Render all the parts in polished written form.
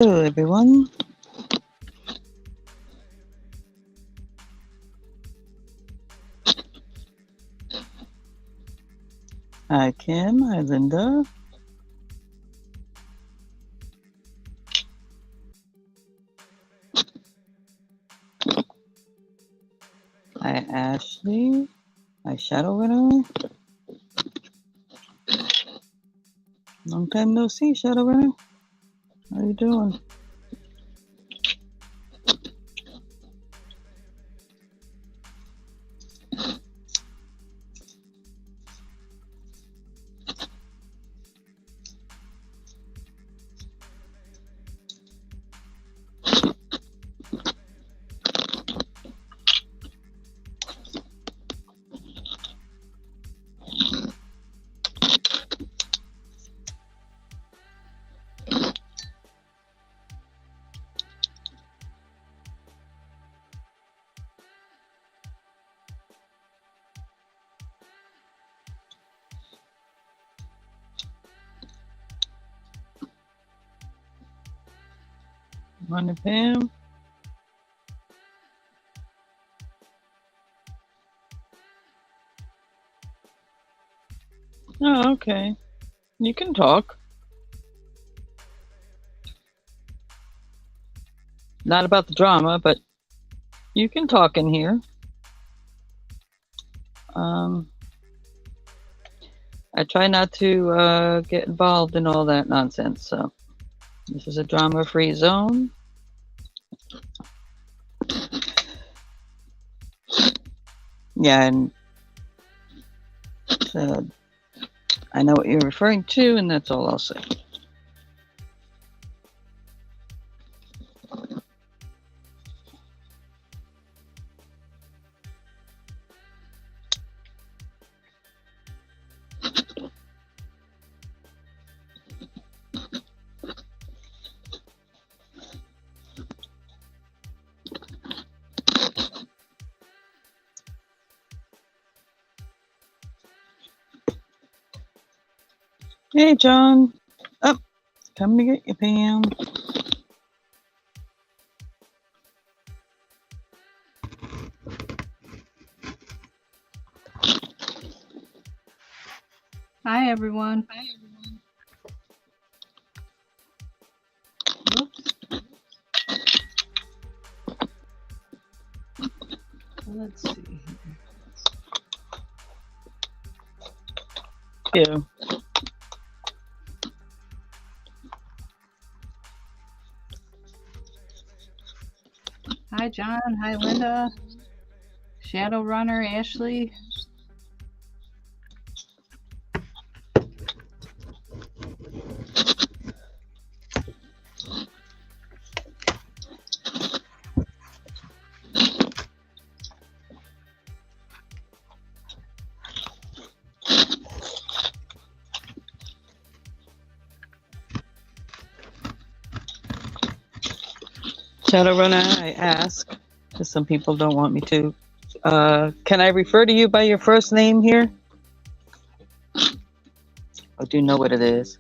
Hello, everyone. Hi, Kim. Hi, Linda. Hi, Ashley. Hi, Shadowrunner. Long time no see, Shadowrunner. How you doing? Morning, Pam. Oh, okay. You can talk. Not about the drama, but you can talk in here. I try not to get involved in all that nonsense, so this is a drama-free zone. Yeah, and I know what you're referring to, and that's all I'll say. Hey, John. Up. Coming to get you, Pam. Hi, everyone. Oops. Let's see here. Yeah. Hi, John. Hi, Linda. Shadowrunner, Ashley. Shadowrunner, I ask, because some people don't want me to. Can I refer to you by your first name here? Or do you know what it is?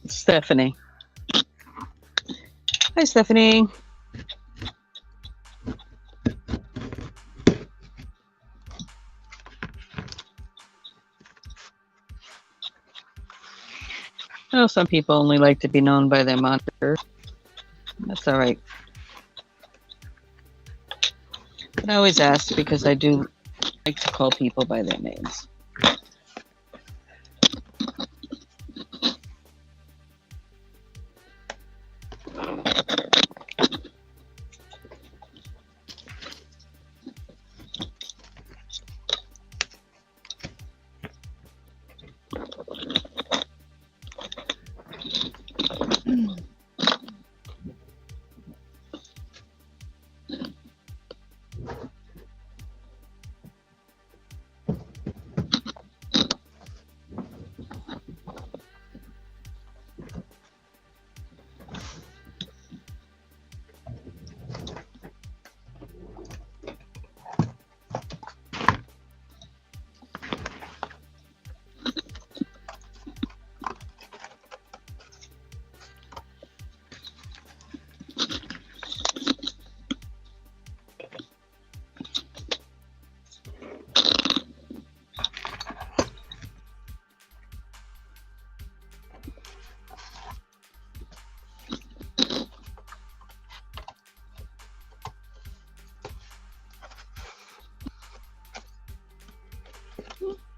Stephanie. Hi, Stephanie. Oh, some people only like to be known by their moniker. That's all right. But I always ask because I do like to call people by their names.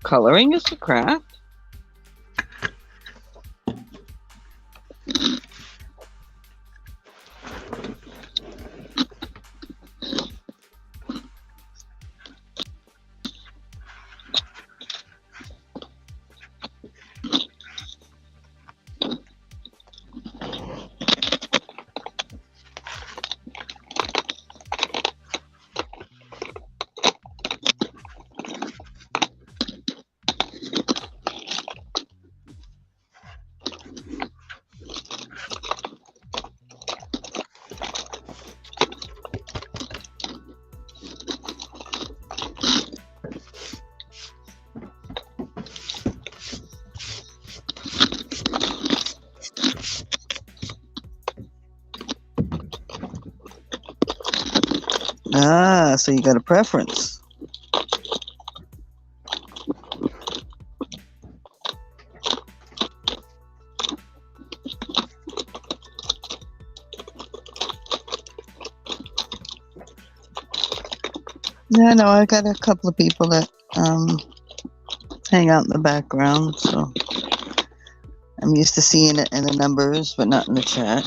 Coloring is a craft. Ah, so you got a preference. Yeah, no, I got a couple of people that hang out in the background, so I'm used to seeing it in the numbers, but not in the chat.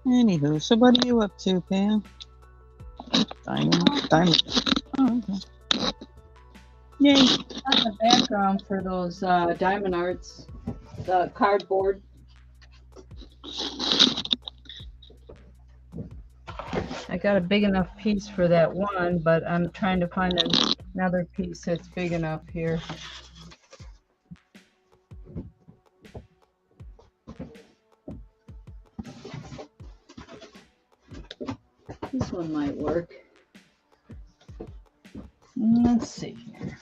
Anywho, so what are you up to, Pam? Diamond. Oh, okay. Yay. On the background for those diamond arts, the cardboard. I got a big enough piece for that one, but I'm trying to find another piece that's big enough here. This one might work. Let's see here.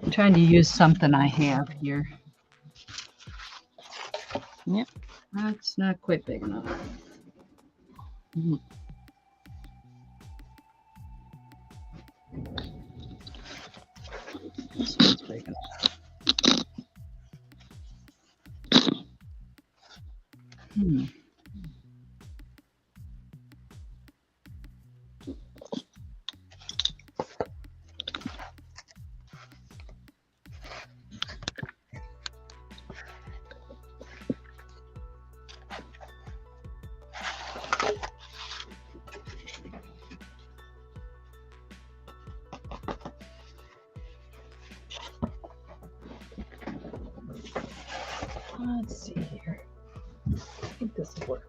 I'm trying to use something I have here. Yep. That's not quite big enough. Mm-hmm. This one's big enough. Let's see here. I think this will work.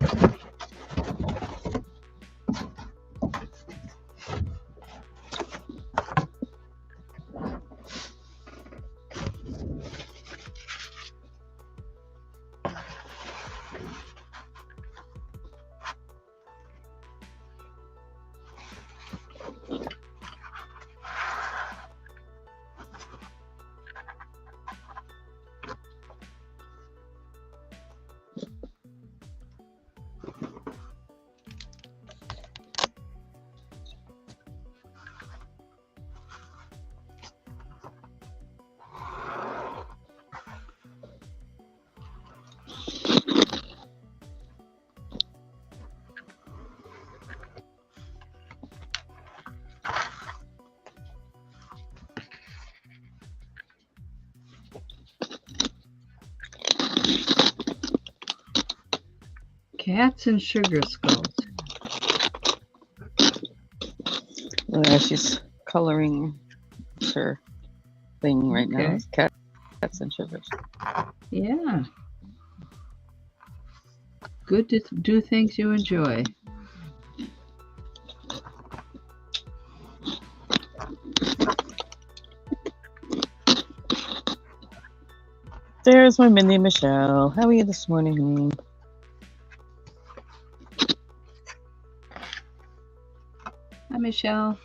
Cats and sugar skulls. Well, she's coloring her thing right now. It's cats and sugars. Yeah. Good to do things you enjoy. There's my Mindy Michelle. How are you this morning? Hi, Michelle.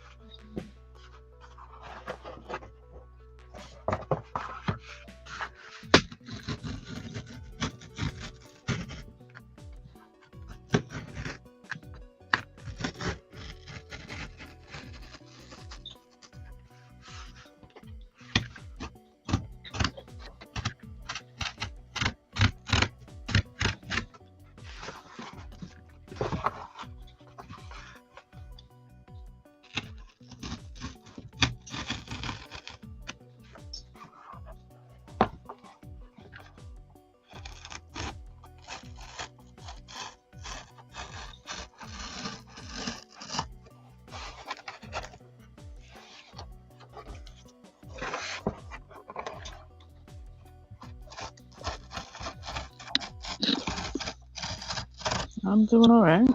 I'm doing all right.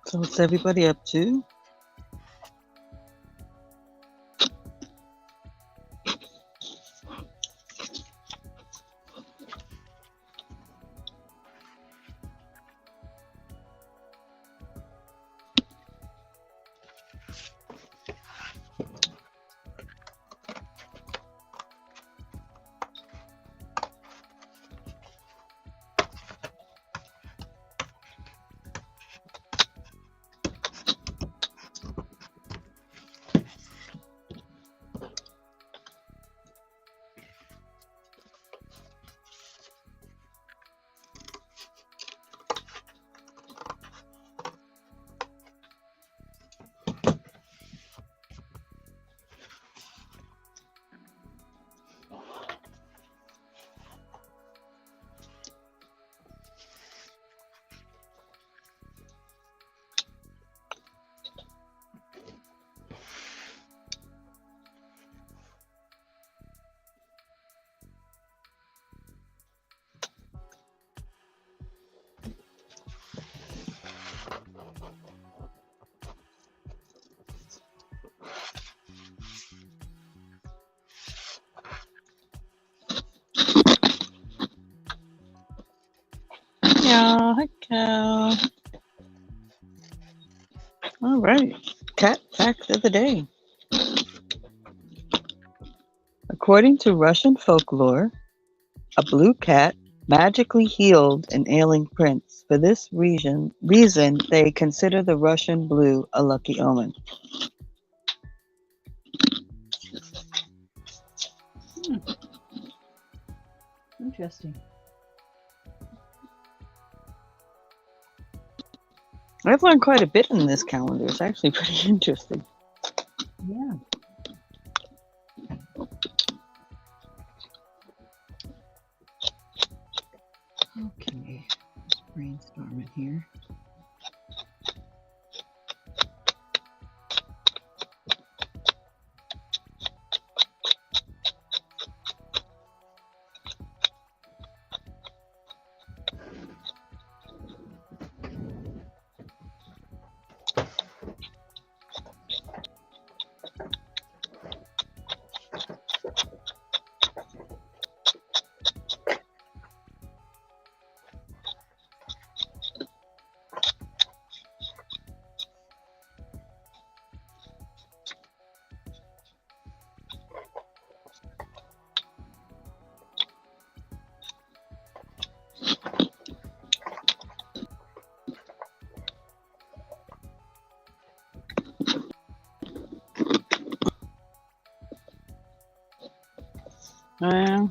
So what's everybody up to? Yeah, hi Cal. All right. Cat fact of the day. According to Russian folklore, a blue cat magically healed an ailing prince. For this reason, they consider the Russian blue a lucky omen. Interesting. I've learned quite a bit in this calendar. It's actually pretty interesting. Yeah. Okay, let's brainstorm it here. Uh,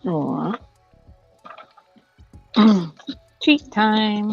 aw. Treat time.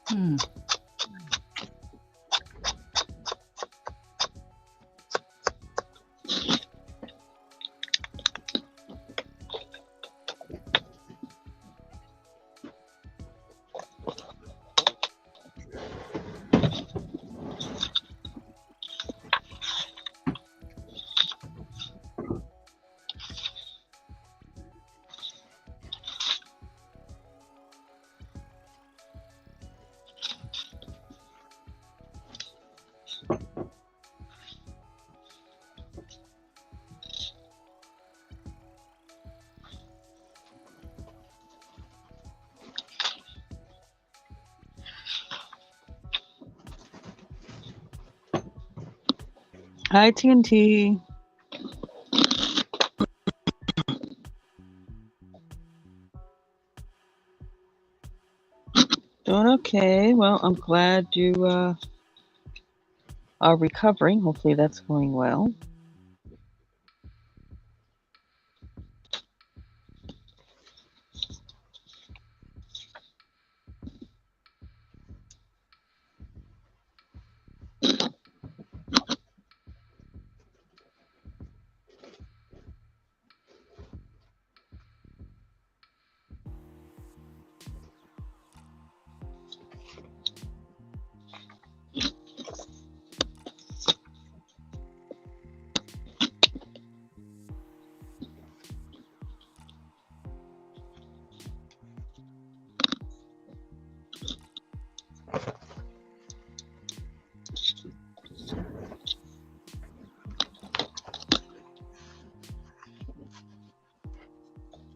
Hmm. Hi, TNT. Doing okay. Well, I'm glad you are recovering. Hopefully that's going well.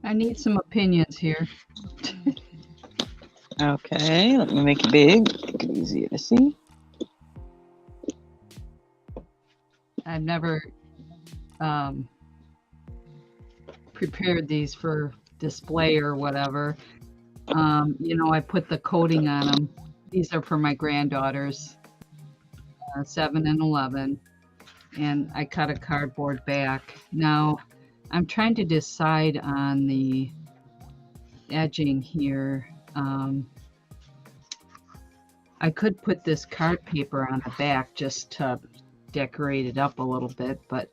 I need some opinions here. Okay, let me make it big, make it easier to see. I've never prepared these for display or whatever. You know, I put the coating on them. These are for my granddaughters, 7 and 11, and I cut a cardboard back. Now, I'm trying to decide on the edging here. I could put this card paper on the back just to decorate it up a little bit, but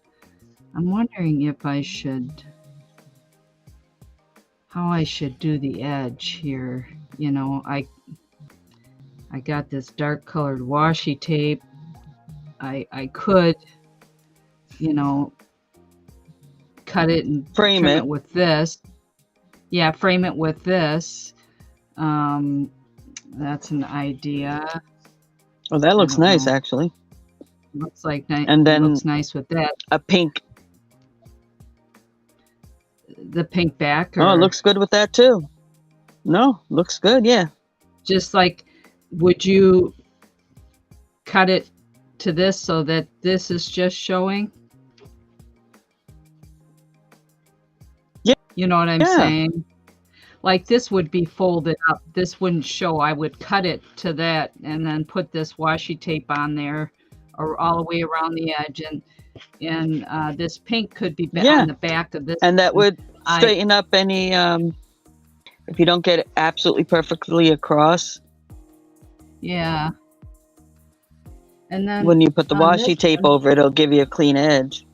I'm wondering if I should, how I should do the edge here. You know, I got this dark colored washi tape. I could, you know, cut it and Frame trim it. it with this. Yeah, frame it with this. That's an idea. Oh, that looks don't nice, know. actually. Looks like And then it looks nice with that. a pink. The pink back. Oh, it looks good with that too. No, looks good. Yeah. Just like, would you cut it to this so that this is just showing? Yeah. You know what I'm saying? Like this would be folded up. This wouldn't show. I would cut it to that and then put this washi tape on there, or all the way around the edge, and this pink could be on the back of this. And that would straighten up any if you don't get it absolutely perfectly across. Yeah. And then when you put the washi tape over it, it'll give you a clean edge.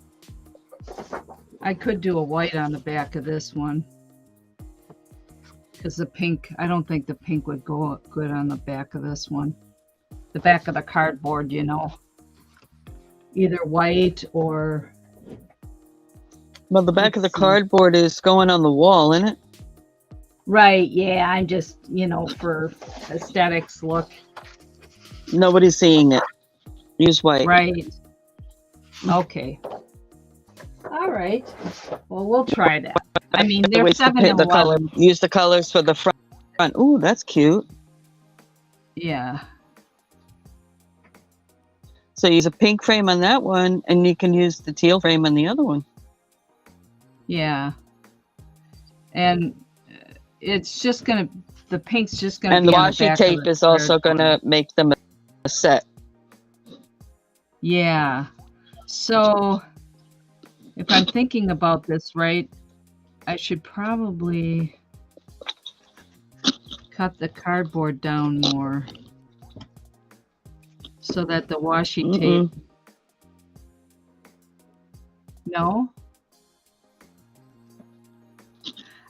I could do a white on the back of this one. Because the pink, I don't think the pink would go good on the back of this one. The back of the cardboard, you know. Either white or... Well, the back of the cardboard is going on the wall, isn't it? Right, yeah. I'm just, you know, for aesthetics look. Nobody's seeing it. Use white. Right. Okay. All right. Well, we'll try that. I mean, they're 7 and 11. Use the colors for the front. Ooh, that's cute. Yeah. So use a pink frame on that one, and you can use the teal frame on the other one. Yeah. And it's just going to, the pink's just going to be on the on the washi back tape of the is also going to make them a set. Yeah. So if I'm thinking about this right, I should probably cut the cardboard down more so that the washi tape. No?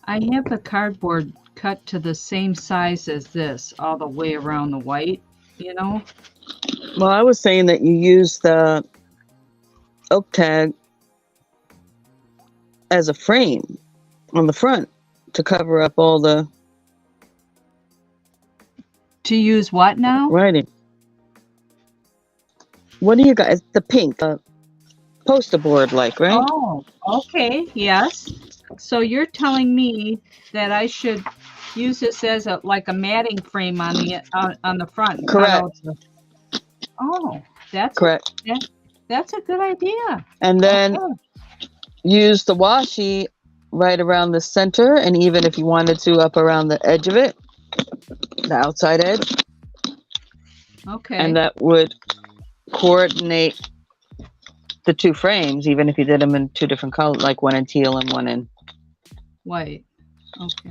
I have the cardboard cut to the same size as this, all the way around the white, you know? Well, I was saying that you use the oak tag as a frame on the front to cover up all the... To use what now? Writing. What do you guys... The pink poster board like, right? Oh, okay, yes. So you're telling me that I should use this as like a matting frame on the front. Correct. Oh, that's correct. That's a good idea. And then use the washi right around the center, and even if you wanted to up around the edge of it. the outside edge, Okay. and that would coordinate the two frames, even if you did them in two different colors, like one in teal and one in White. Okay.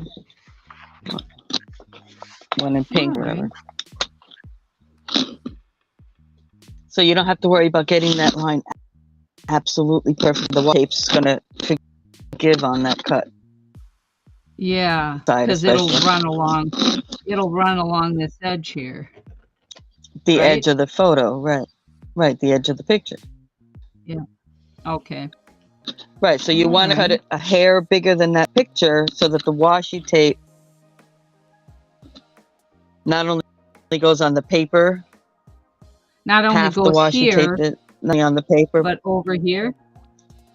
pink, All whatever. right. So you don't have to worry about getting that line absolutely perfect. The washi tape's gonna forgive on that cut. Yeah, Side because it'll especially. run along. It'll run along this edge here. The Right? edge of the photo, right? Right, the edge of the picture. Yeah. Okay. Right, so you want to cut it a hair bigger than that picture so that the washi tape not only goes on the paper, Not only half the goes washi here, tape not on the paper, but over here.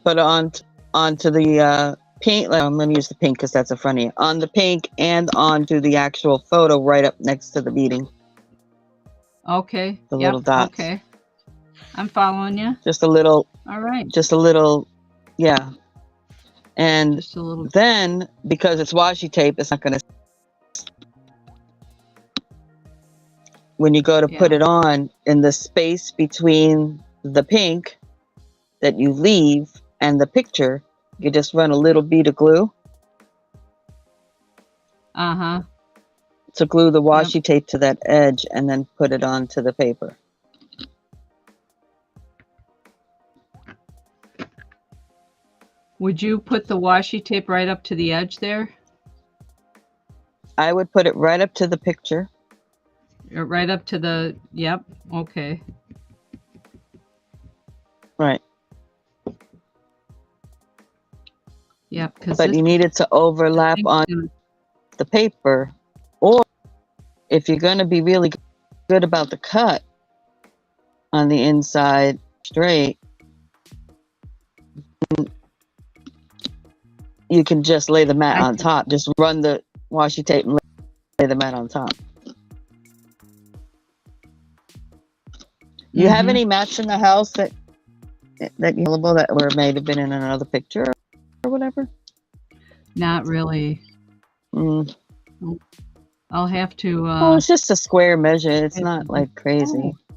but onto the pink. Let me use the pink because that's in front of you. On the pink and onto the actual photo right up next to the beading. Okay. The little dots. Okay. I'm following you. Just a little. All right. Just a little, yeah. And Just a little. then, because it's washi tape, it's not going to. When you go to put it on, in the space between the pink that you leave and the picture, you just run a little bead of glue. Uh-huh. To glue the washi tape to that edge and then put it onto the paper. Would you put the washi tape right up to the edge there? I would put it right up to the picture. Right up to the, yep, okay. Right. Yep, because but you need it to overlap on the paper. Or if you're going to be really good about the cut on the inside straight, you can just lay the mat on top. Just run the washi tape and lay the mat on top. You have any mats in the house that available that were may have been in another picture or whatever? Not really. I'll have to. Oh, it's just a square measure. It's not like crazy. Oh.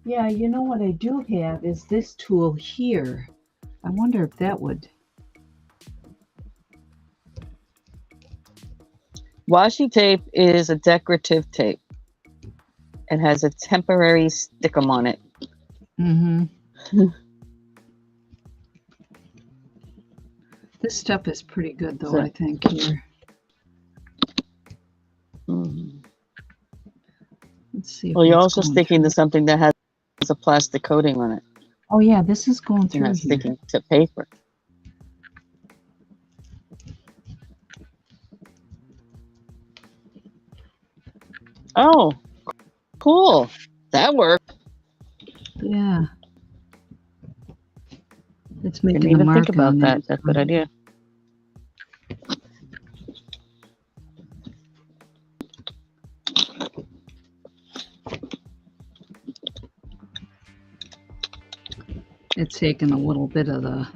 Yeah, you know what I do have is this tool here. I wonder if that would. Washi tape is a decorative tape. It has a temporary stickum on it. This stuff is pretty good, though, I think, here. Let's see. Well, you're also sticking to something that has a plastic coating on it. Oh, yeah, this is going through. You're not sticking to paper. Oh, cool. That worked. Yeah. It's making Didn't even mark think about on that. That's a good idea. It's taken a little bit of the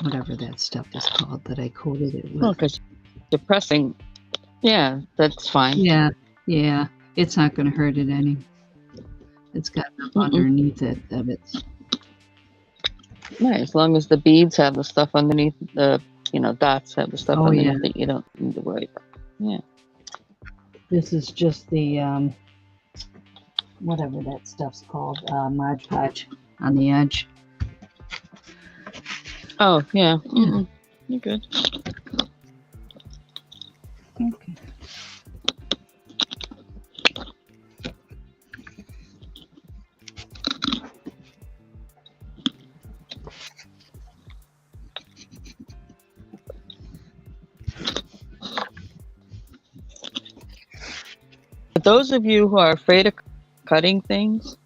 whatever that stuff is called that I coated it with. Well, because you're pressing. Yeah, that's fine. Yeah, yeah. It's not going to hurt it any. It's got enough underneath it that it's. Right, as long as the beads have the stuff underneath, the dots have the stuff underneath it, you don't need to worry about it. Yeah. This is just the whatever that stuff's called, Mod Podge on the edge. Oh, yeah. You're good. Okay. For those of you who are afraid of cutting things,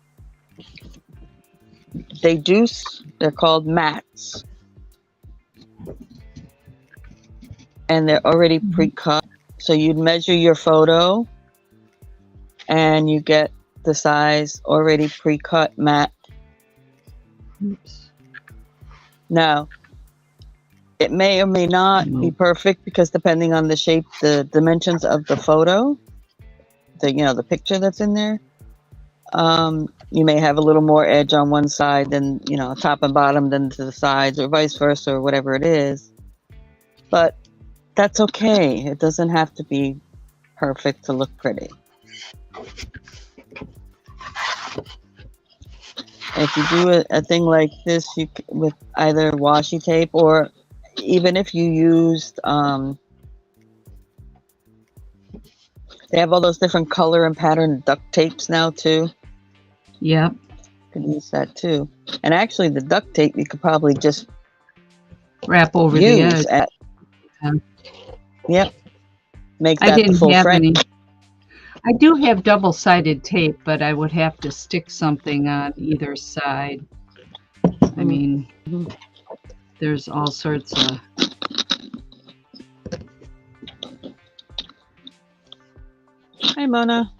they're called mats. And they're already pre-cut. So you'd measure your photo and you get the size already pre-cut mat. Oops. Now, It may or may not be perfect because depending on the shape, the dimensions of the photo, the picture that's in there, you may have a little more edge on one side than, top and bottom than to the sides, or vice versa, or whatever it is. But that's okay. It doesn't have to be perfect to look pretty. If you do a thing like this, with either washi tape, or even if you used, they have all those different color and pattern duct tapes now too. Yep. You can use that too. And actually, the duct tape you could probably just wrap over the edge. Yep. Make I that the didn't full have frame. any. I do have double-sided tape, but I would have to stick something on either side. I mean, there's all sorts of... Hi, Mona.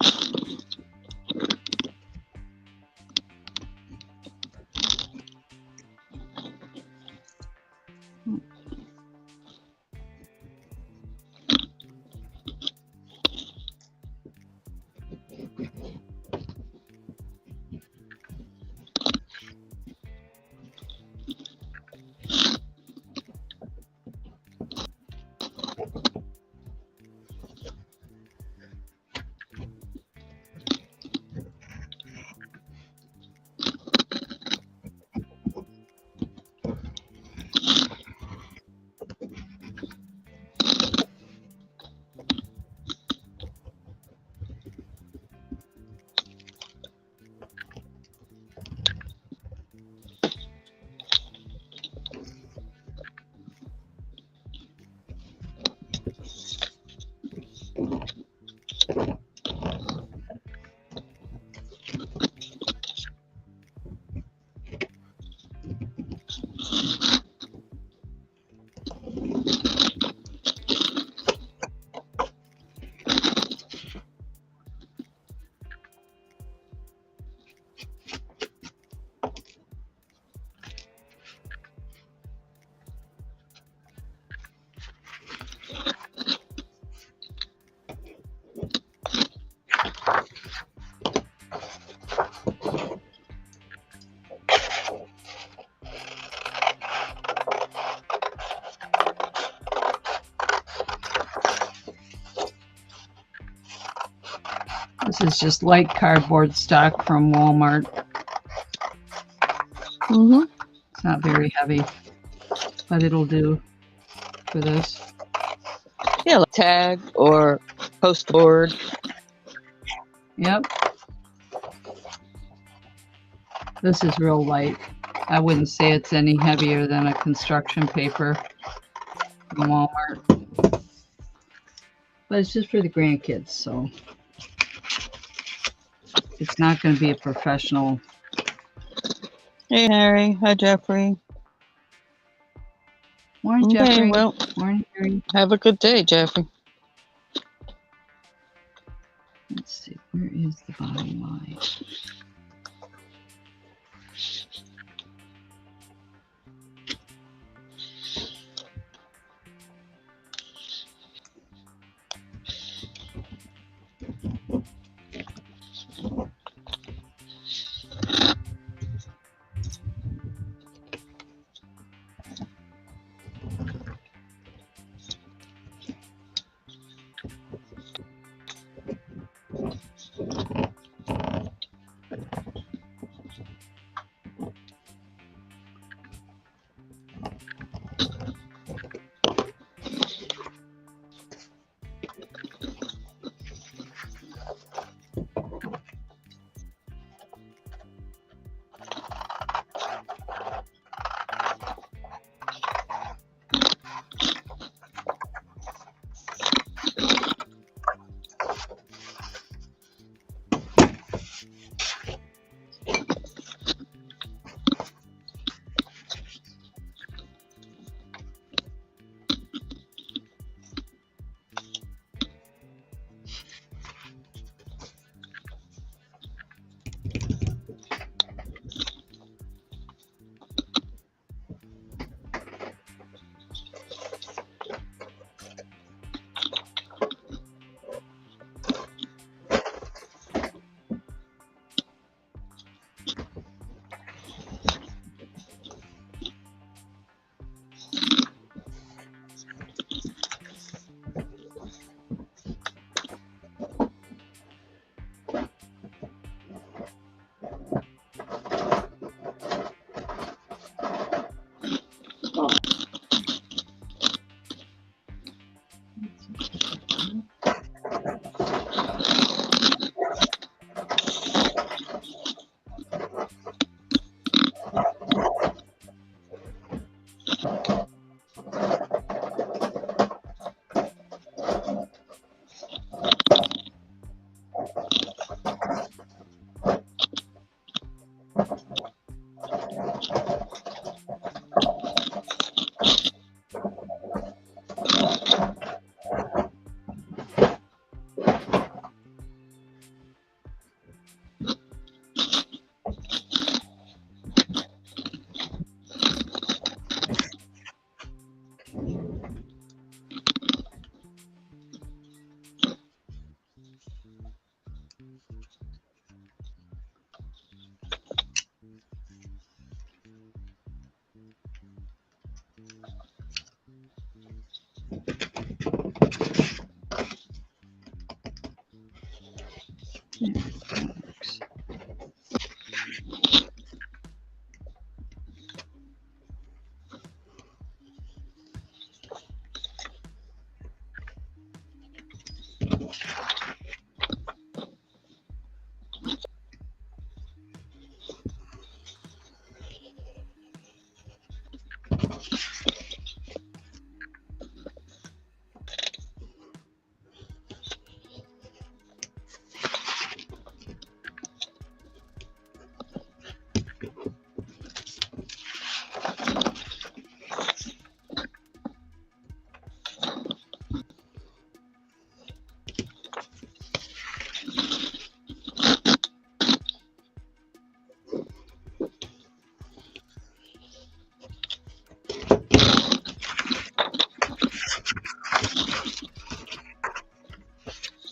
This is just light cardboard stock from Walmart. It's not very heavy, but it'll do for this. Yeah, like tag or poster board. Yep. This is real light. I wouldn't say it's any heavier than a construction paper from Walmart. But it's just for the grandkids, so it's not going to be a professional. Hey, Harry. Hi, Jeffrey. Morning, Jeffrey. Well, morning, Harry. Have a good day, Jeffrey. Let's see. Where is the bottom line?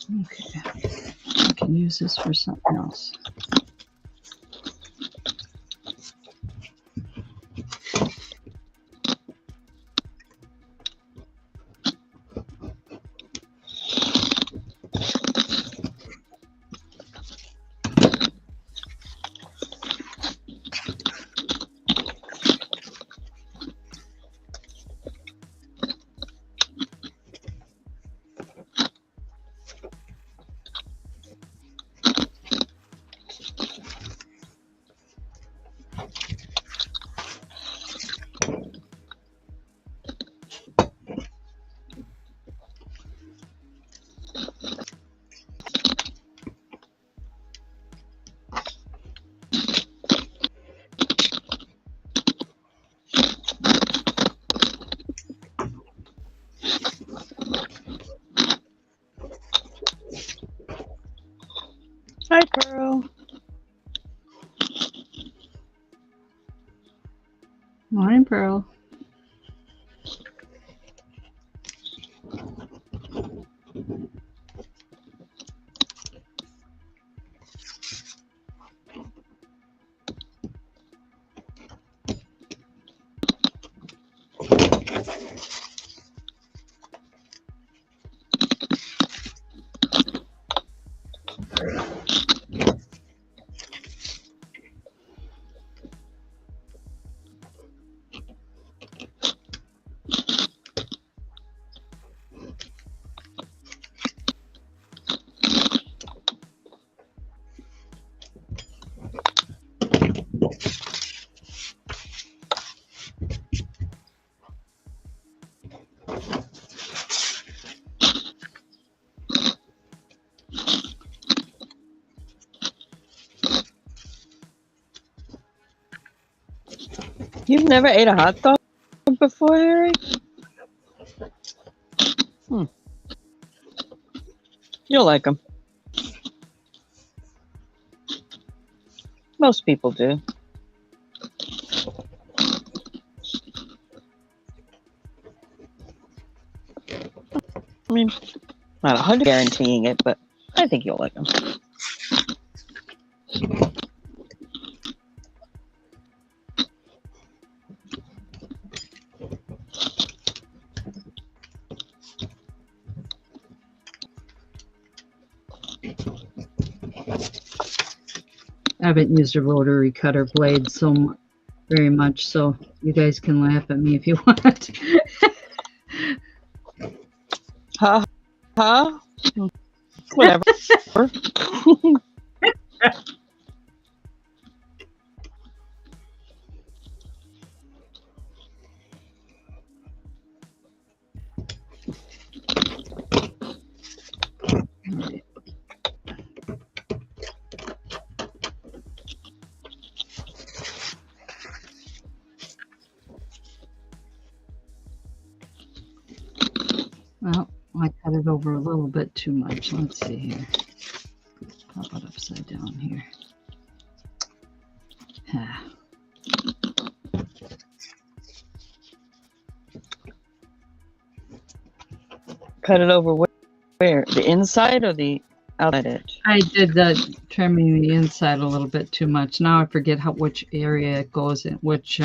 Okay, I can use this for something else. Hi, Pearl. Morning, Pearl. You've never ate a hot dog before, Harry? You'll like them. Most people do. I mean, not 100 guaranteeing it, but I think you'll like them. I haven't used a rotary cutter blade very much, so you guys can laugh at me if you want. Ha ha. Whatever. Well, I cut it over a little bit too much. Let's see here. Pop it upside down here. Cut it over where? The inside or the outside edge? I did the trimming the inside a little bit too much. Now I forget which area it goes in, which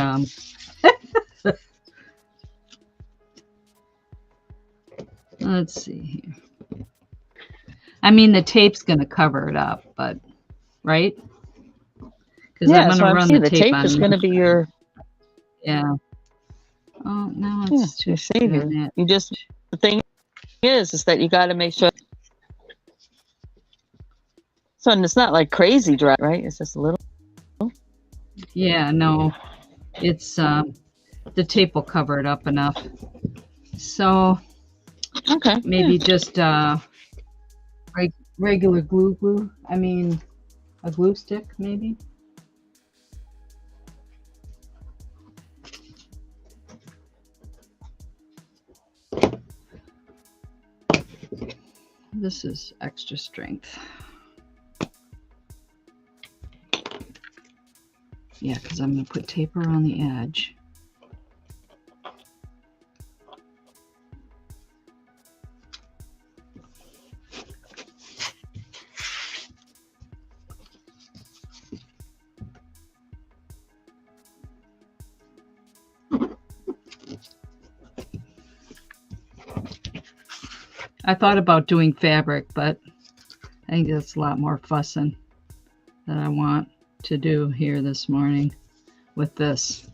let's see here. I mean, the tape's going to cover it up, but right? Because Yeah, I'm going so to I'm run saying the the tape tape on. is going to be your. Yeah. Oh, no, Yeah, it's too your savior. that. You just the thing is that you got to make sure. So and it's not like crazy dry, right? It's just a little. Yeah, no, it's the tape will cover it up enough. So Okay. maybe Yeah. just regular glue. I mean, a glue stick, maybe. This is extra strength. Yeah, because I'm going to put tape around the edge. I thought about doing fabric, but I think that's a lot more fussing that I want to do here this morning with this.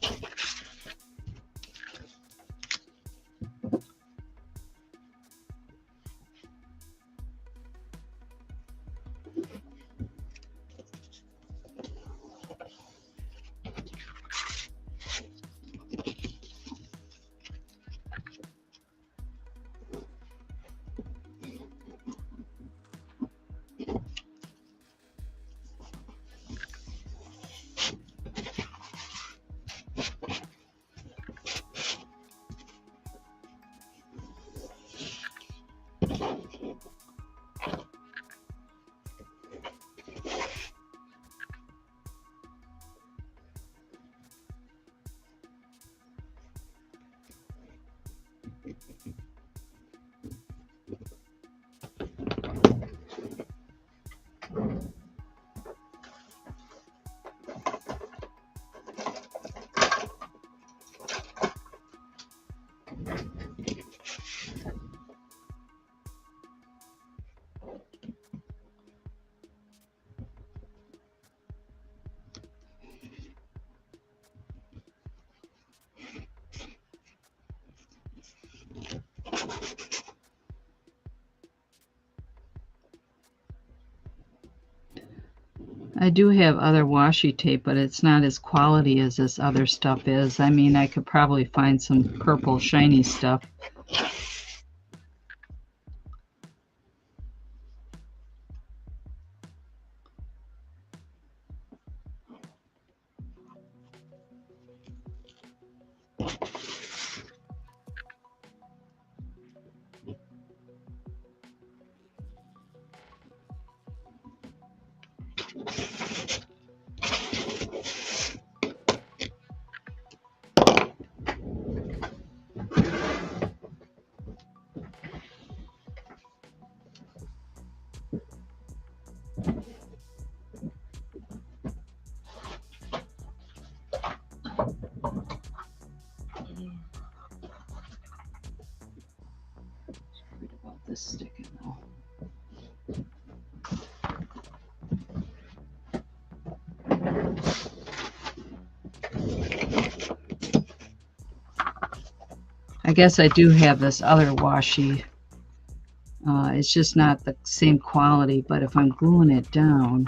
I do have other washi tape, but it's not as quality as this other stuff is. I mean, I could probably find some purple shiny stuff. Worried about this sticking though. I guess I do have this other washi. It's just not the same quality, but if I'm gluing it down,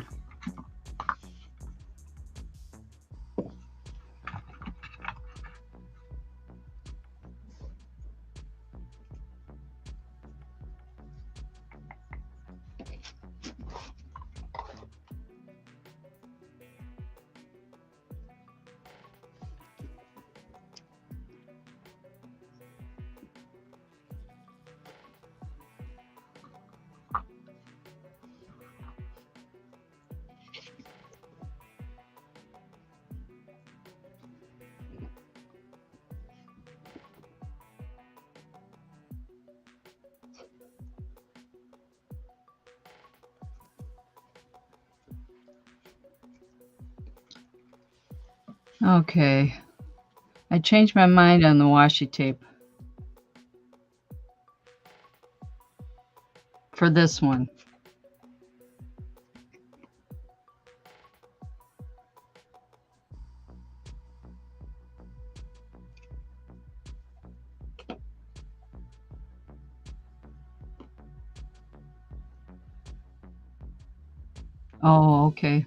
Okay. I changed my mind on the washi tape for this one. Oh, okay.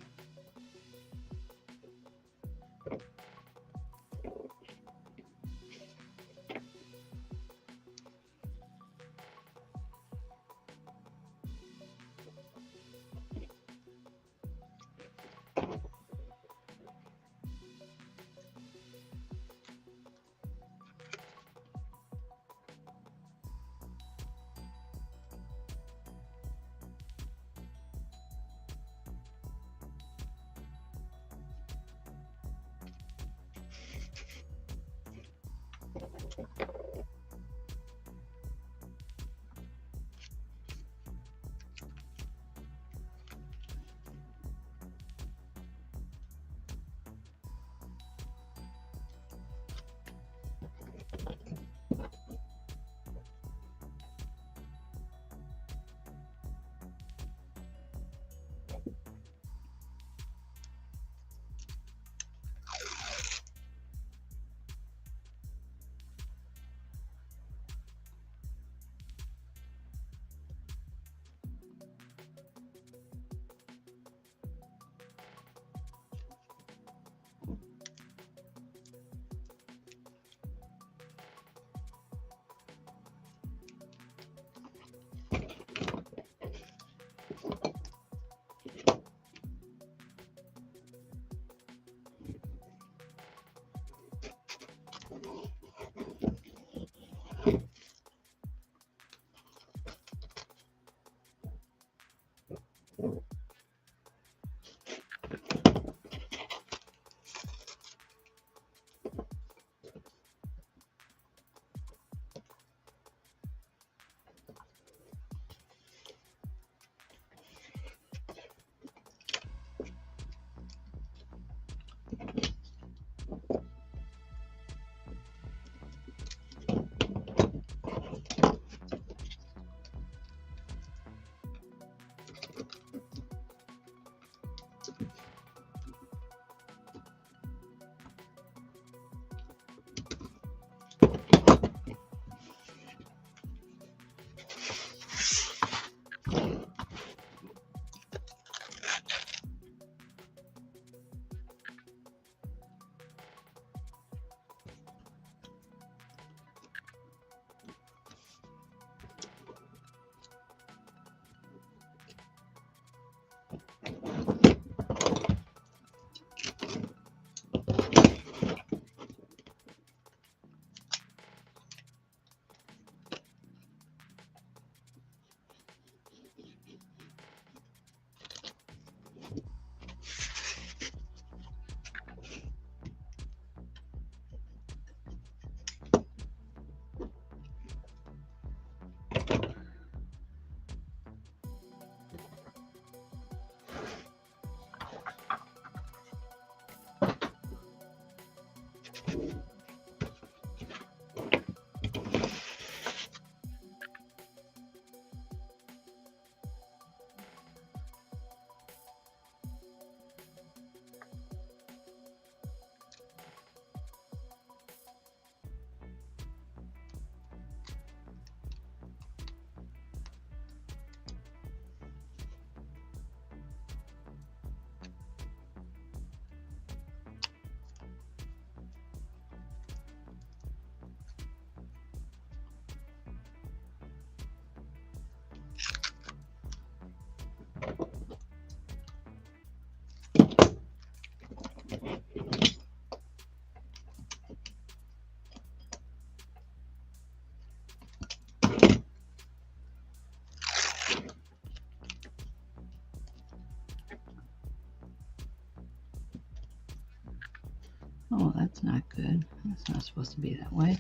Oh, that's not good. That's not supposed to be that way.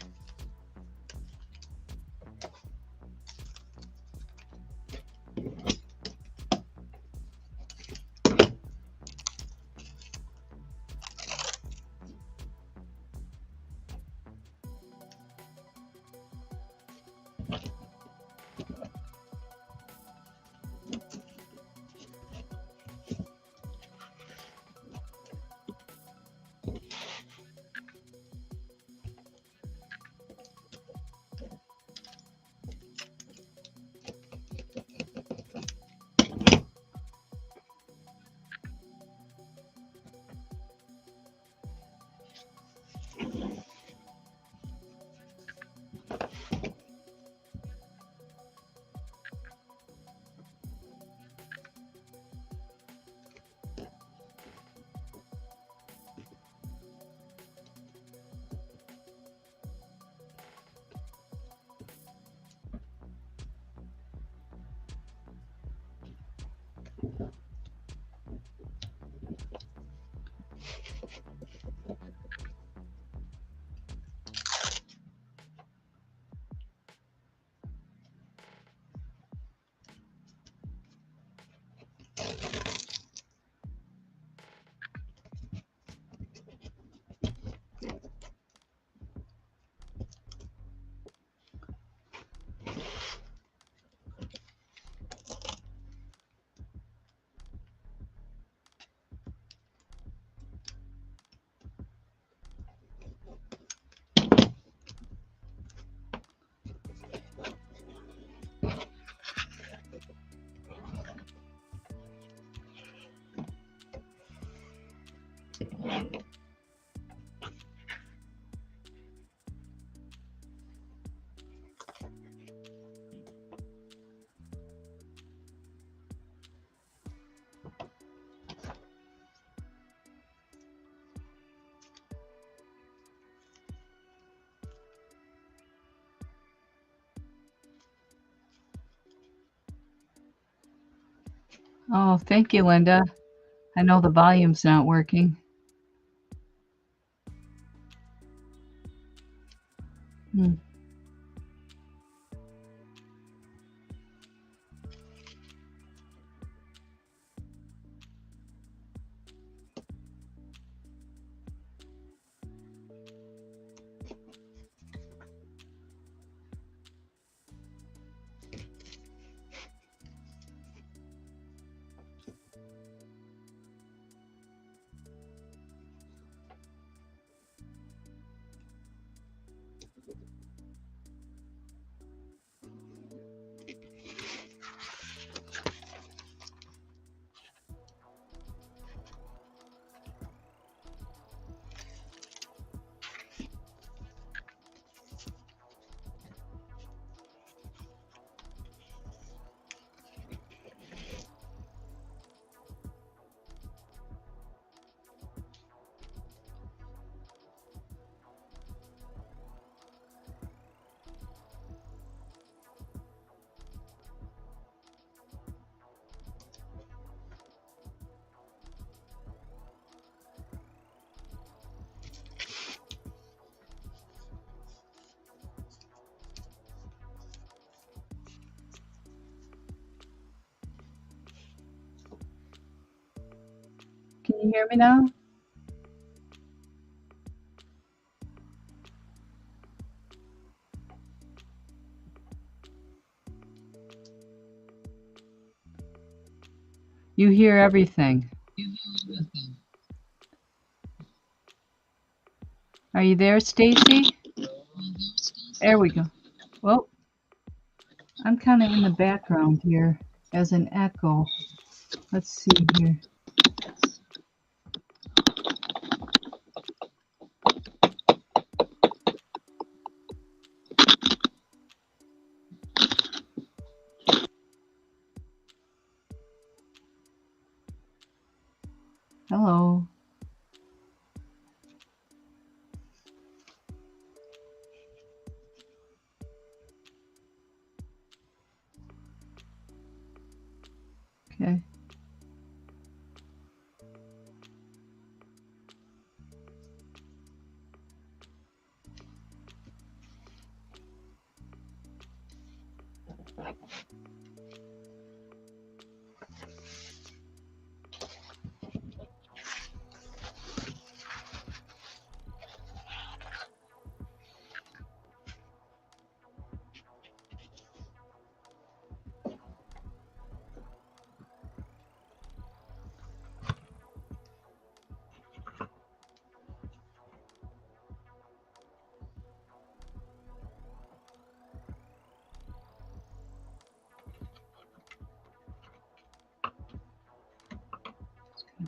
Oh, thank you, Linda. I know the volume's not working. Hmm. Can you hear me now? You hear everything. Are you there, Stacey? There we go. Well, I'm kind of in the background here as an echo. Let's see here. Hello. Okay.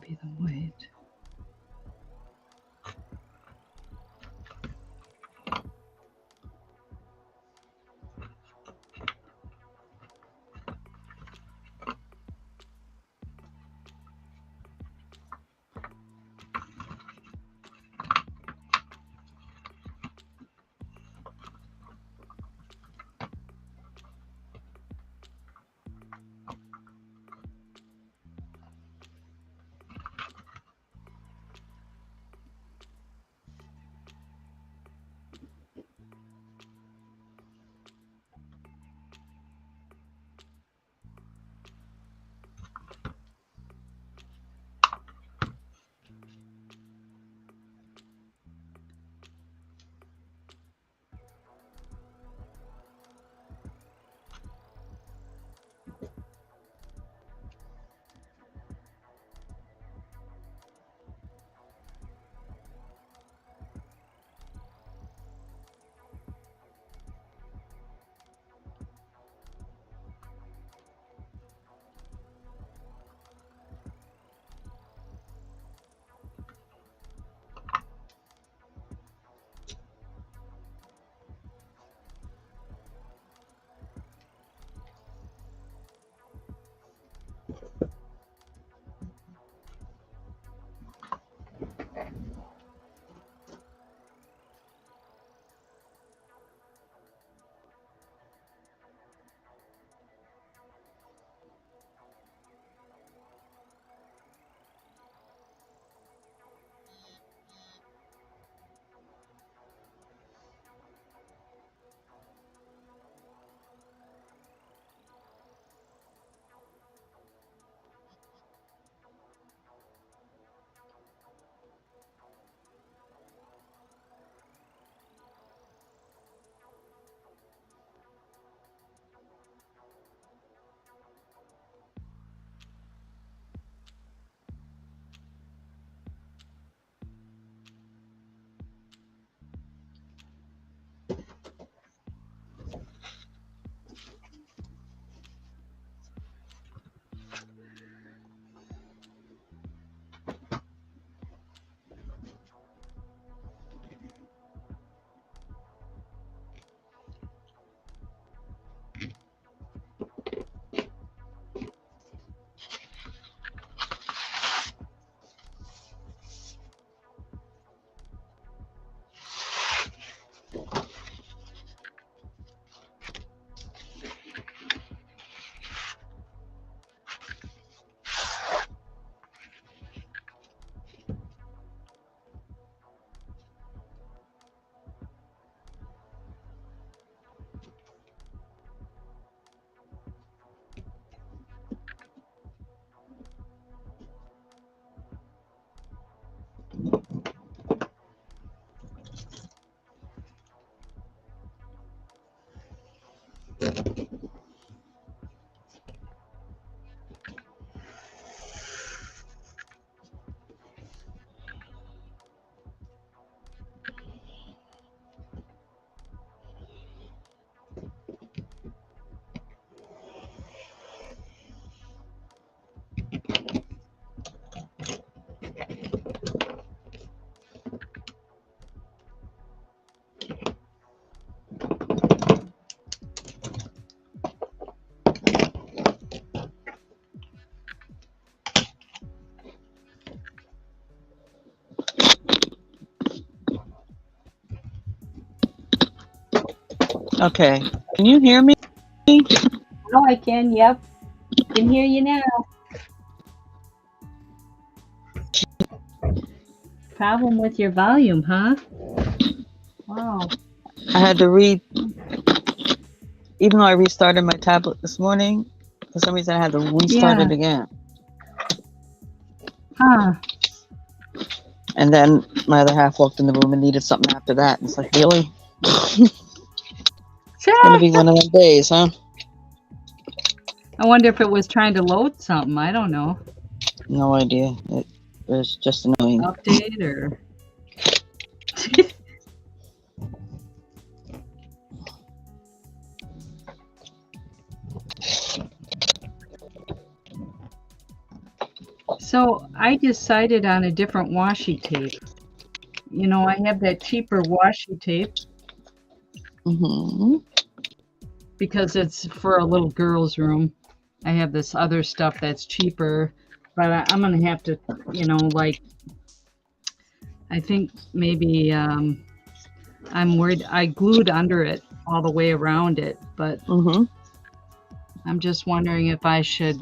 be the white. Okay. Can you hear me? Oh, I can. Yep. Can hear you now. Problem with your volume, huh? Wow. I had to even though I restarted my tablet this morning, for some reason I had to restart Yeah. it again. Huh. And then my other half walked in the room and needed something after that. It's like, really? It's going to be one of them days, huh? I wonder if it was trying to load something. I don't know. No idea. It was just annoying. Update or. So I decided on a different washi tape. You know, I have that cheaper washi tape Mm-hmm. because it's for a little girl's room. I have this other stuff that's cheaper, but I'm gonna have to, you know, like I think maybe I'm worried. I glued under it all the way around it, but Mm-hmm. I'm just wondering if I should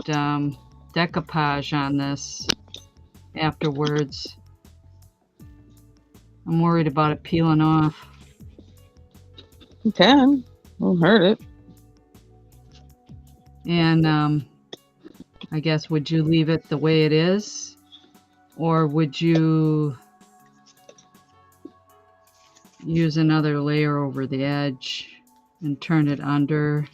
decoupage on this afterwards. I'm worried about it peeling off. You can. Won't hurt it. And I guess, would you leave it the way it is? Or would you use another layer over the edge and turn it under?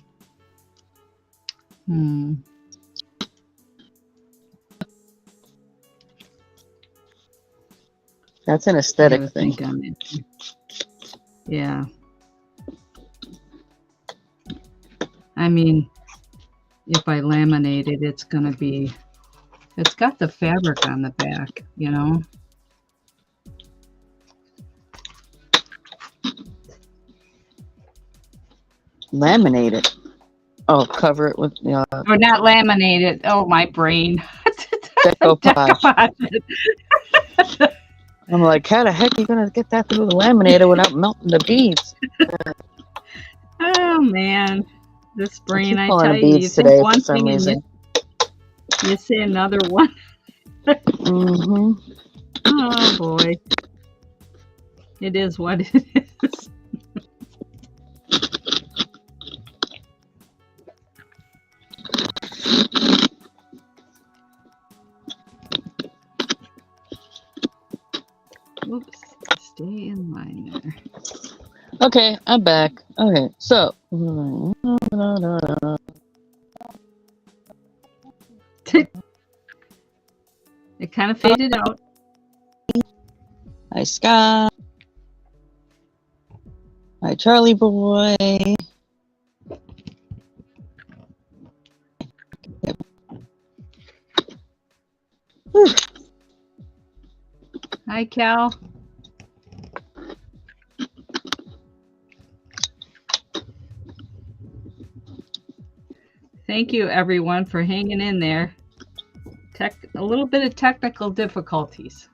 That's an I aesthetic gotta thing. think on it. Yeah. I mean, if I laminate it, it's gonna be, it's got the fabric on the back, you know? Laminate it. Oh, cover it with Or not laminated. Oh, my brain. decoupage. Decoupage. I'm like, how the heck are you gonna get that through the laminator without melting the beads? Oh man, this brain! I Pulling tell the you, you beads think today one for some thing and reason. you say another one. Mm-hmm. Oh boy, it is what it is. Oops, stay in line there. Okay, I'm back. Okay, so It kind of faded out. hi Scott. Hi Charlie boy. Hi, Cal. Thank you, everyone, for hanging in there. A little bit of technical difficulties.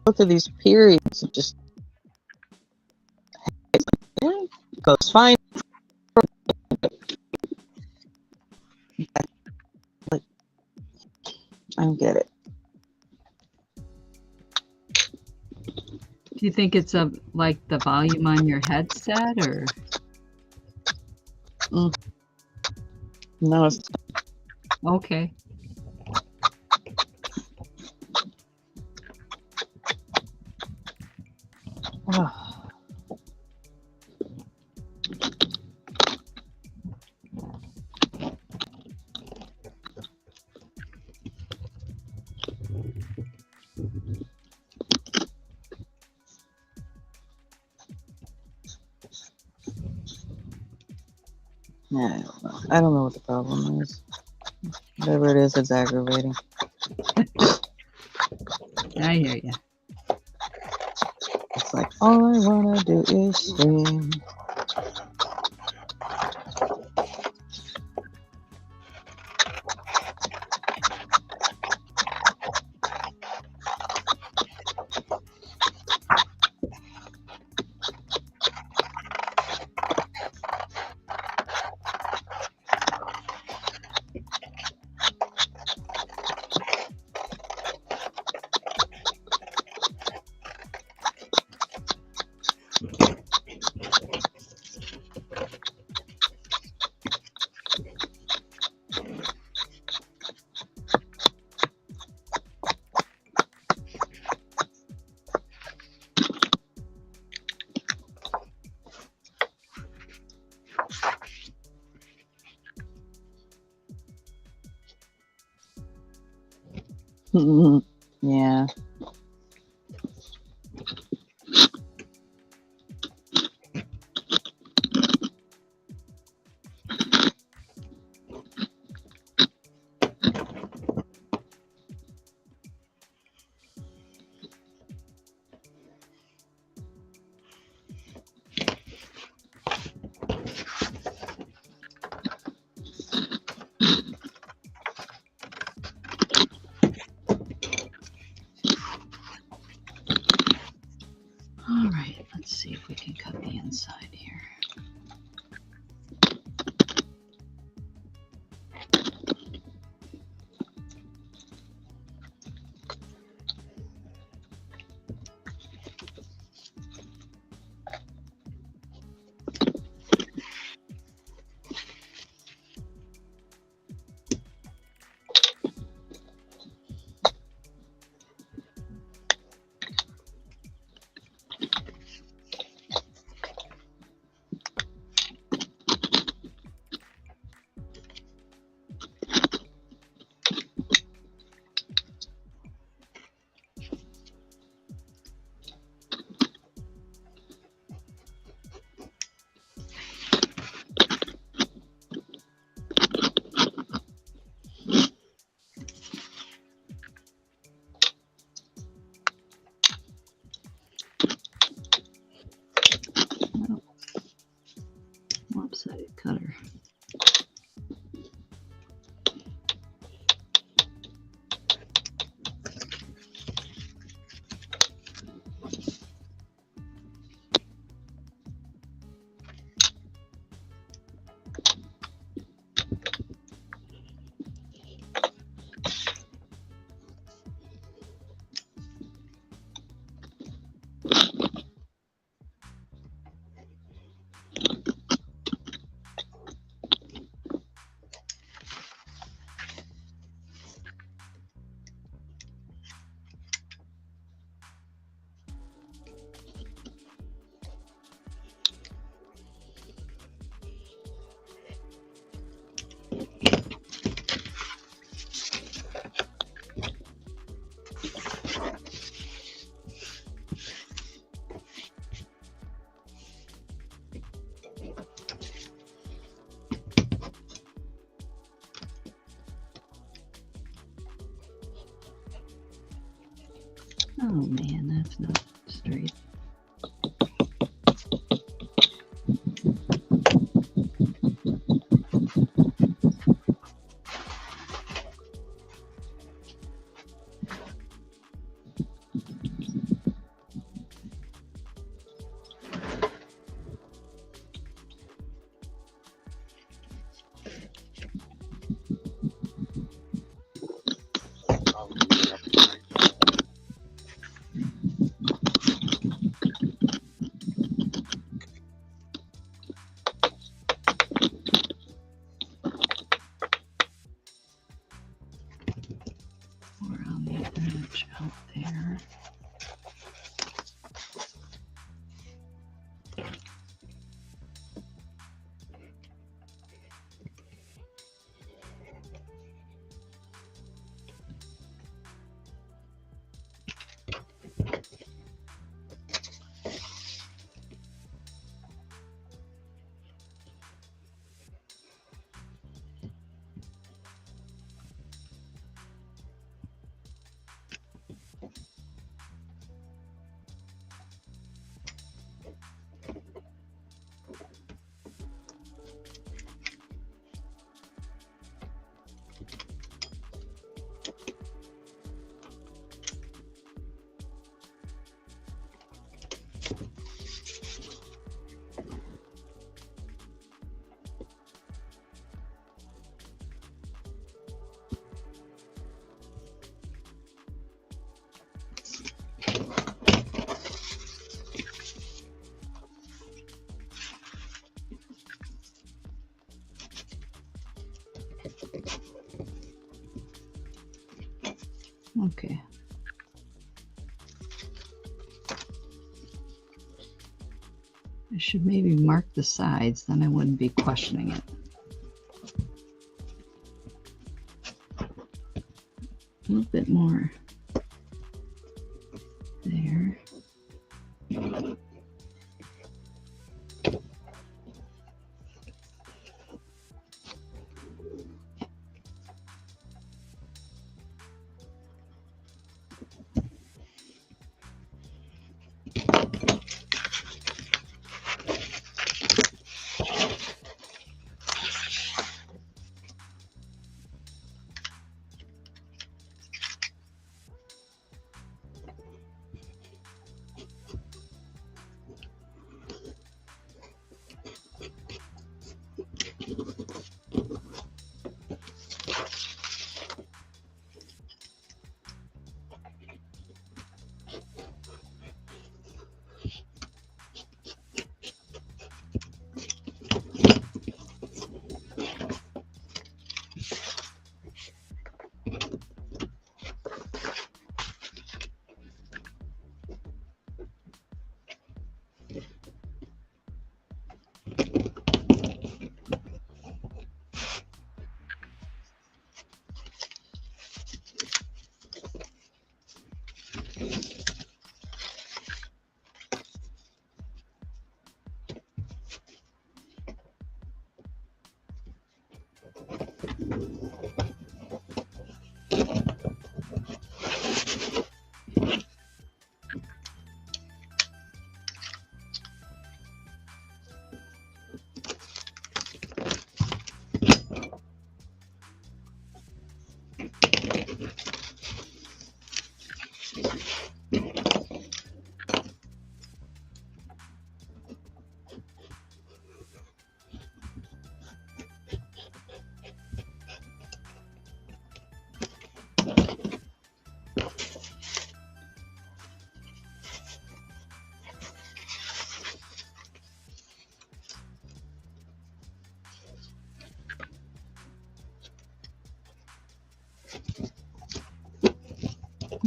Both of these periods of just goes fine. I don't get it. Do you think it's like the volume on your headset, or? No, it's Okay. Yeah, I don't know what the problem is. Whatever it is, it's aggravating. I hear you. It's like, all I want to do is scream. Yeah. Let's see if we can cut the inside here. Lopsided cutter. Oh man, that's not straight. Around the edge out there. Okay. I should maybe mark the sides, then I wouldn't be questioning it. A little bit more there.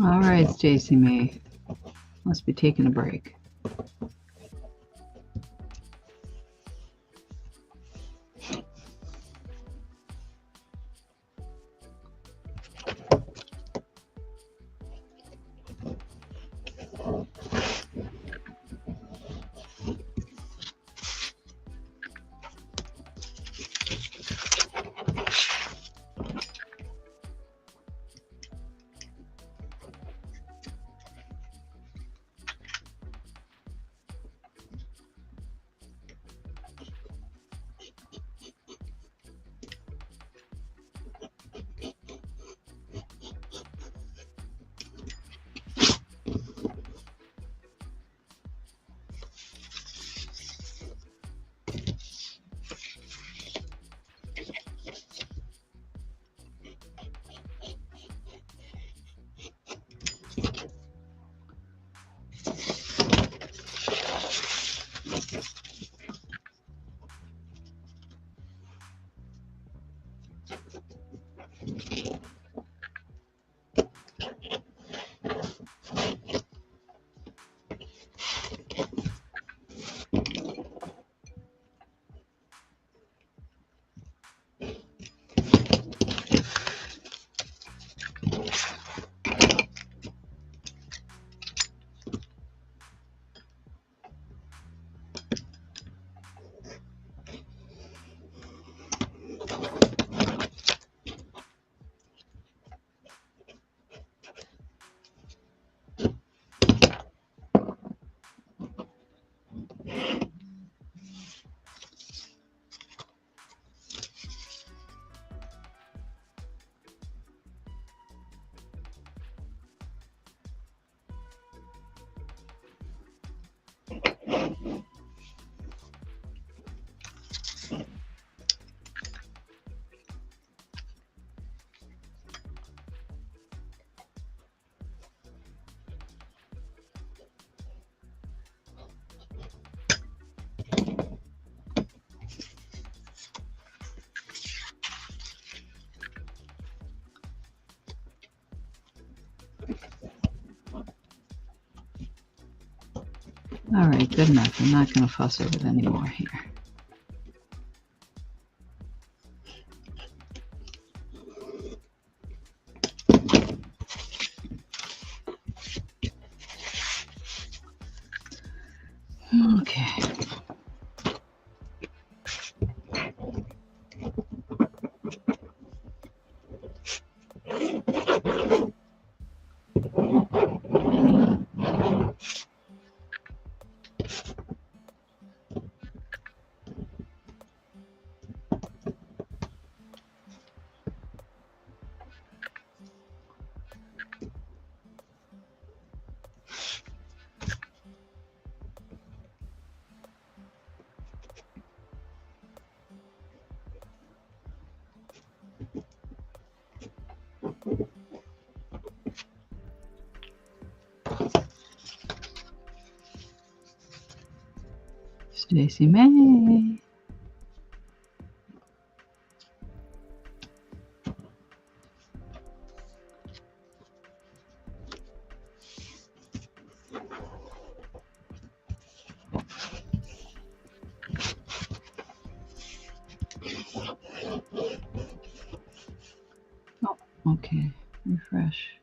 All right, Stacey Mae. Must be taking a break. All right, good enough. I'm not going to fuss over it anymore here. Okay. Stacey Mae. Oh, okay. Refresh.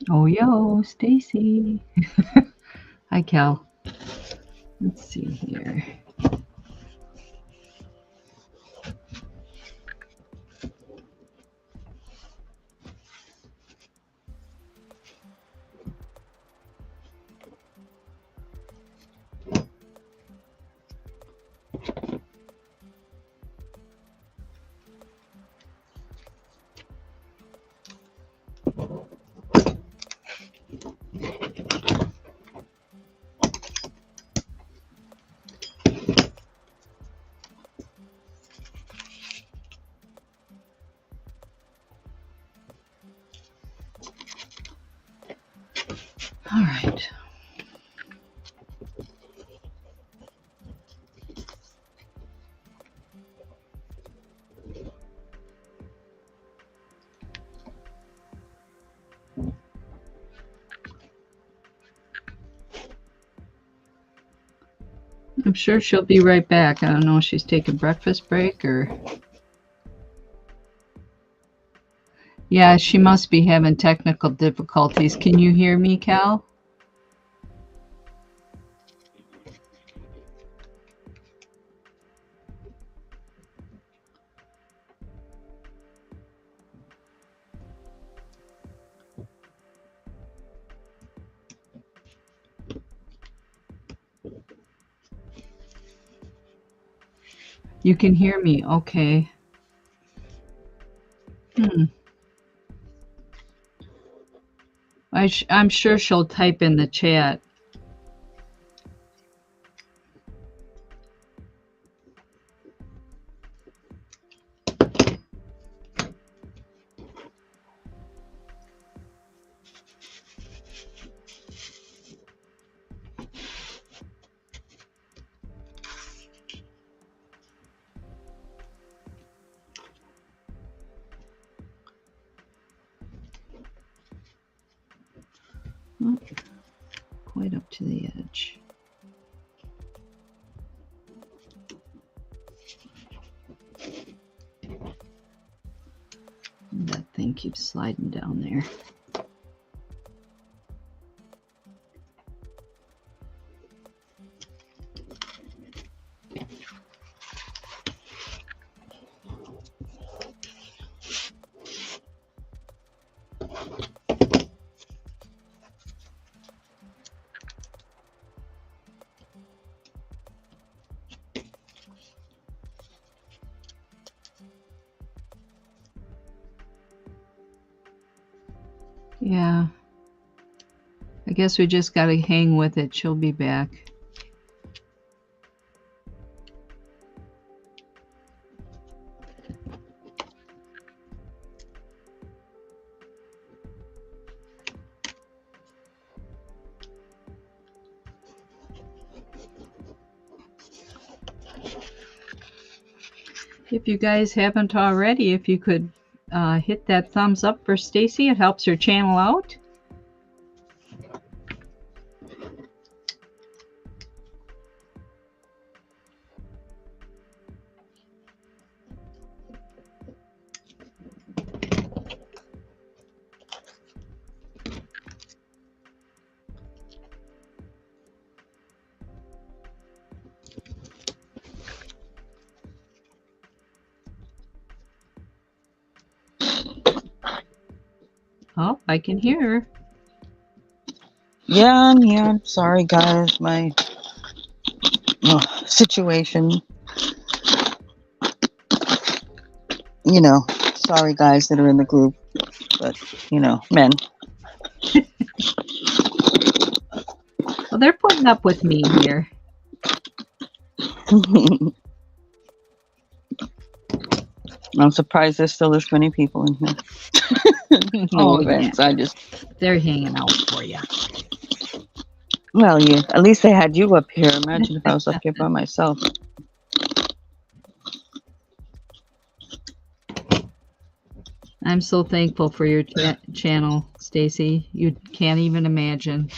Oh, yo, Stacy. Hi, Cal. Let's see here. All right. I'm sure she'll be right back. I don't know if she's taking breakfast break or... Yeah, she must be having technical difficulties. Can you hear me, Cal? You can hear me. Okay. I'm sure she'll type in the chat. Oh, quite up to the edge. That thing keeps sliding down there. Yeah. I guess we just got to hang with it. She'll be back. If you guys haven't already, if you could hit that thumbs up for Stacy, it helps her channel out. Oh, I can hear her. Yeah, I'm here. Sorry, guys. My situation. You know, sorry, guys that are in the group. But, you know, men. Well, they're putting up with me here. I'm surprised there's still this many people in here. No offense. Yeah. They're hanging out for you. Well, yeah. At least they had you up here. Imagine if I was up here by myself. I'm so thankful for your channel, Stacy. You can't even imagine.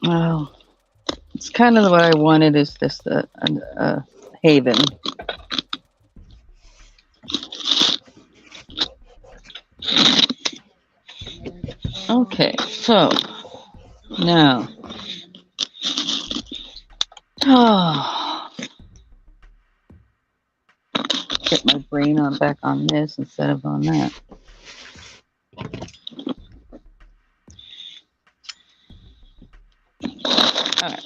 Well, it's kind of what I wanted, is just a haven. Okay, so now, get my brain on back on this instead of on that. All right.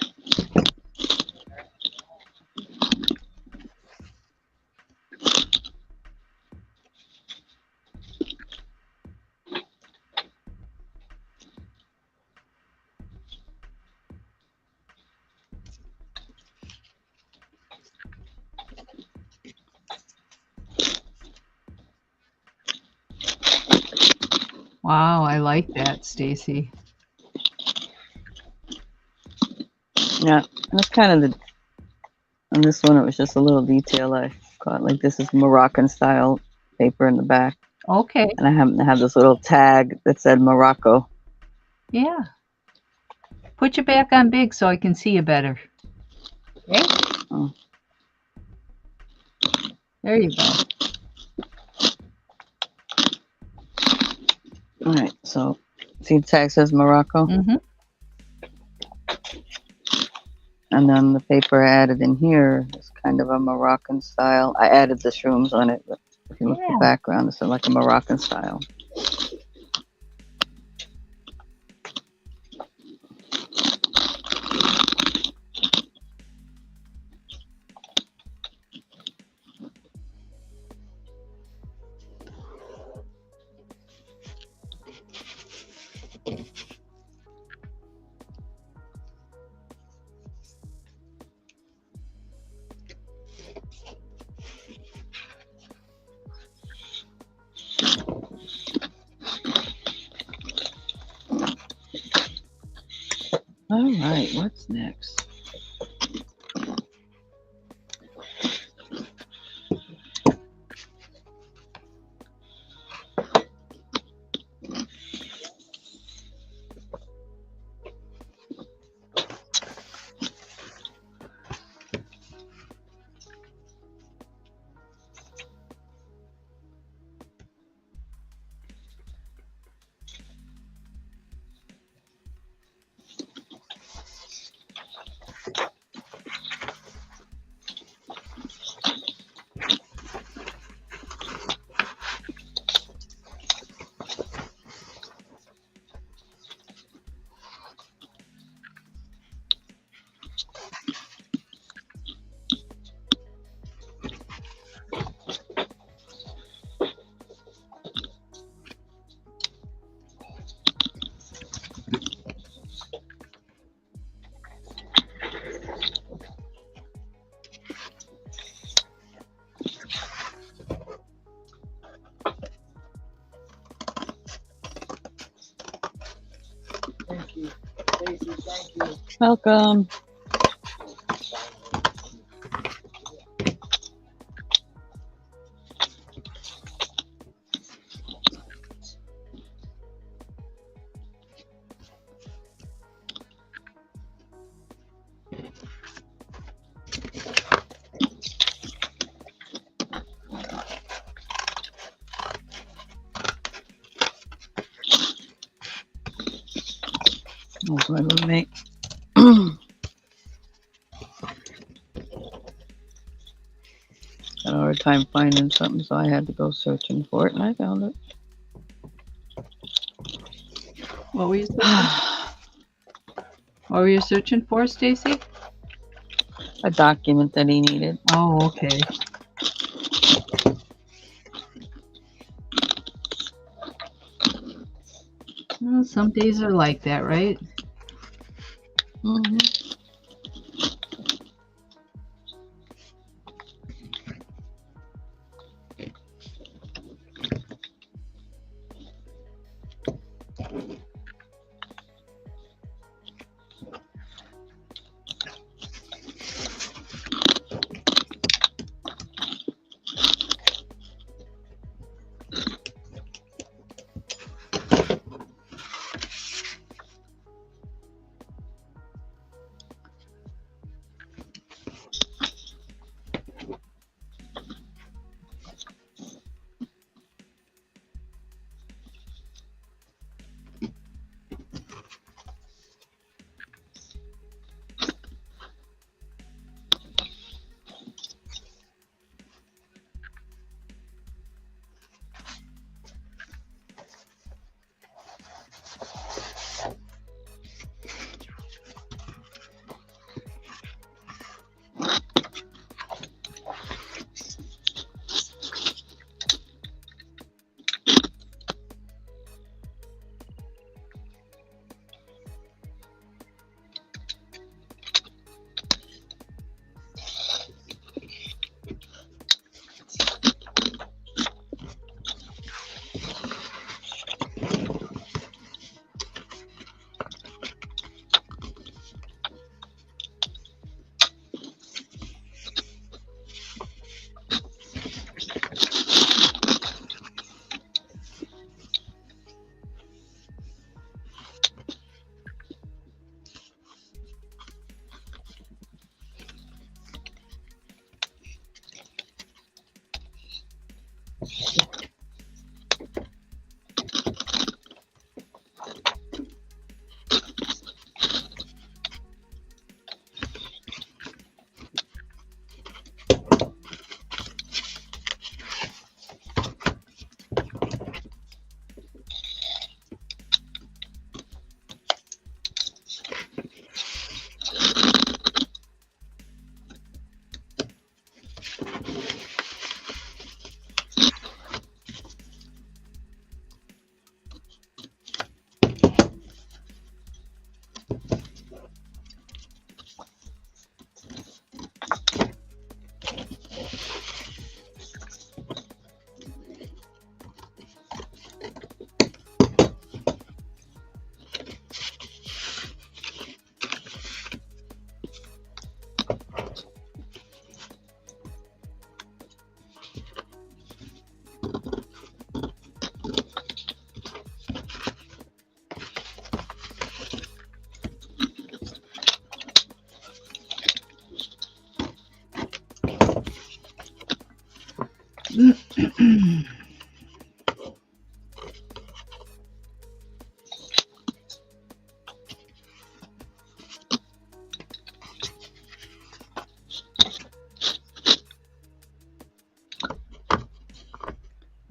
Wow, I like that, Stacey. Yeah, that's kind of the. On this one, it was just a little detail I caught. Like this is Moroccan style paper in the back, Okay. and I happen to have this little tag that said Morocco. Yeah. Put your back on big so I can see you better. Okay. Oh. There you go. All right, so see the tag says Morocco, Mm-hmm. and then the paper I added in here is kind of a Moroccan style. I added the shrooms on it, but if you look at the background, it's like a Moroccan style. All right, what's next? Thank you. Stacey, thank you. Welcome. That's my roommate. Had a hard time finding something, so I had to go searching for it, and I found it. What were you searching? What were you searching for, Stacey? A document that he needed. Oh, okay. Well, some days are like that, right? Mm-hmm.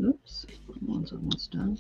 Oops, one's almost done.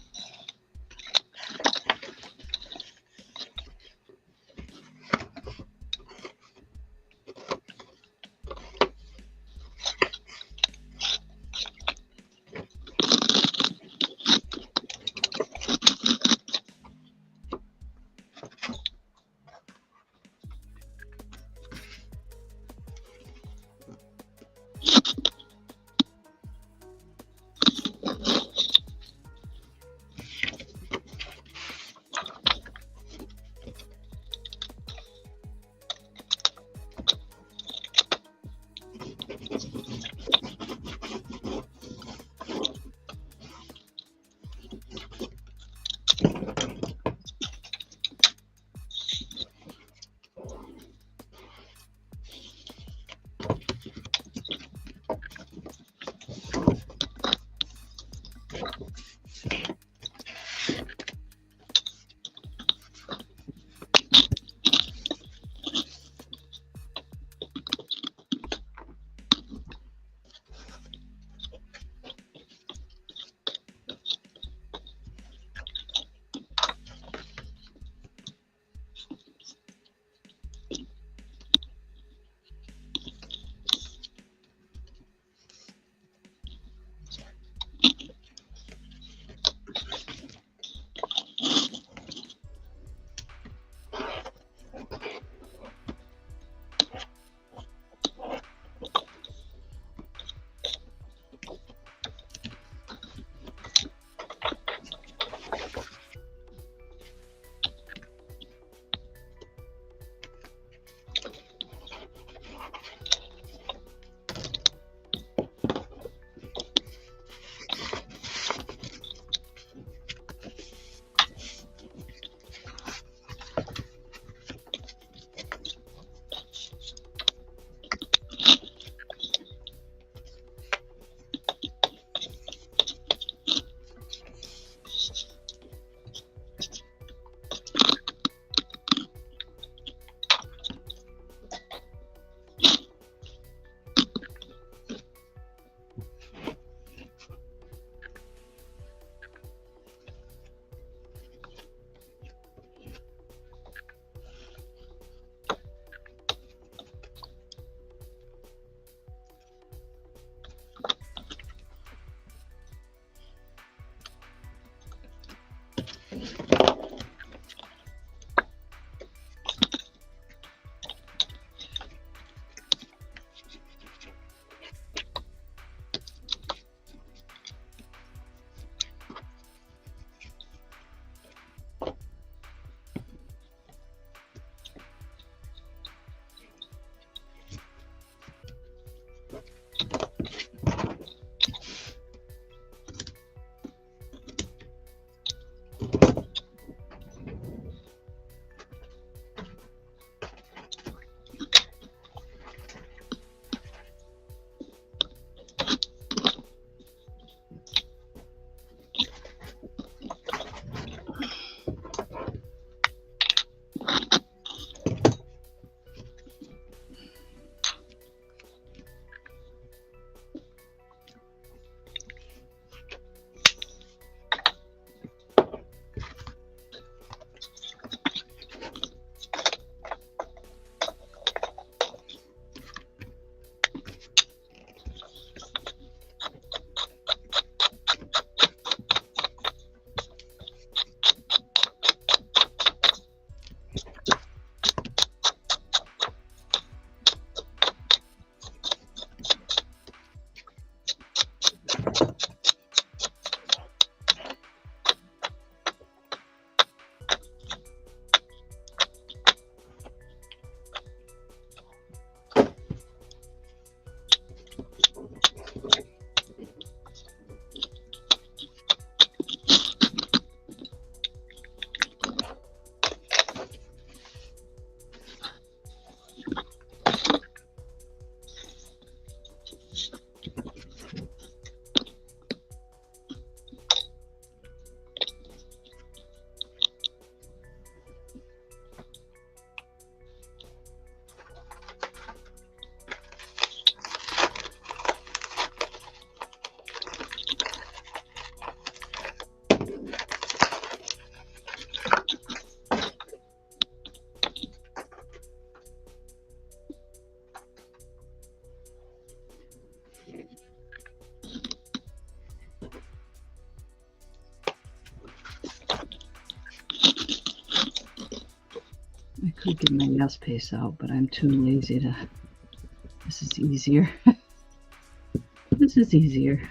get my yes paste out, but I'm too lazy to. This is easier. This is easier.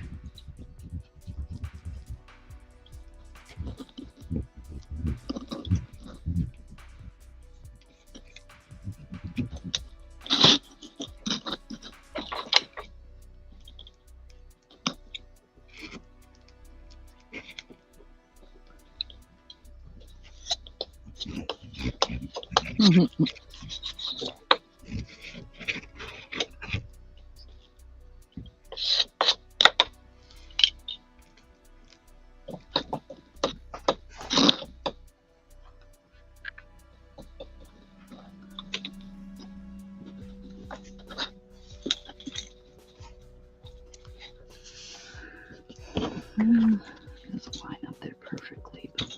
Doesn't line up there perfectly, but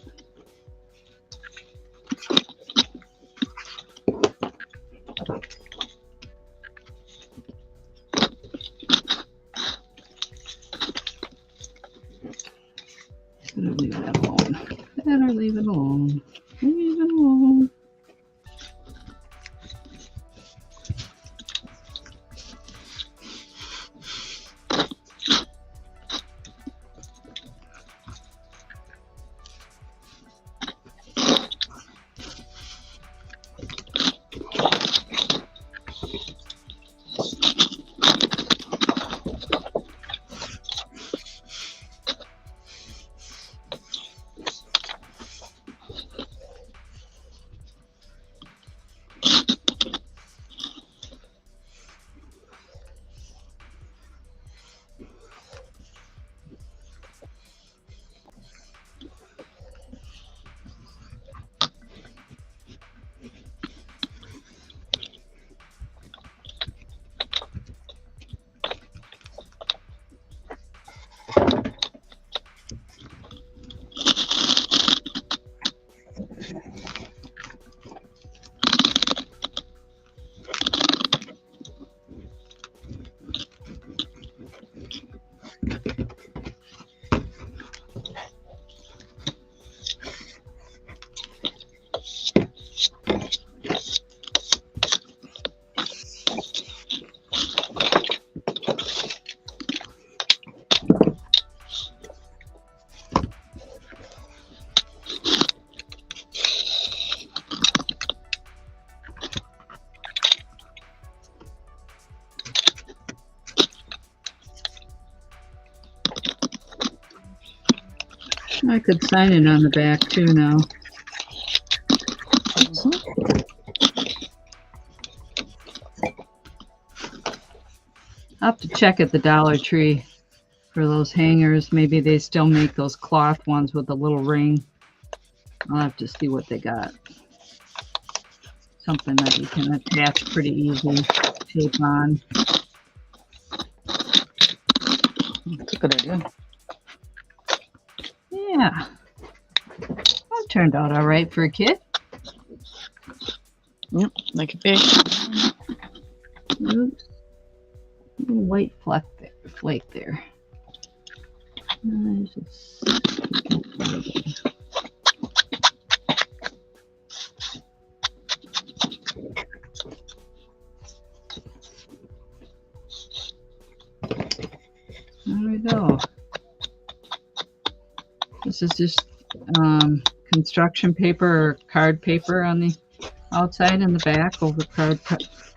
better leave that alone. Better leave it alone. Leave it alone. I could sign it on the back too now. I'll have to check at the Dollar Tree for those hangers. Maybe they still make those cloth ones with the little ring. I'll have to see what they got. Something that you can attach pretty easy, tape on. That's a good idea. Yeah. That turned out all right for a kid. Yep, like a big. Oops. Little white flake there. There we go. This is just construction paper or card paper on the outside and the back over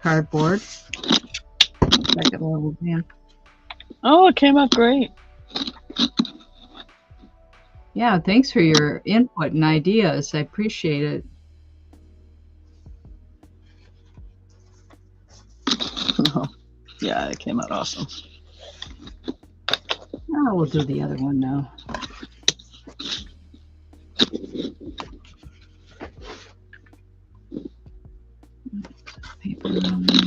cardboard. Second level pan. Oh, it came out great. Yeah, thanks for your input and ideas. I appreciate it. Oh, yeah, it came out awesome. Oh, we'll do the other one now. Paper on there.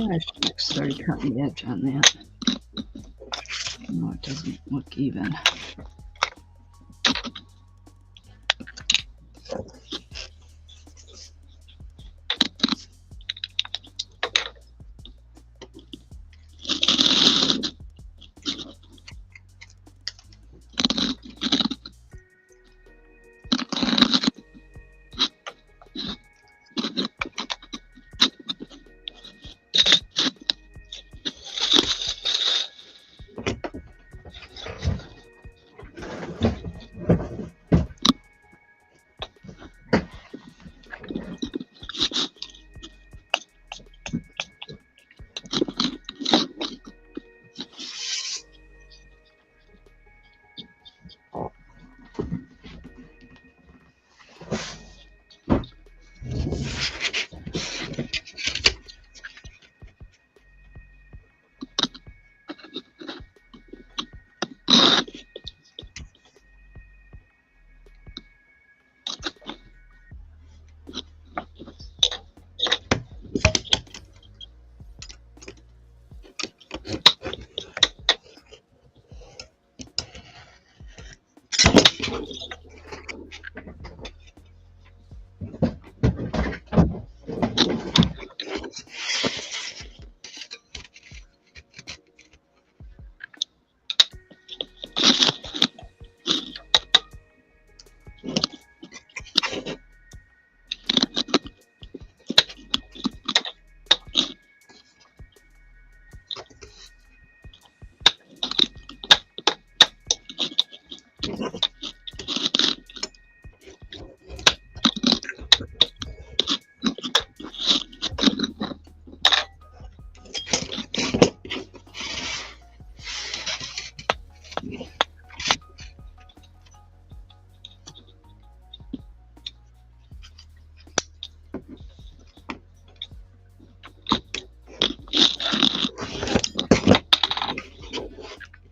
I should have started cutting the edge on that. No, it doesn't look even.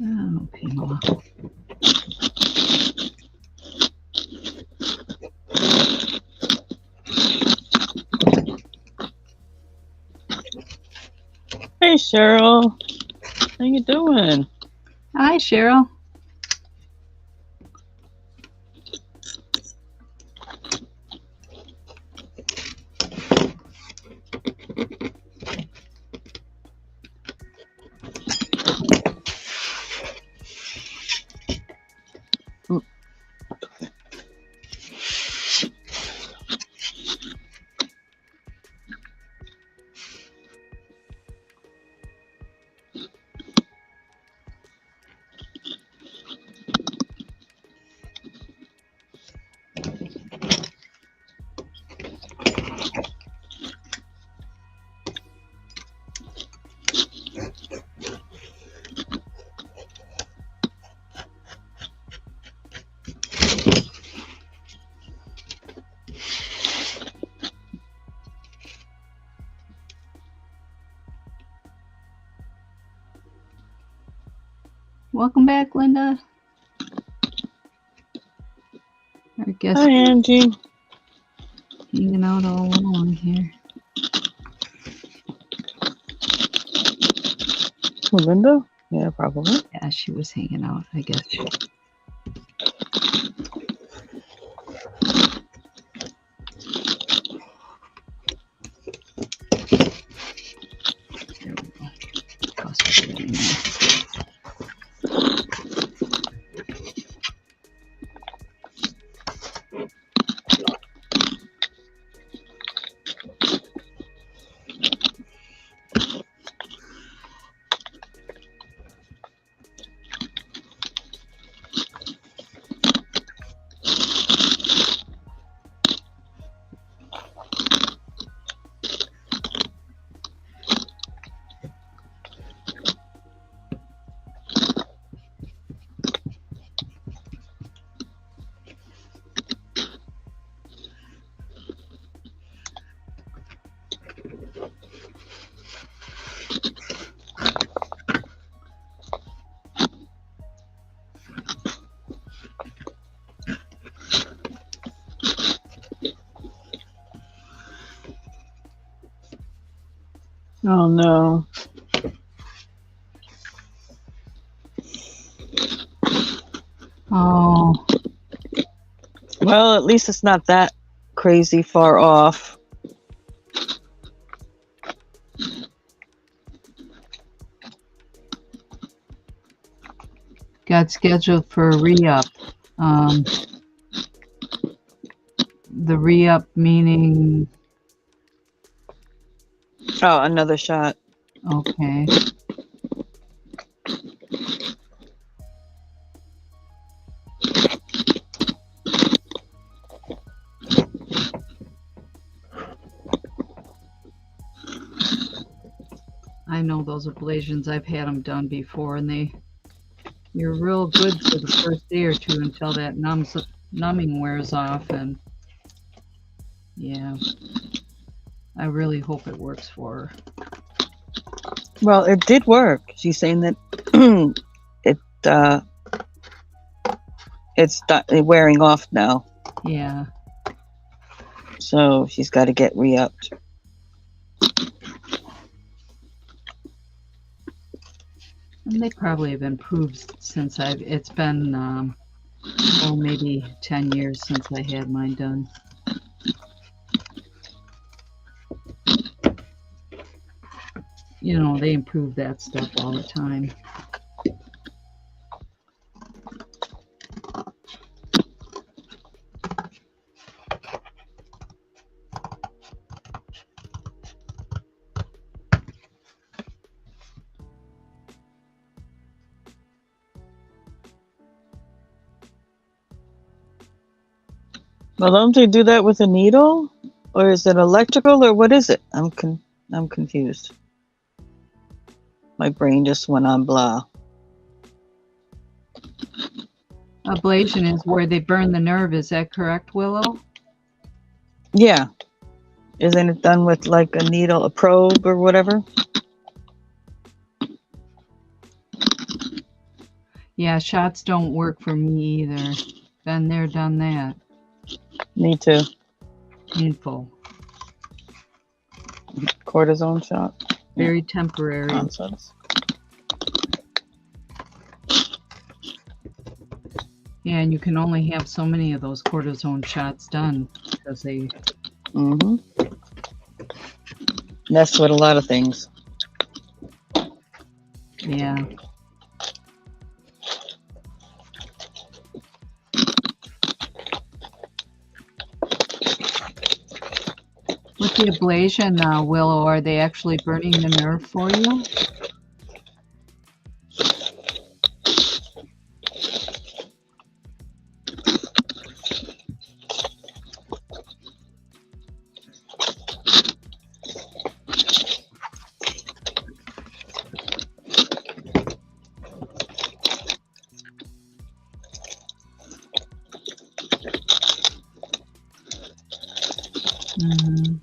Oh, Pamela. Hey, Cheryl. How you doing? Hi, Cheryl. Welcome back, Linda. Our guest Hi, Angie. hanging out all along here. Who, Linda? Yeah, probably. Yeah, she was hanging out, I guess. There we go. Toss it in there. Oh no. Oh, Well, at least it's not that crazy far off. got scheduled for a re-up. The re-up meaning, Oh, another shot. okay. I know those ablations. I've had them done before, and you're real good for the first day or two until that numbing wears off, and yeah, I really hope it works for her. Well, it did work. She's saying that it's wearing off now. Yeah. So she's got to get re-upped. And they probably have improved since it's been, maybe 10 years since I had mine done. You know, they improve that stuff all the time. Well, don't they do that with a needle? Or is it electrical, or what is it? I'm confused. My brain just went on blah. Ablation is where they burn the nerve. Is that correct, Willow? Yeah. Isn't it done with like a needle, a probe or whatever? Yeah, shots don't work for me either. Been there, done that. Me too. Painful. Cortisone shot. Very temporary. Nonsense. Yeah, and you can only have so many of those cortisone shots done because they. Mm-hmm. That's with a lot of things. Yeah. With the ablation, Willow, are they actually burning the nerve for you? Mm-hmm.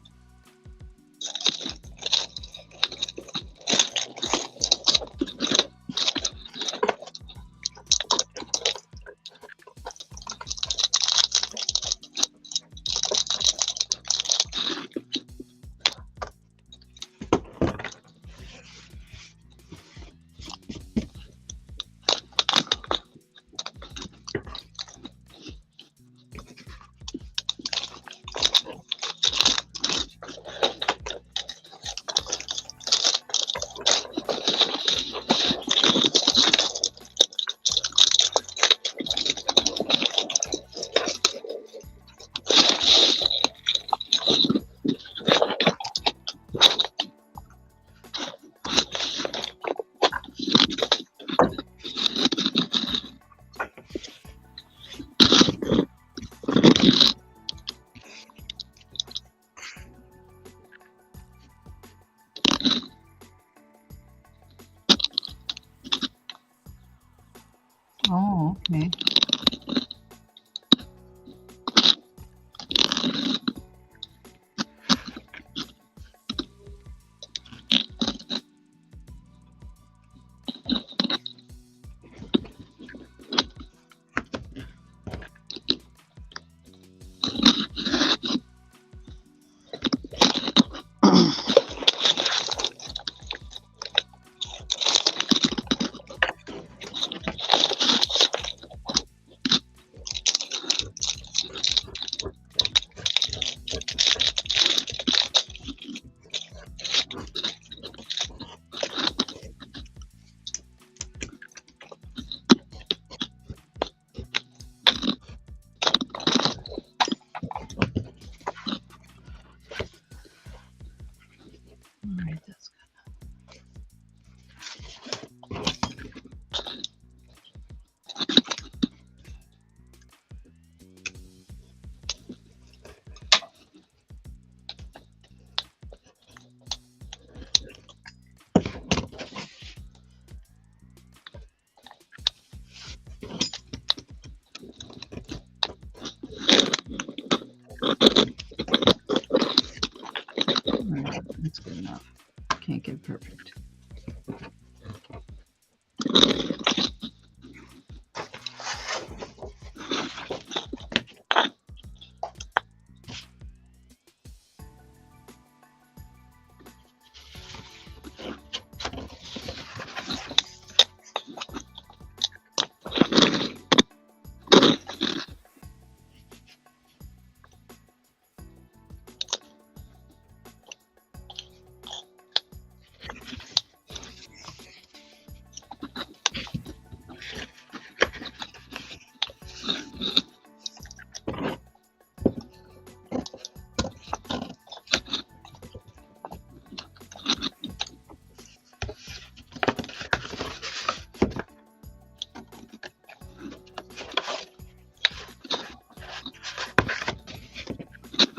Oh, okay. Alright, that's good enough. Can't get perfect.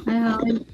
Hi, Holly.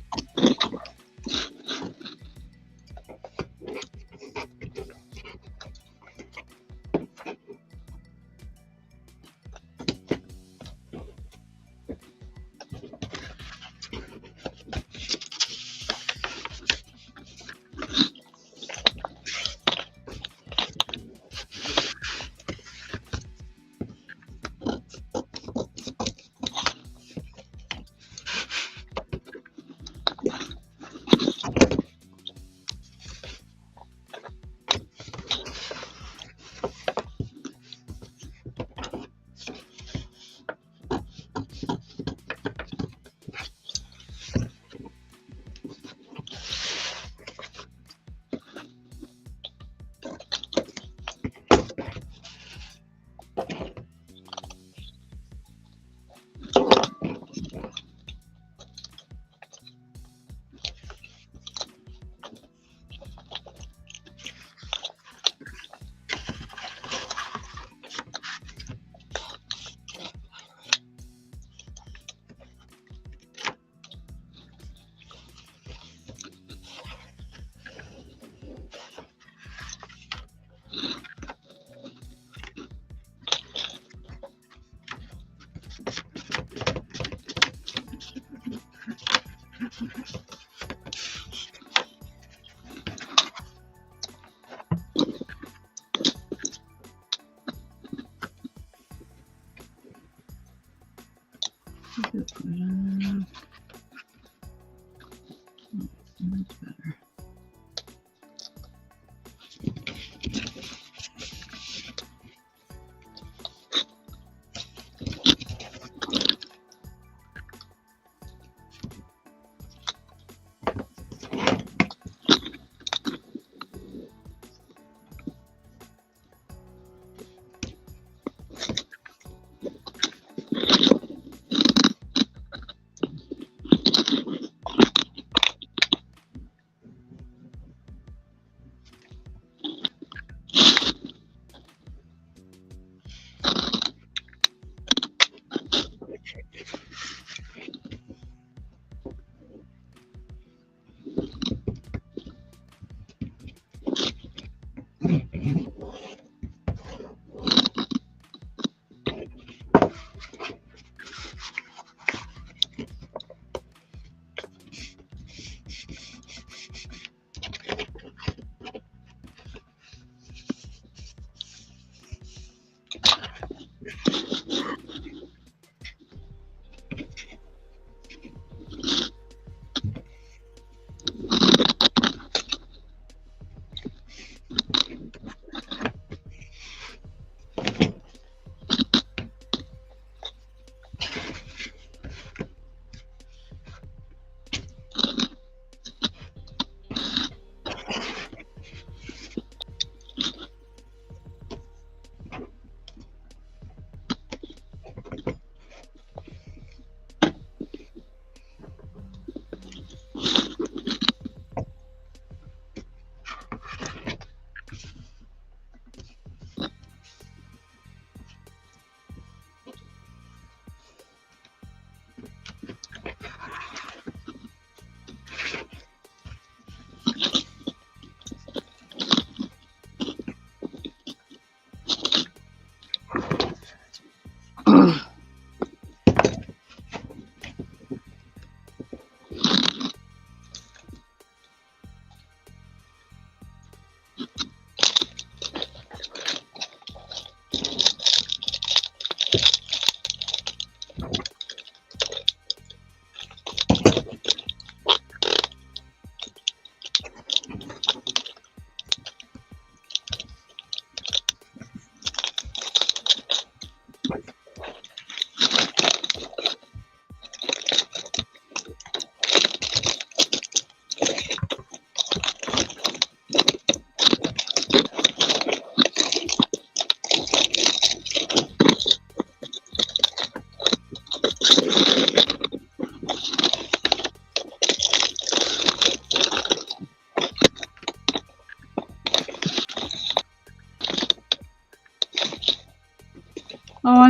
That's better.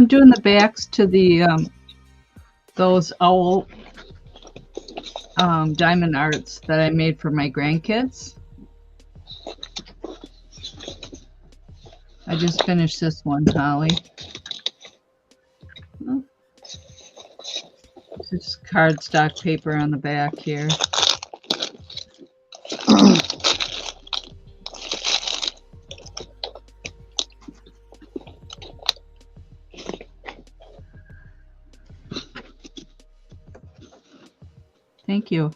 I'm doing the backs to the those owl diamond arts that I made for my grandkids. I just finished this one, Holly. Oh, just cardstock paper on the back here. Thank you.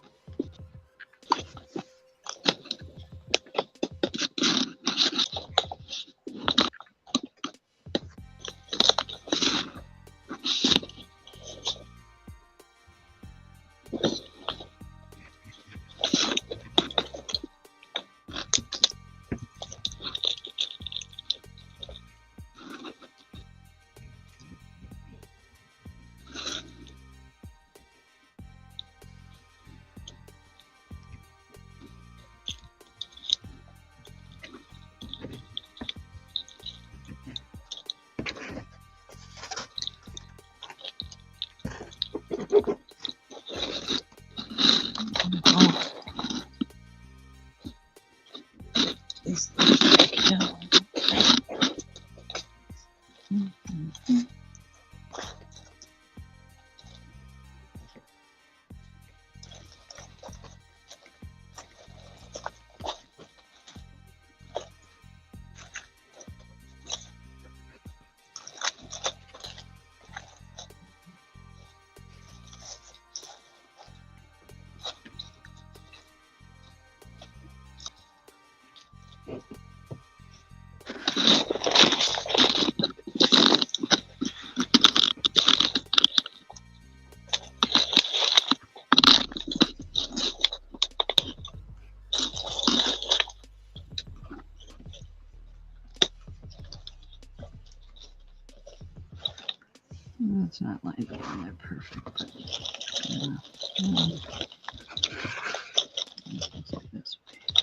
It's not lined up on there perfect, but yeah. This way.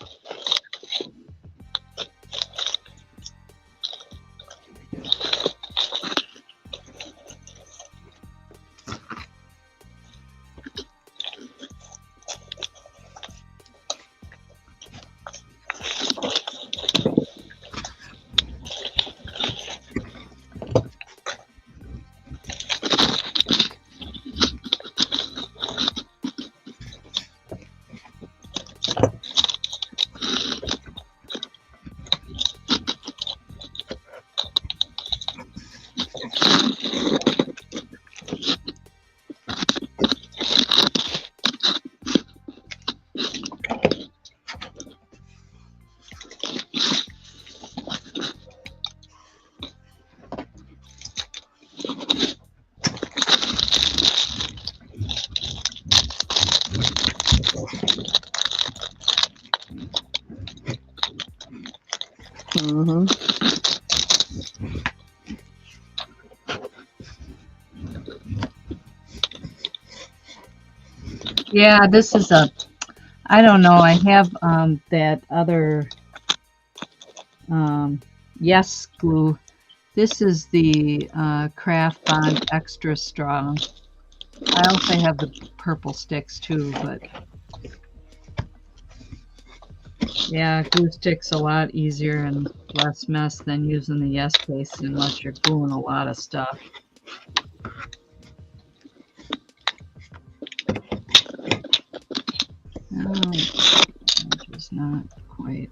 Mm-hmm. Yeah, this is a, I don't know, I have that other Yes glue. This is the Craft Bond Extra Strong. I also have the purple sticks too, but yeah, glue stick's a lot easier and less mess than using the Yes paste unless you're gluing a lot of stuff. Oh, just not quite.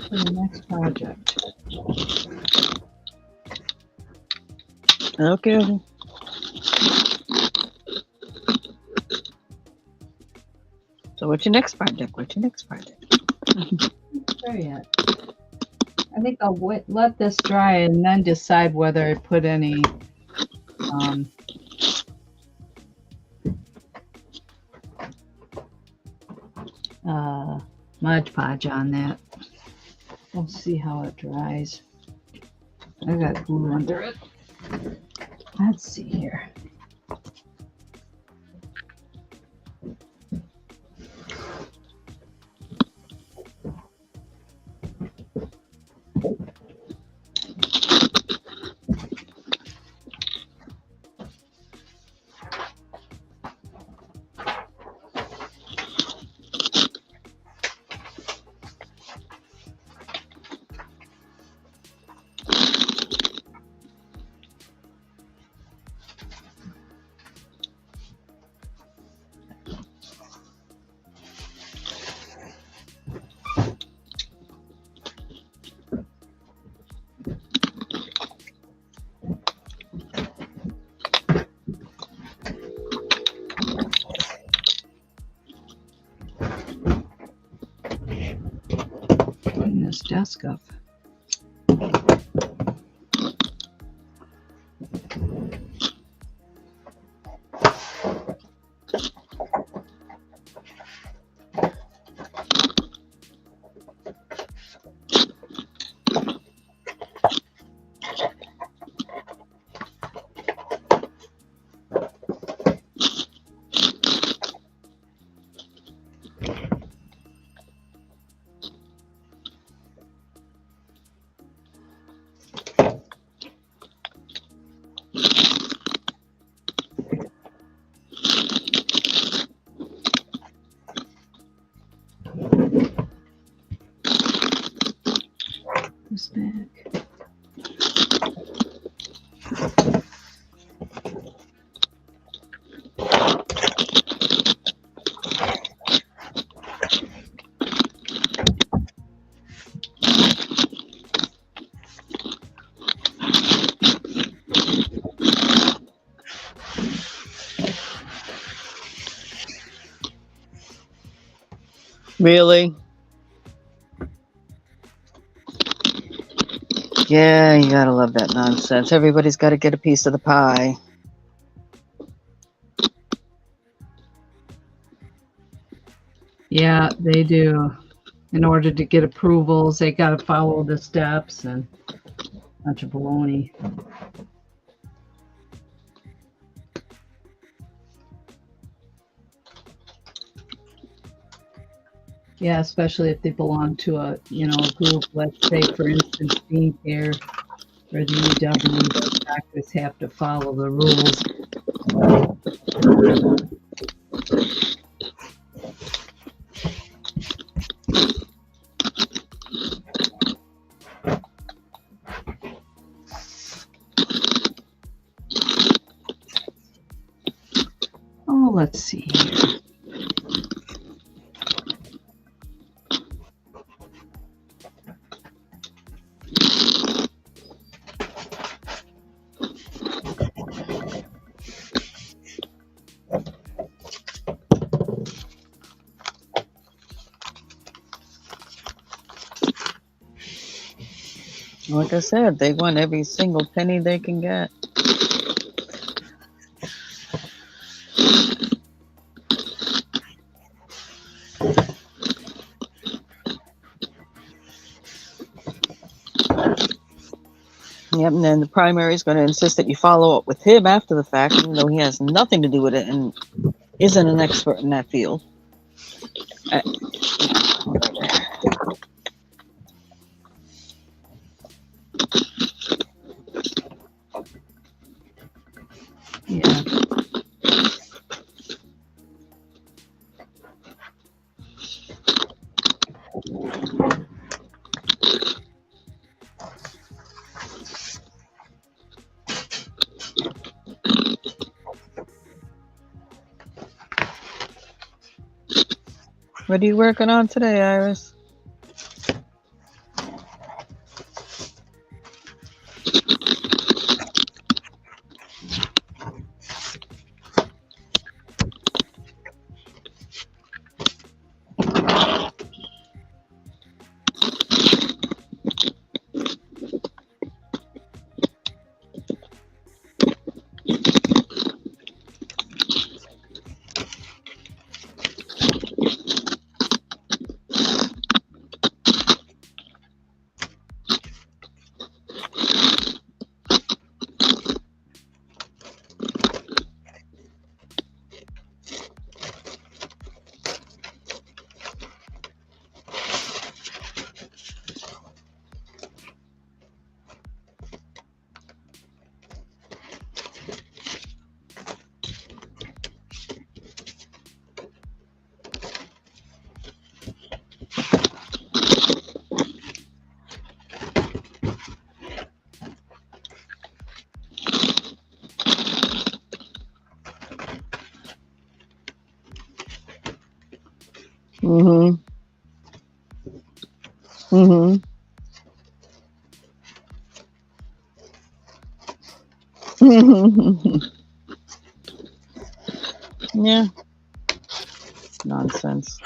for the next project. Okay. So what's your next project? There yet. I think I'll let this dry and then decide whether I put any Mod Podge on that. We'll see how it dries. I got glue under it. Let's see here. Putting this desk up. This back. Really? Yeah, you gotta love that nonsense. Everybody's got to get a piece of the pie. Yeah, they do. In order to get approvals, they got to follow the steps and a bunch of baloney. Yeah, especially if they belong to a group. Let's say, for instance, Bean Care or the UW. Those doctors have to follow the rules. Oh, let's see here. Like I said, they want every single penny they can get. Yep, and then the primary is going to insist that you follow up with him after the fact, even though he has nothing to do with it and isn't an expert in that field. Yeah. What are you working on today, Iris? Mhm. Mhm. Yeah, it's nonsense.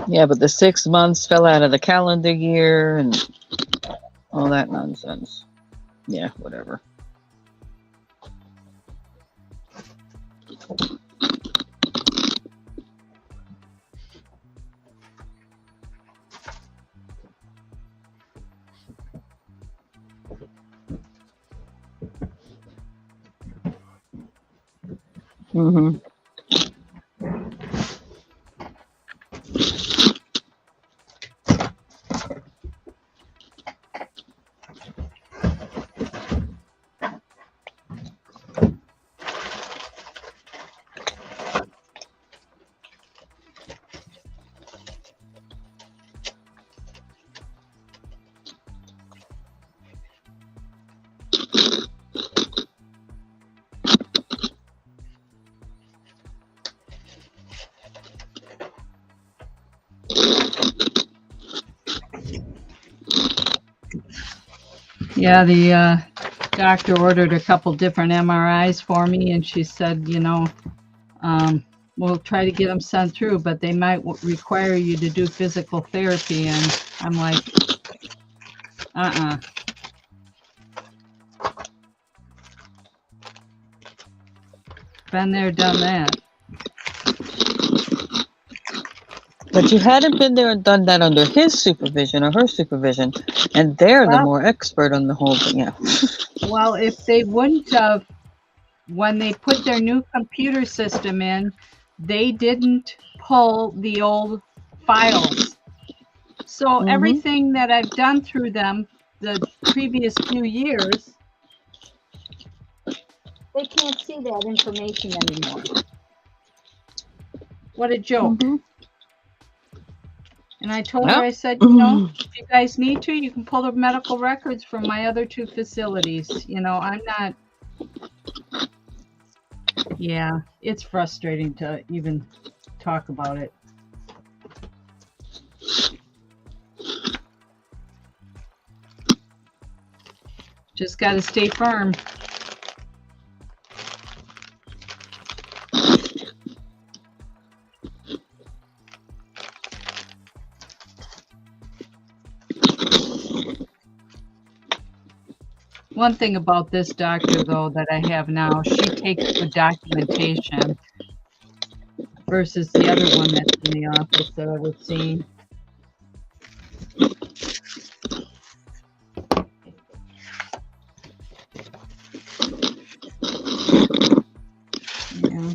Yeah, but the 6 months fell out of the calendar year and all that nonsense. Yeah, whatever. Mhm. Yeah, the doctor ordered a couple different MRIs for me, and she said, we'll try to get them sent through, but they might require you to do physical therapy. And I'm like, been there, done that. But you hadn't been there and done that under his supervision or her supervision, and they're the Well, more expert on the whole thing. Yeah. well, if they wouldn't have, when they put their new computer system in, they didn't pull the old files. So Mhm. everything that I've done through them the previous few years, they can't see that information anymore. What a joke. Mhm. And I told her, Well. I said, if you guys need to, you can pull the medical records from my other two facilities. I'm not, yeah, it's frustrating to even talk about it. Just got to stay firm. One thing about this doctor, though, that I have now, she takes good documentation versus the other one that's in the office that I was seeing. Yeah.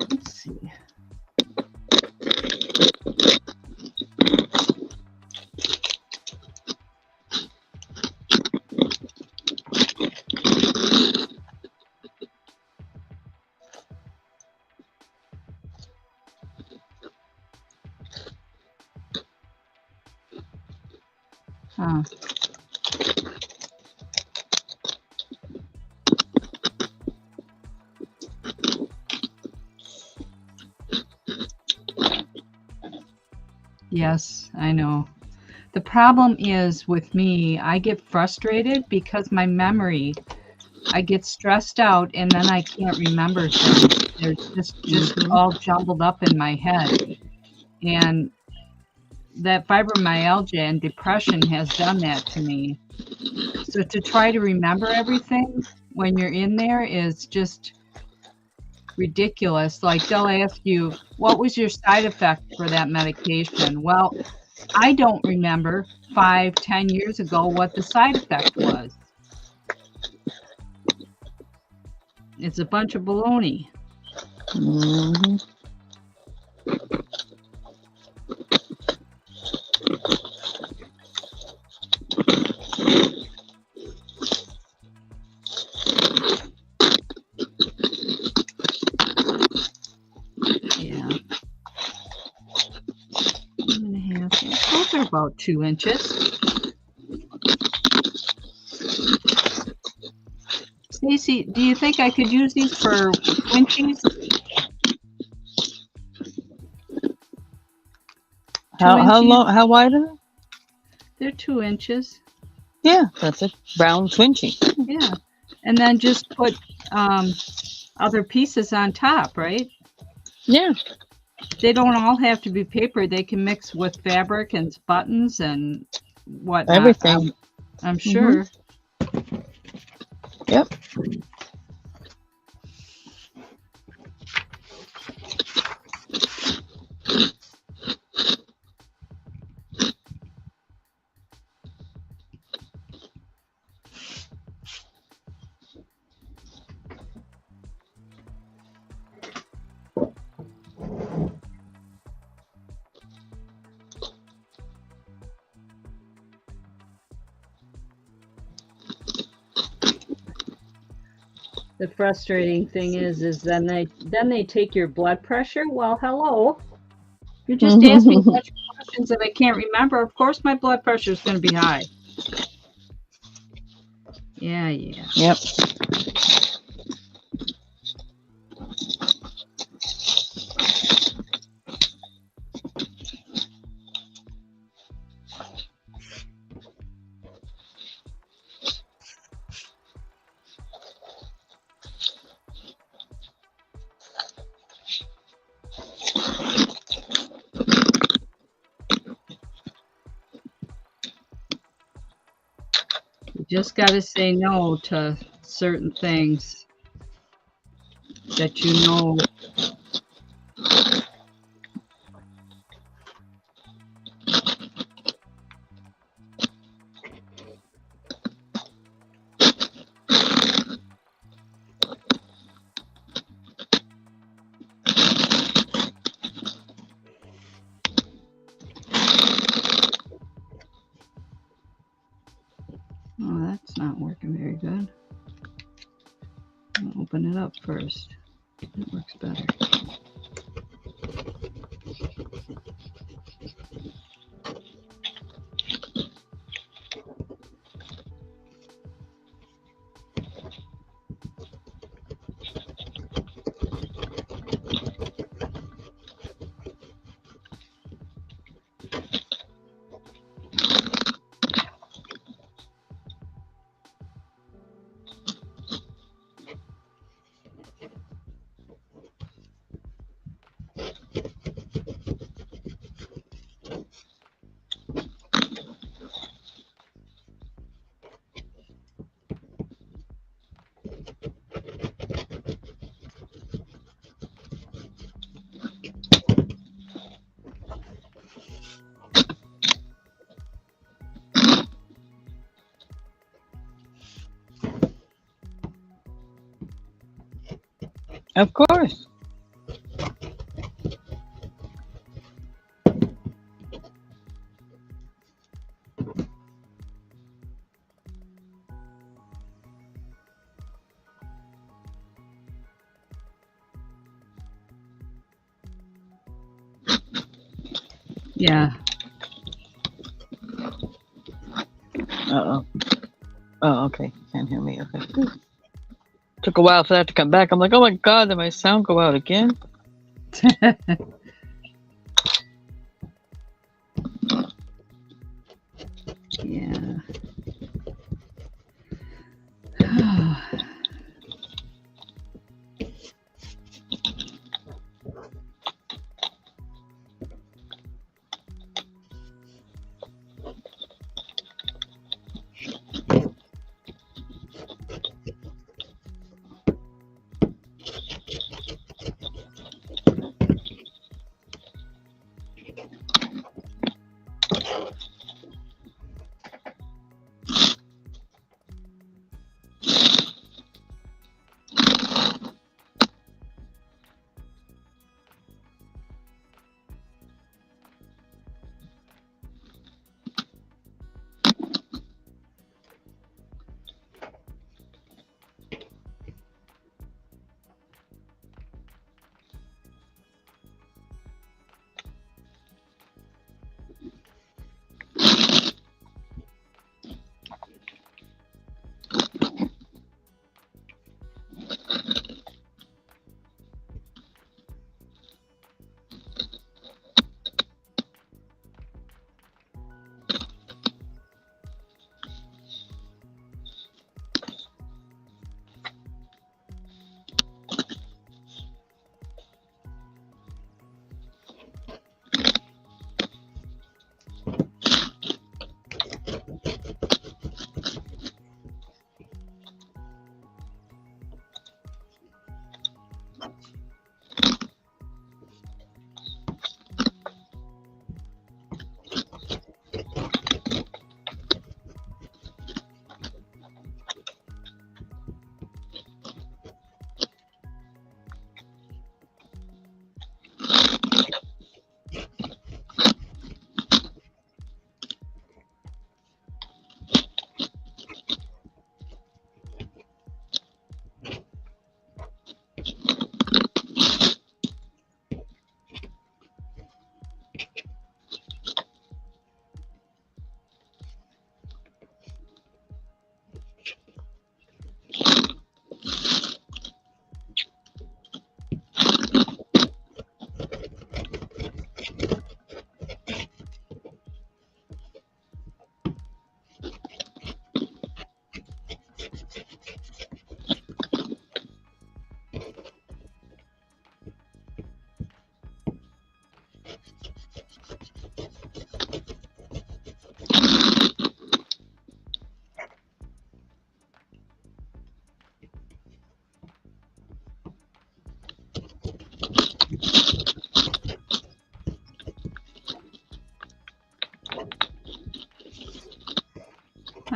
Let's see. Huh. Yes, I know. The problem is with me, I get frustrated because my memory I get stressed out and then I can't remember things. They're just all jumbled up in my head. And that fibromyalgia and depression has done that to me. So to try to remember everything when you're in there is just ridiculous. Like they'll ask you, what was your side effect for that medication? Well, I don't remember 5-10 years ago what the side effect was. It's a bunch of baloney. Mm-hmm. Yeah. 2.5. Those are about 2 inches. Stacey, do you think I could use these for winchies? How long? How wide are they? They're 2 inches. Yeah, that's a round twinchy. Yeah. And then just put other pieces on top, right? Yeah. They don't all have to be paper. They can mix with fabric and buttons and whatnot. Everything. I'm sure. Yep. The frustrating thing is then they take your blood pressure. Well, hello. You just asked me a bunch of questions that I can't remember. Of course my blood pressure is going to be high. Yeah. Yep. You just got to say no to certain things that you know. Oh, that's not working very good. I'll open it up first. It works better. Of course. Yeah. Uh-oh. Oh, okay. Can't hear me. Okay. Took a while for that to come back. I'm like, oh my God, did my sound go out again? Yeah.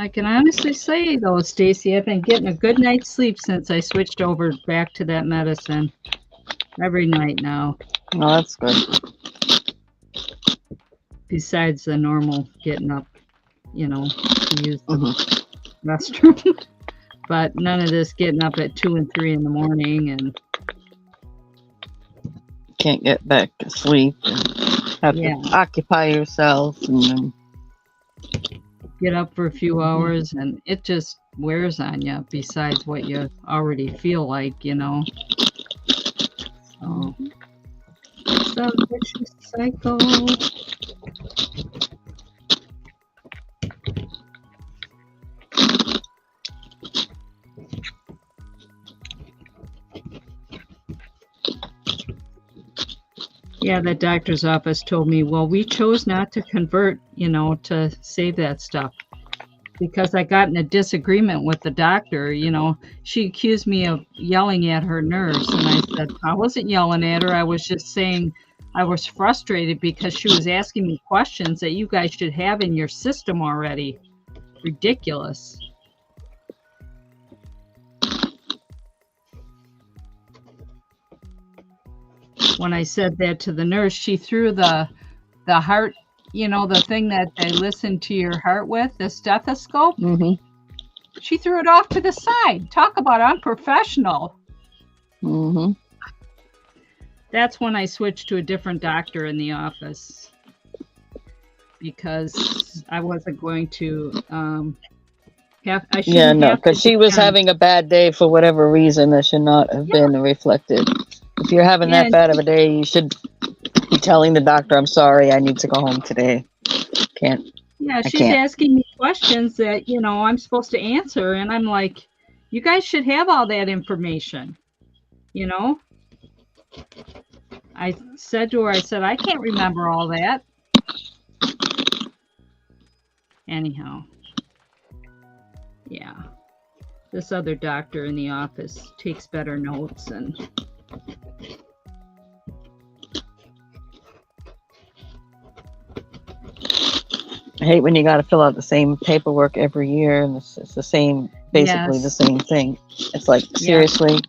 I can honestly say, though, Stacey, I've been getting a good night's sleep since I switched over back to that medicine every night now, Oh, that's good. besides the normal getting up, to use the Mm-hmm. restroom. But none of this getting up at 2 and 3 in the morning and Can't get back to sleep and have Yeah. to occupy yourself and then get up for a few hours, and it just wears on you, besides what you already feel like, So, it's a vicious cycle. Yeah, the doctor's office told me, well, we chose not to convert, to save that stuff. Because I got in a disagreement with the doctor, she accused me of yelling at her nurse. And I said, I wasn't yelling at her. I was just saying I was frustrated because she was asking me questions that you guys should have in your system already. Ridiculous. When I said that to the nurse, she threw the heart, the thing that they listen to your heart with, the stethoscope. mm-hmm. She threw it off to the side. Talk about unprofessional. Mm-hmm. That's when I switched to a different doctor in the office, because I wasn't going to because she was having a bad day for whatever reason that should not have been reflected. If you're having that bad of a day, you should be telling the doctor, I'm sorry, I need to go home today. Can't. Yeah, she's asking me questions that, I'm supposed to answer. And I'm like, you guys should have all that information, I said to her, I can't remember all that. Anyhow. Yeah. This other doctor in the office takes better notes and... I hate when you got to fill out the same paperwork every year, and it's the same, basically the same thing. It's like, seriously?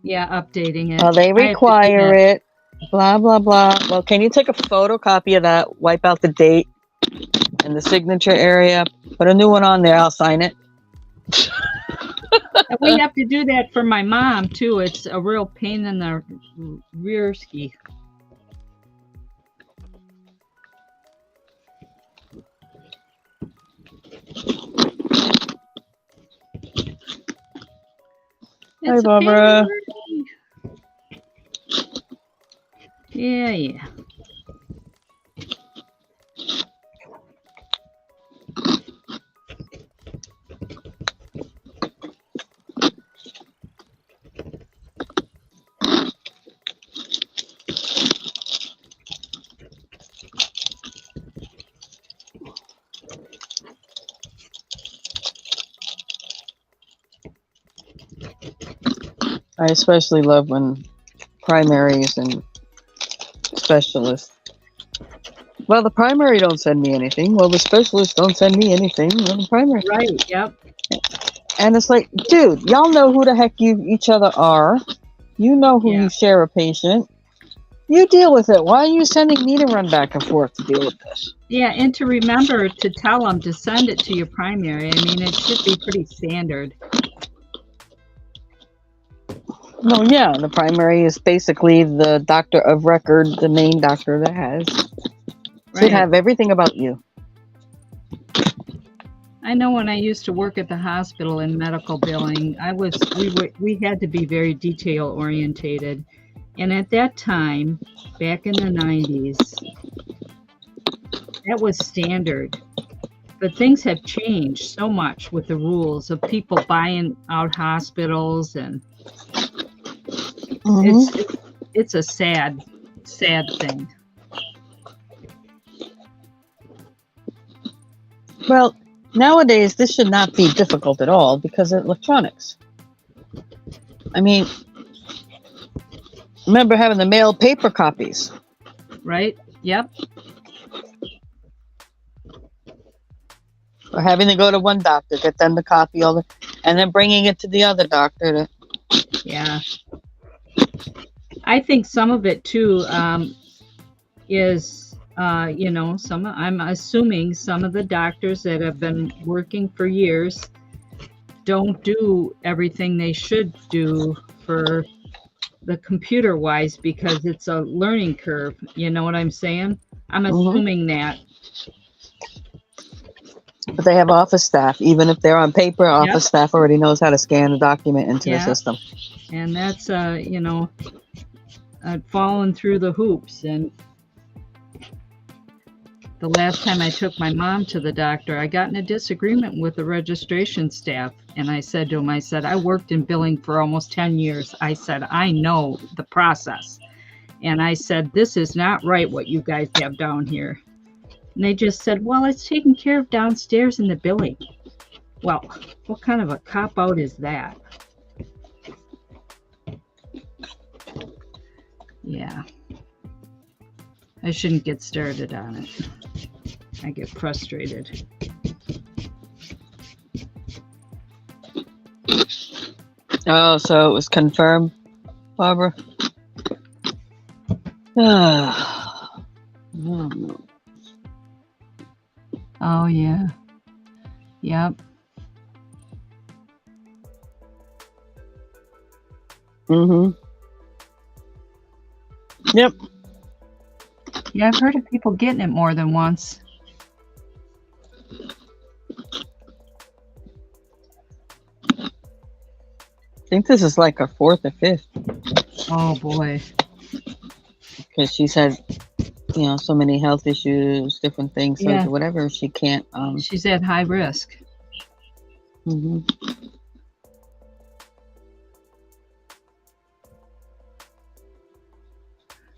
Yeah, updating it. Well, they require it, blah, blah, blah. Well, can you take a photocopy of that, wipe out the date and the signature area, put a new one on there, I'll sign it. We have to do that for my mom, too. It's a real pain in the rear ski. Hi, Barbara. Yeah. I especially love when primaries and specialists. Well, the primary don't send me anything. Well, the specialists don't send me anything. Well, the primary. Right, yep. And it's like, dude, y'all know who the heck you each other are. You know who you share a patient. You deal with it. Why are you sending me to run back and forth to deal with this? Yeah, and to remember to tell them to send it to your primary. I mean, it should be pretty standard. Well, yeah, the primary is basically the doctor of record, the main doctor that has. Should have everything about you. I know when I used to work at the hospital in medical billing, we had to be very detail orientated. And at that time, back in the 90s, that was standard. But things have changed so much with the rules of people buying out hospitals, and it's a sad thing. Well, nowadays this should not be difficult at all because of electronics. I mean, remember having the mail paper copies? Right? Yep. Or having to go to one doctor, get them to copy all the, and then bringing it to the other doctor to. Yeah. I think some of it too is, I'm assuming some of the doctors that have been working for years don't do everything they should do for the computer wise because it's a learning curve. You know what I'm saying? I'm assuming that. But they have office staff. Even if they're on paper, office staff already knows how to scan the document into the system. And that's, falling through the hoops. And the last time I took my mom to the doctor, I got in a disagreement with the registration staff. And I said to him, I worked in billing for almost 10 years. I said, I know the process. And I said, this is not right what you guys have down here. And they just said, well, it's taken care of downstairs in the billing. Well, what kind of a cop-out is that? Yeah. I shouldn't get started on it. I get frustrated. Oh, so it was confirmed, Barbara? Oh, yeah. Yep. Yep. Yeah, I've heard of people getting it more than once. I think this is like her fourth or fifth. Oh, boy. Because she's had, so many health issues, different things, so whatever, she can't. She's at high risk.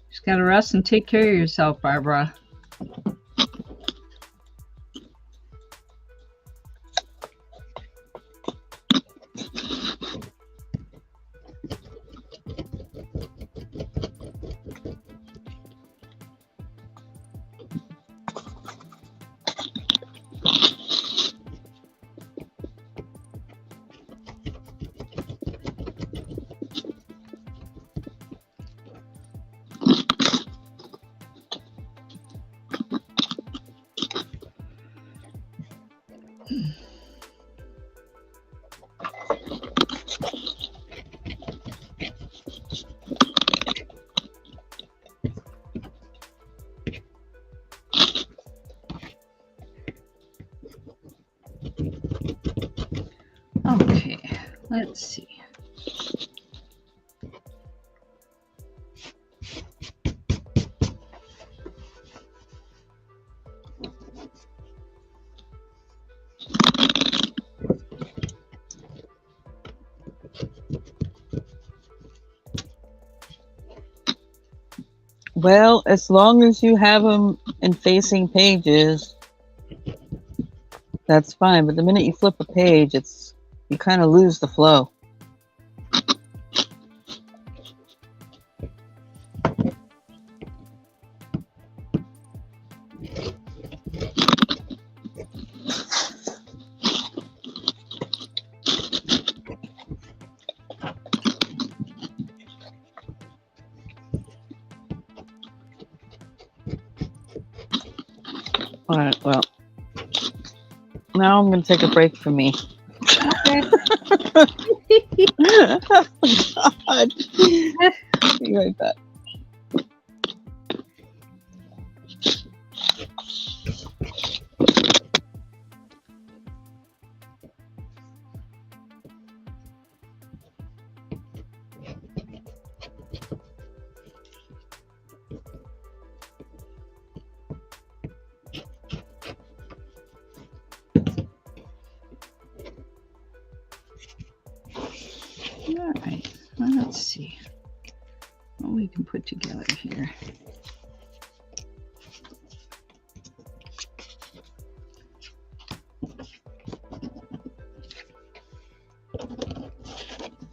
Just got to rest and take care of yourself, Barbara. Okay, let's see. Well, as long as you have them in facing pages, that's fine. But the minute you flip a page, you kind of lose the flow. All right, well, now I'm going to take a break from me. Okay. God. Be right back. All right, well, let's see what we can put together here.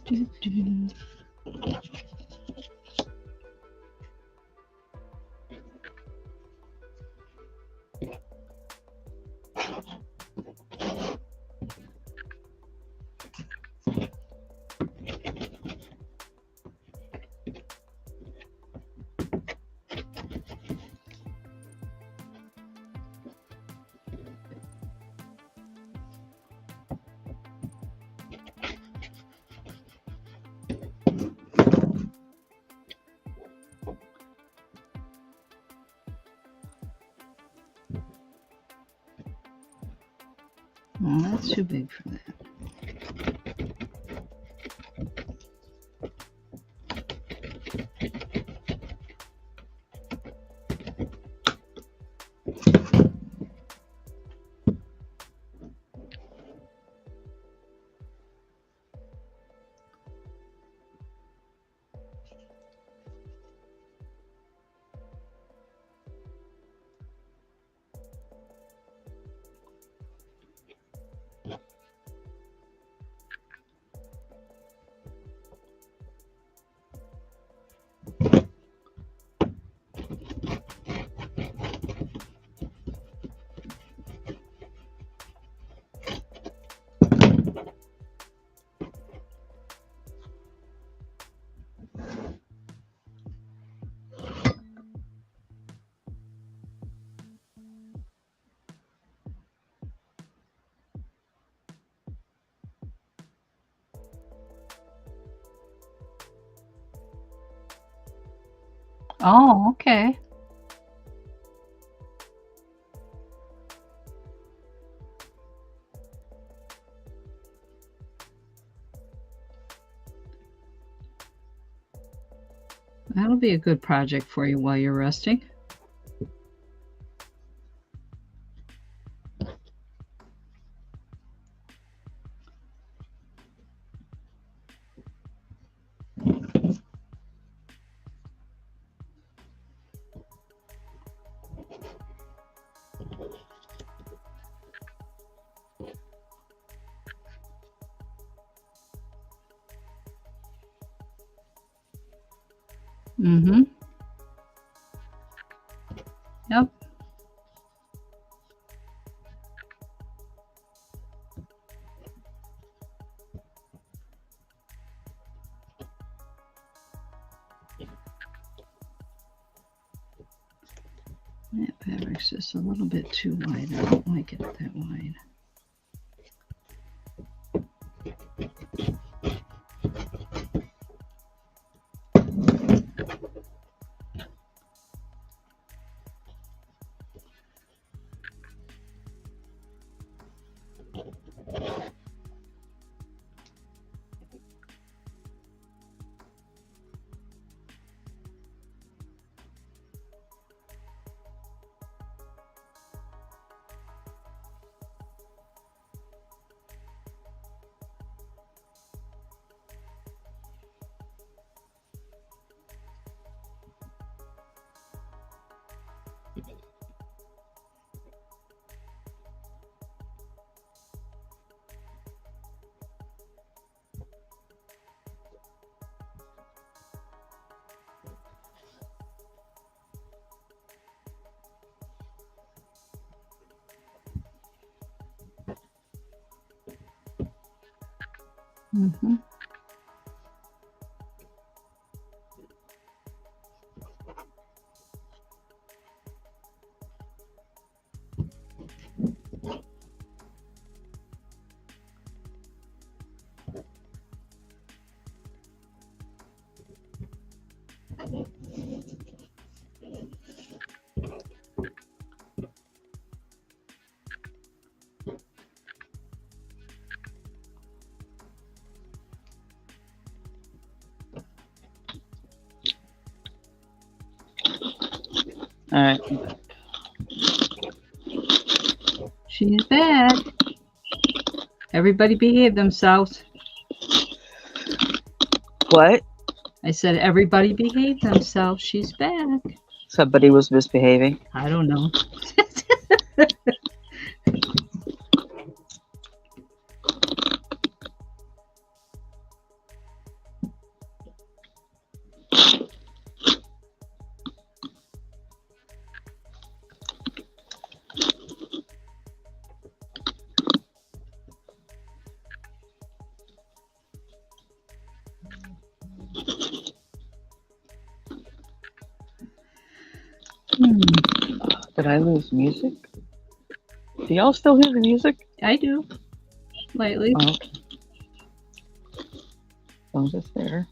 Doo-doo. It's too big for that. Oh, okay. That'll be a good project for you while you're resting. Mm-hmm. Yep. That fabric's just a little bit too wide. I don't like it that wide. Mm-hmm. All right. She's back. Everybody behave themselves. What? I said everybody behave themselves. She's back. Somebody was misbehaving. I don't know. Did I lose music? Do y'all still hear the music? I do. Slightly. Oh, okay. As long as it's there.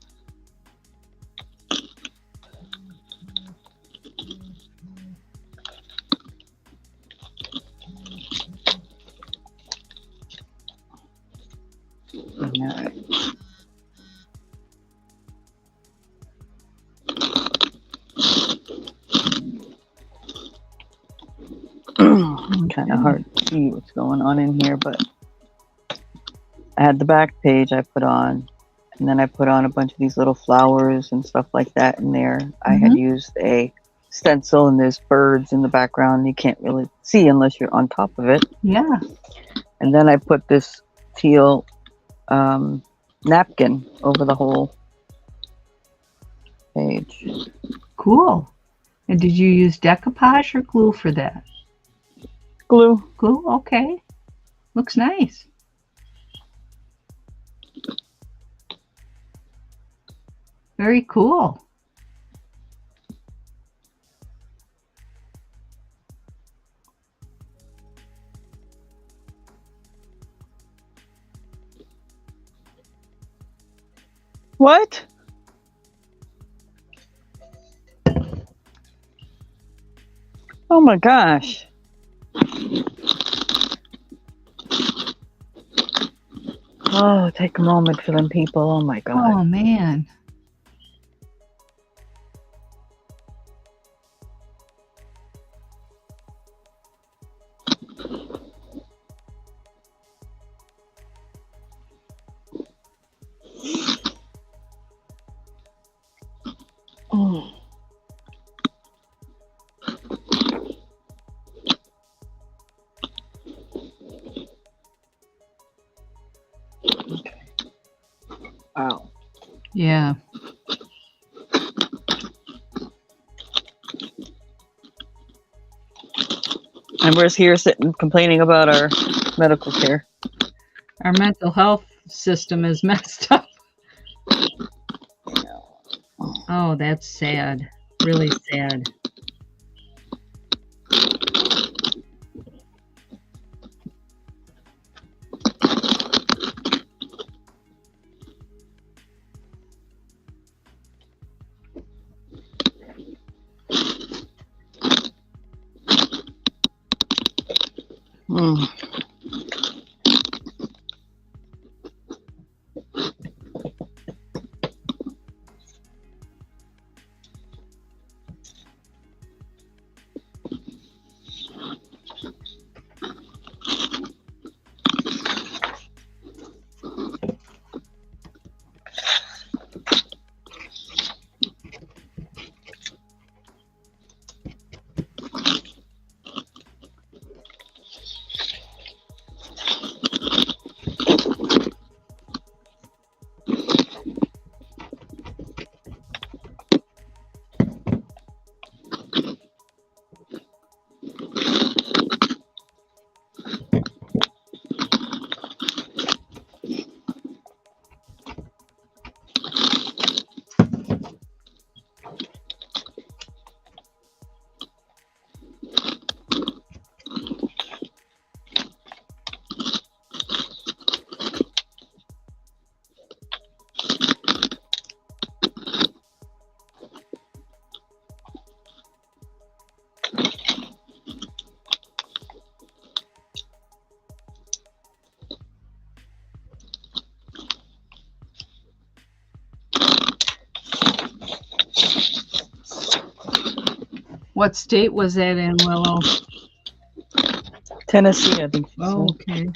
Kind of hard to see what's going on in here, but I had the back page I put on, and then I put on a bunch of these little flowers and stuff like that in there. I had used a stencil, and there's birds in the background you can't really see unless you're on top of it. Yeah. And then I put this teal napkin over the whole page. Cool. And did you use decoupage or glue for that? Glue. Glue? Okay. Looks nice. Very cool. What? Oh my gosh. Oh, take a moment for them people. Oh my God. Oh, man. Mm. Okay. Wow. Yeah. And we're here sitting complaining about our medical care. Our mental health system is messed up. Oh, that's sad. Really sad. Mm. What state was that in, Willow? Tennessee, I think she Oh, said. okay.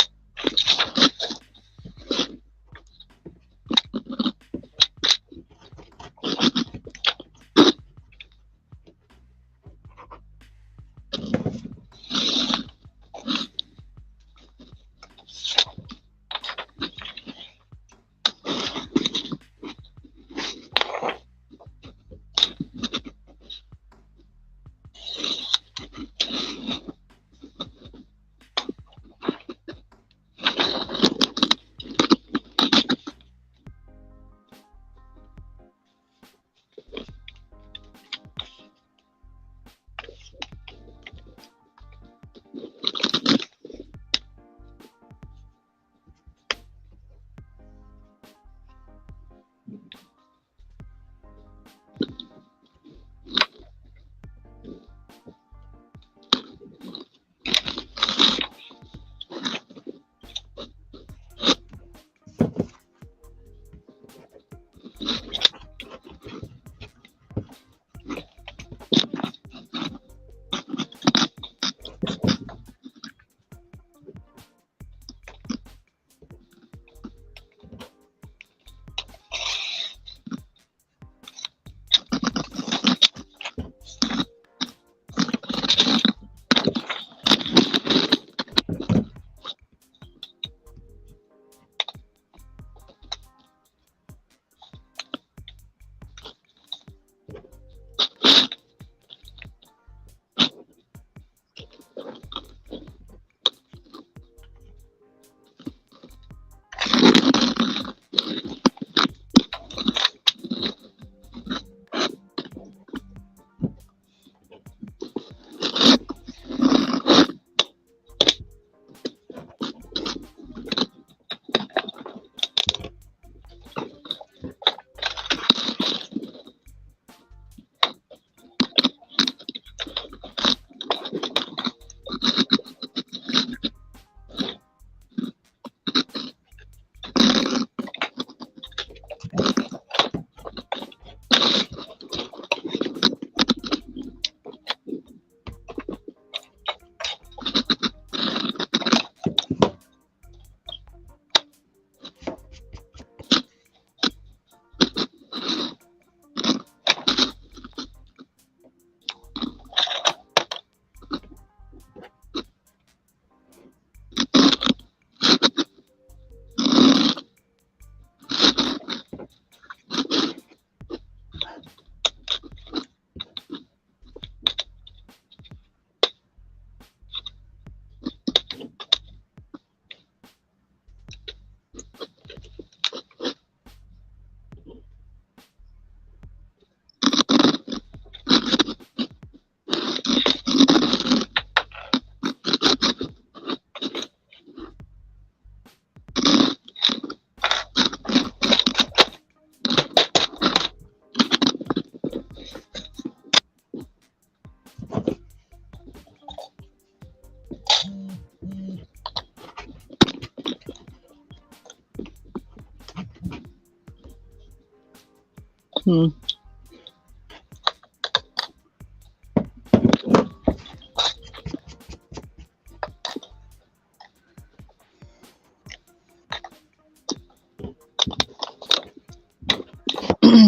Hmm.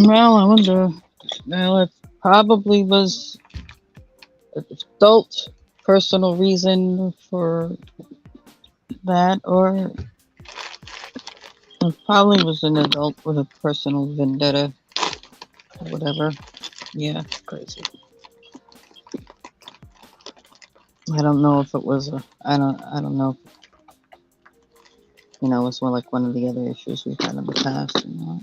Well, I wonder. Well, it probably was an adult personal reason for that, or it probably was an adult with a personal vendetta or whatever. Yeah, crazy. I don't know if it was a. I don't know. You know, it's more like one of the other issues we've had in the past. You know.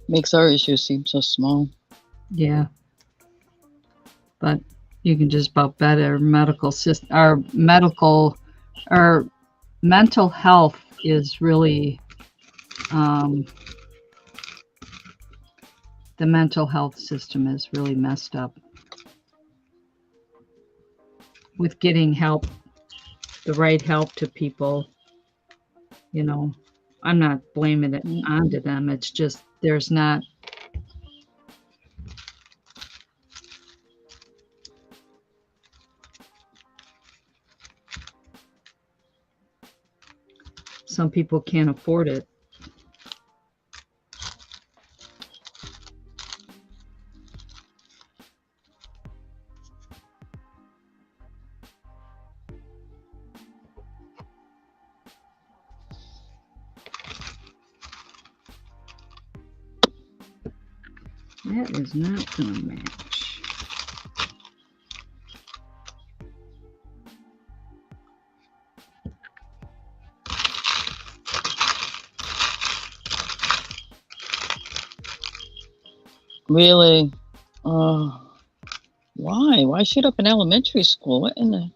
Makes our issue seem so small. Yeah, but you can just about bet our medical system, our mental health is really, the mental health system is really messed up with getting help, the right help to people. You know, I'm not blaming it onto them. It's just there's not. Some people can't afford it. That is not going to match. Really? Why? Why shoot up in elementary school? What in the?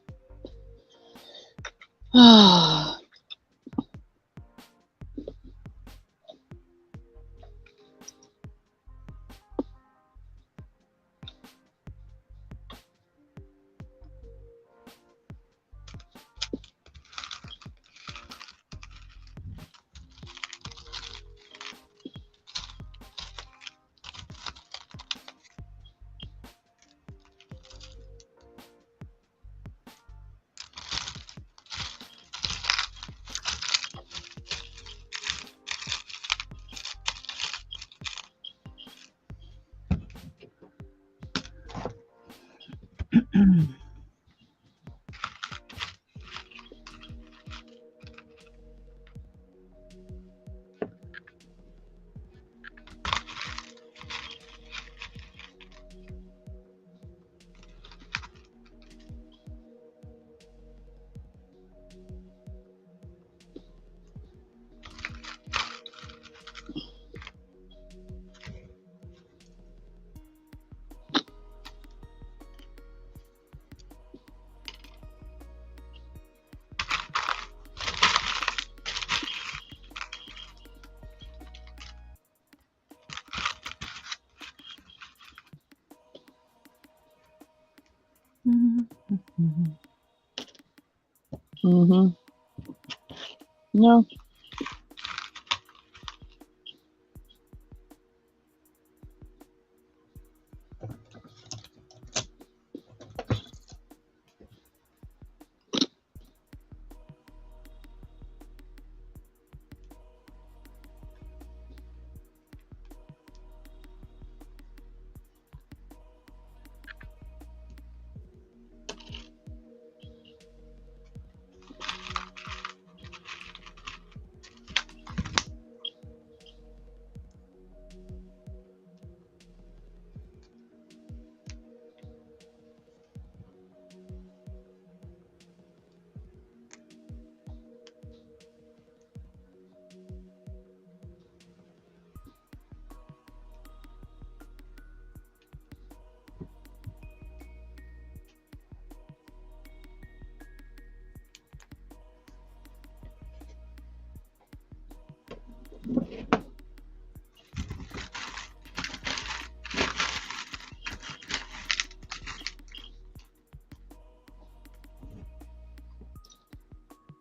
Mm-hmm. No.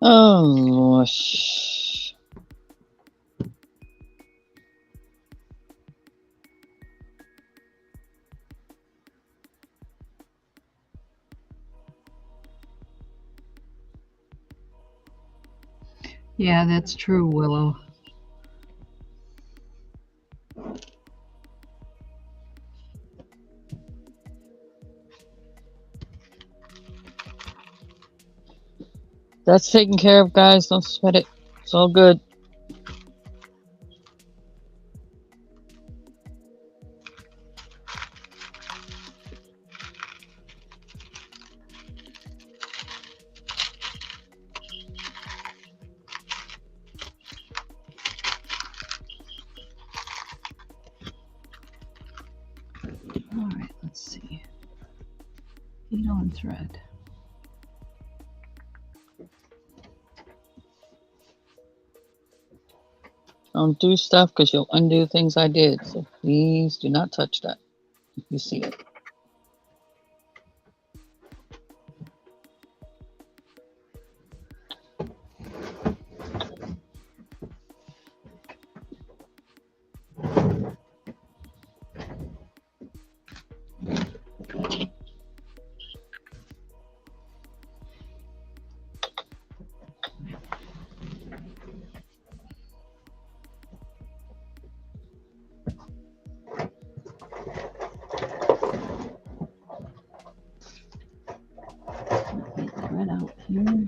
Oh, gosh. Yeah, that's true, Willow. That's taken care of, guys. Don't sweat it. It's all good. All right, let's see. Needle and thread. Don't do stuff because you'll undo things I did. So please do not touch that if you see it. Thread out here.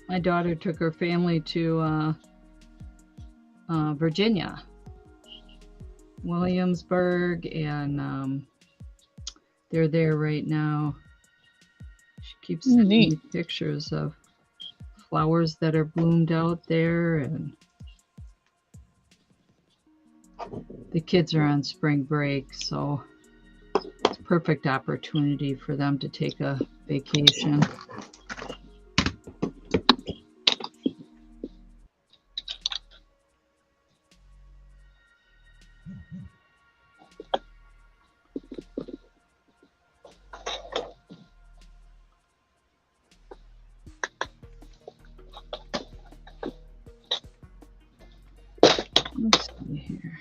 My daughter took her family to Virginia, Williamsburg, and they're there right now. She keeps sending me pictures of flowers that are bloomed out there, and the kids are on spring break, so it's a perfect opportunity for them to take a vacation. Let's see here.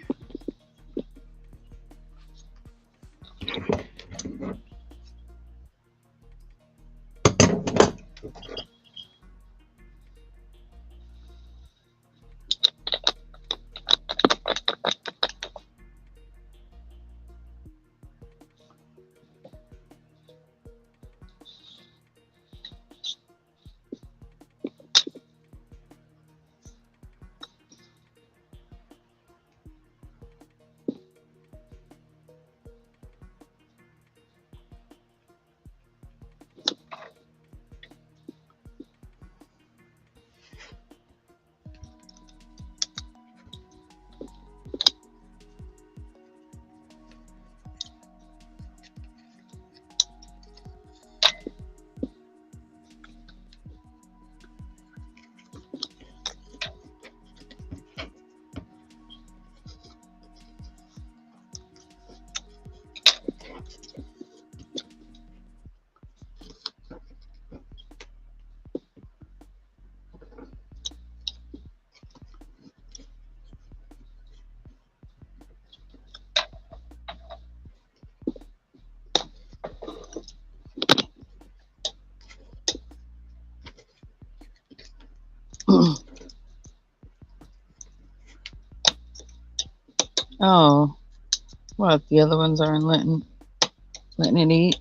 Oh, what? The other ones aren't letting it eat?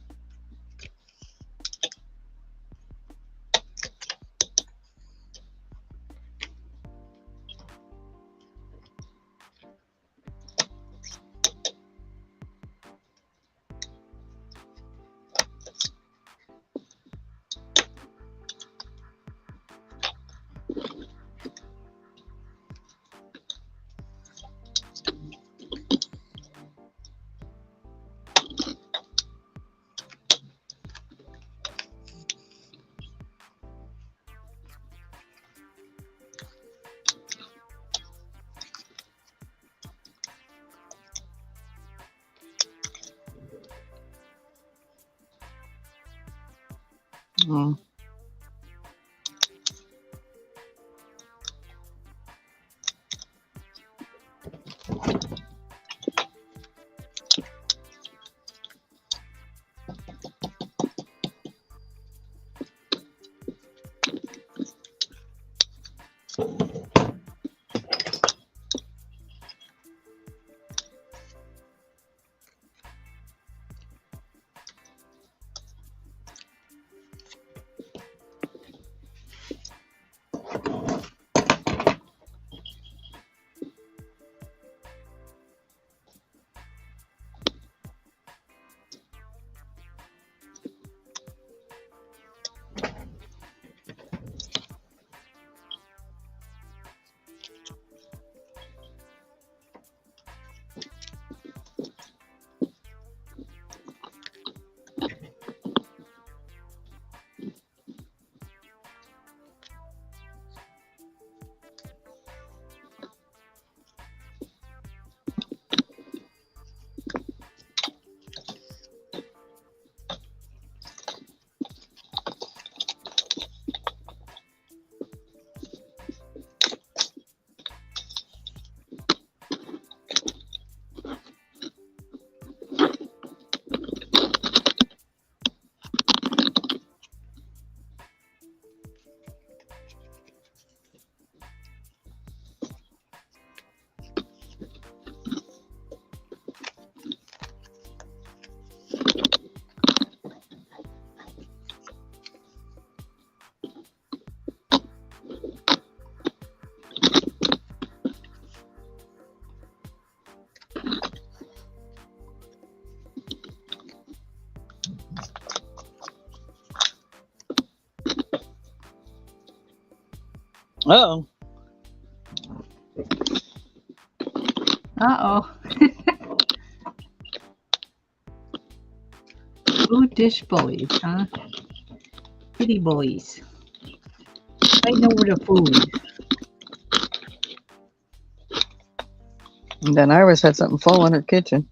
Oh. Uh-oh. Uh-oh. Food dish bullies, huh? Kitty bullies. Fighting over the food. And then Iris had something fall in her kitchen.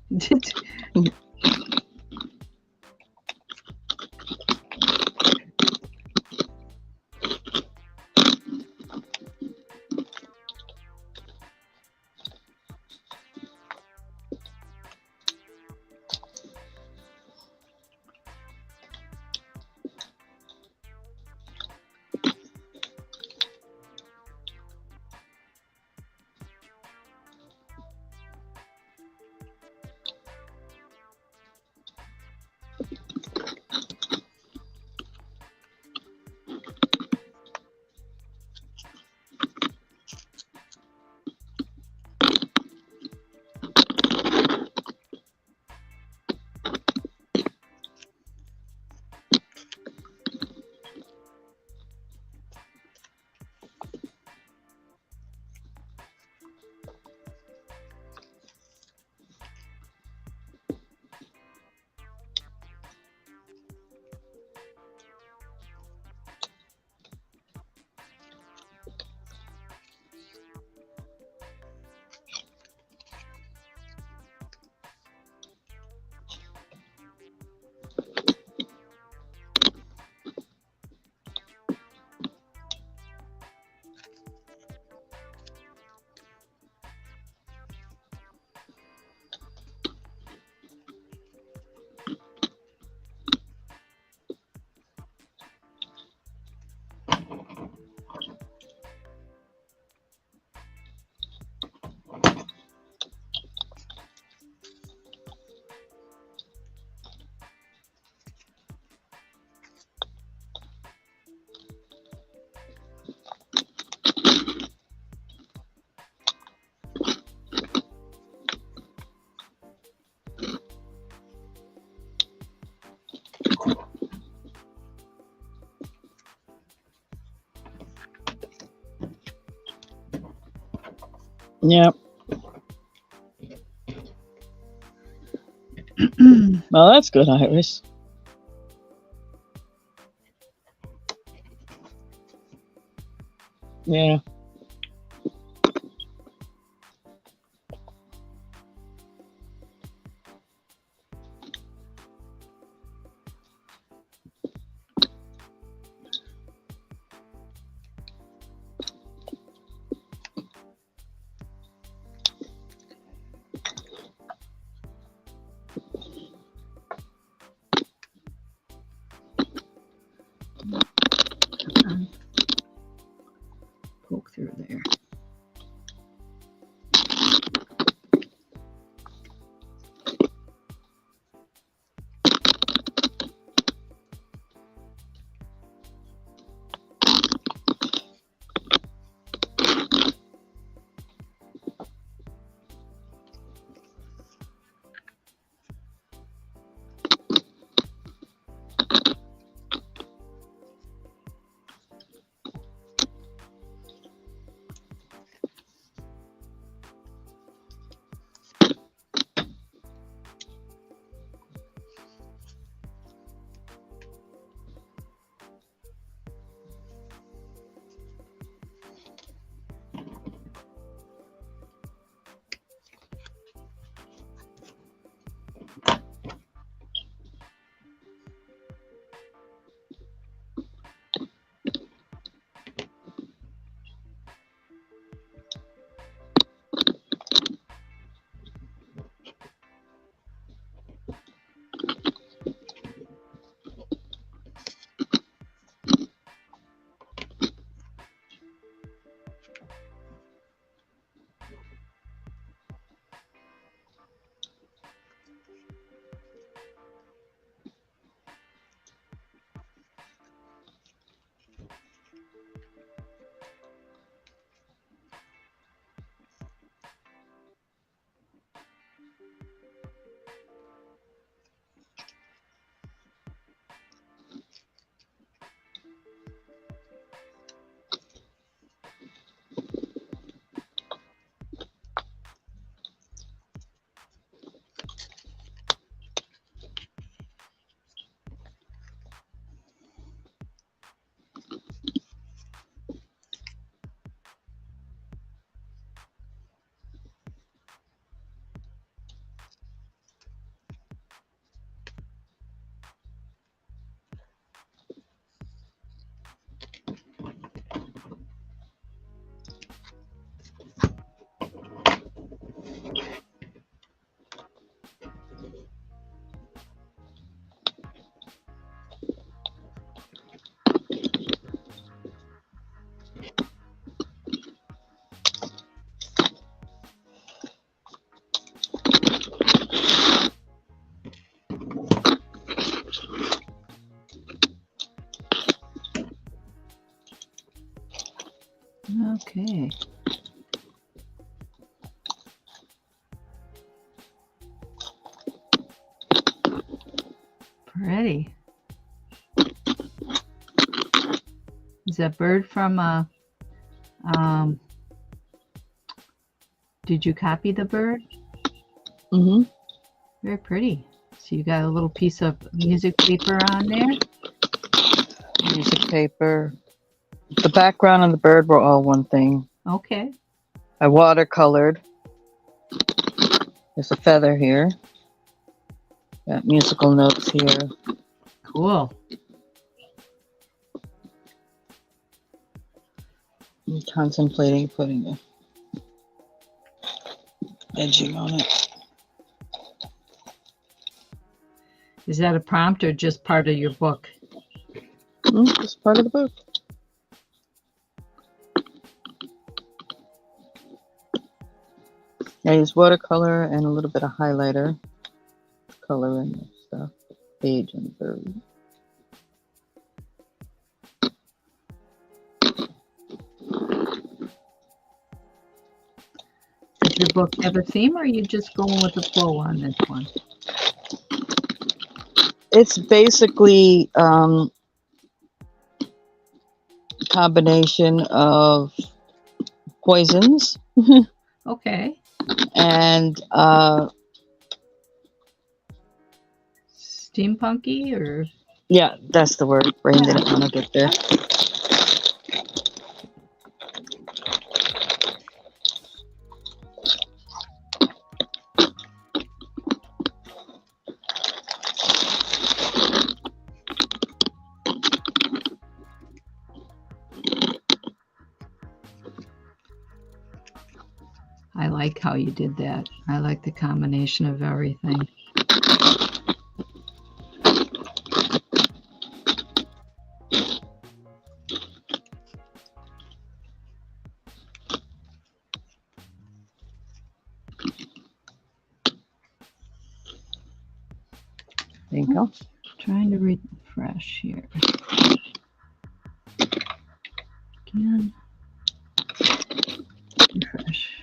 Yep. Well, that's good, Iris. Yeah. Poke Okay. Pretty. Is that bird from did you copy the bird? Mm-hmm. Very pretty. So you got a little piece of music paper on there? Music paper. The background and the bird were all one thing. Okay. I watercolored. There's a feather here. Got musical notes here. Cool. I'm contemplating putting a edging on it. Is that a prompt or just part of your book? It's part of the book. I use watercolor and a little bit of highlighter, coloring and stuff. Page and bird. Does your book have a theme or are you just going with the flow on this one? It's basically a combination of poisons Okay. and Steampunky or? yeah, that's the word. Brain didn't want to get there. I like how you did that. I like the combination of everything. There you go. Trying to refresh here. Again. Refresh.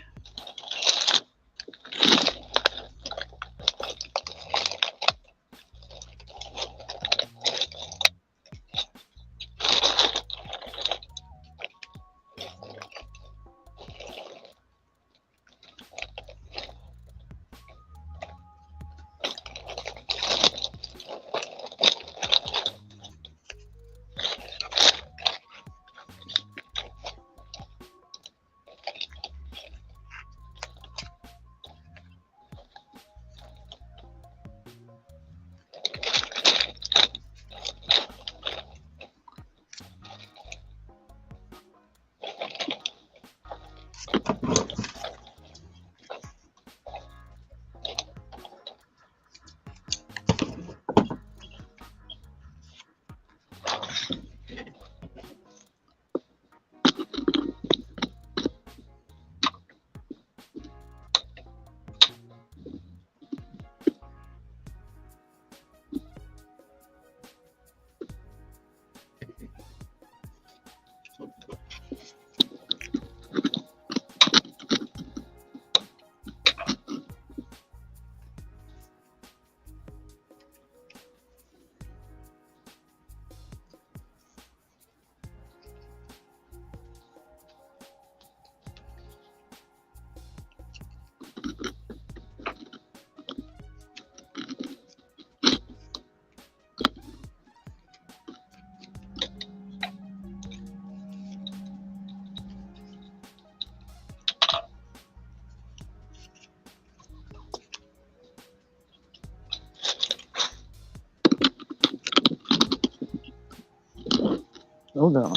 Hold on.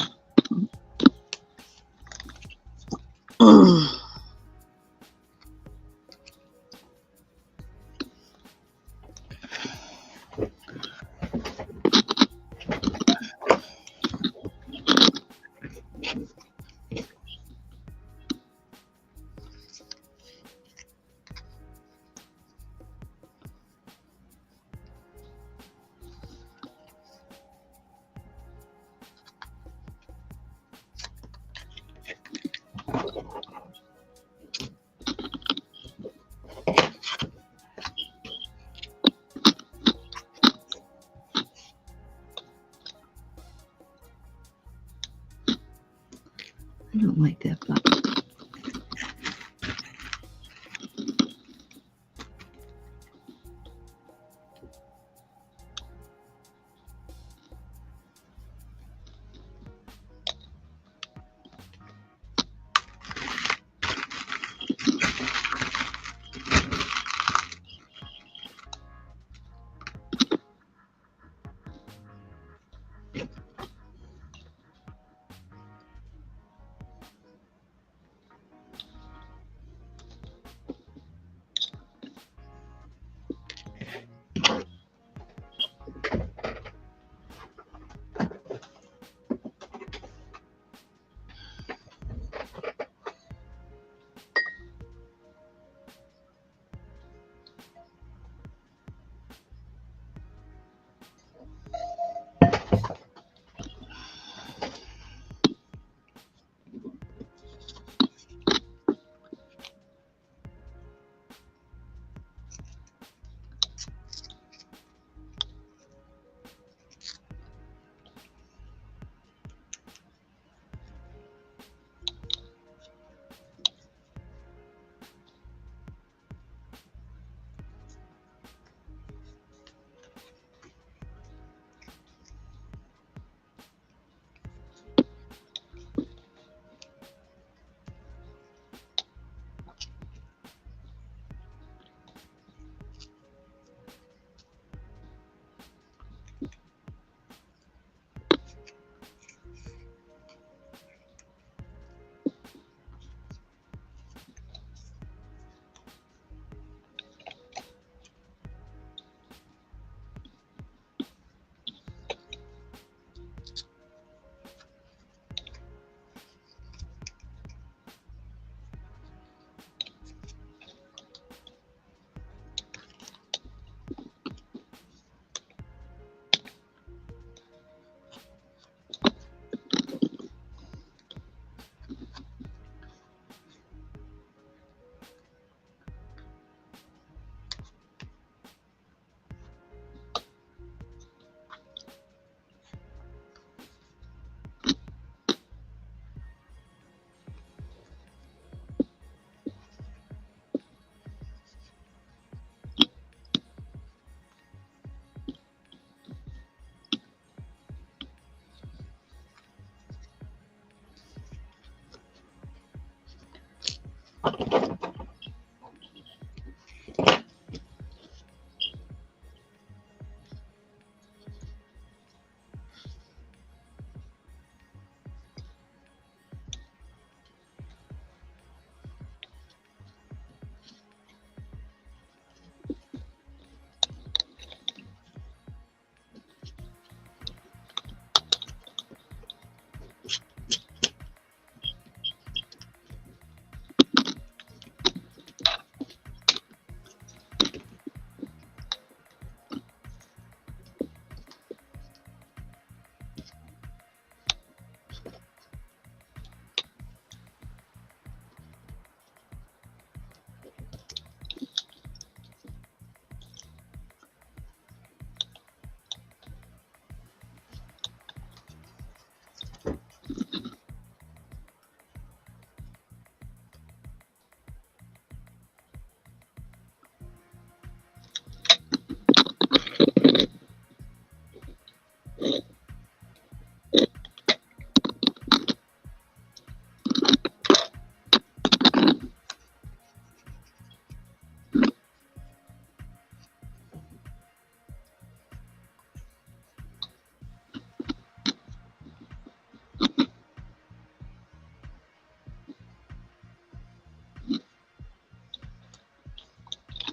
don't like that button.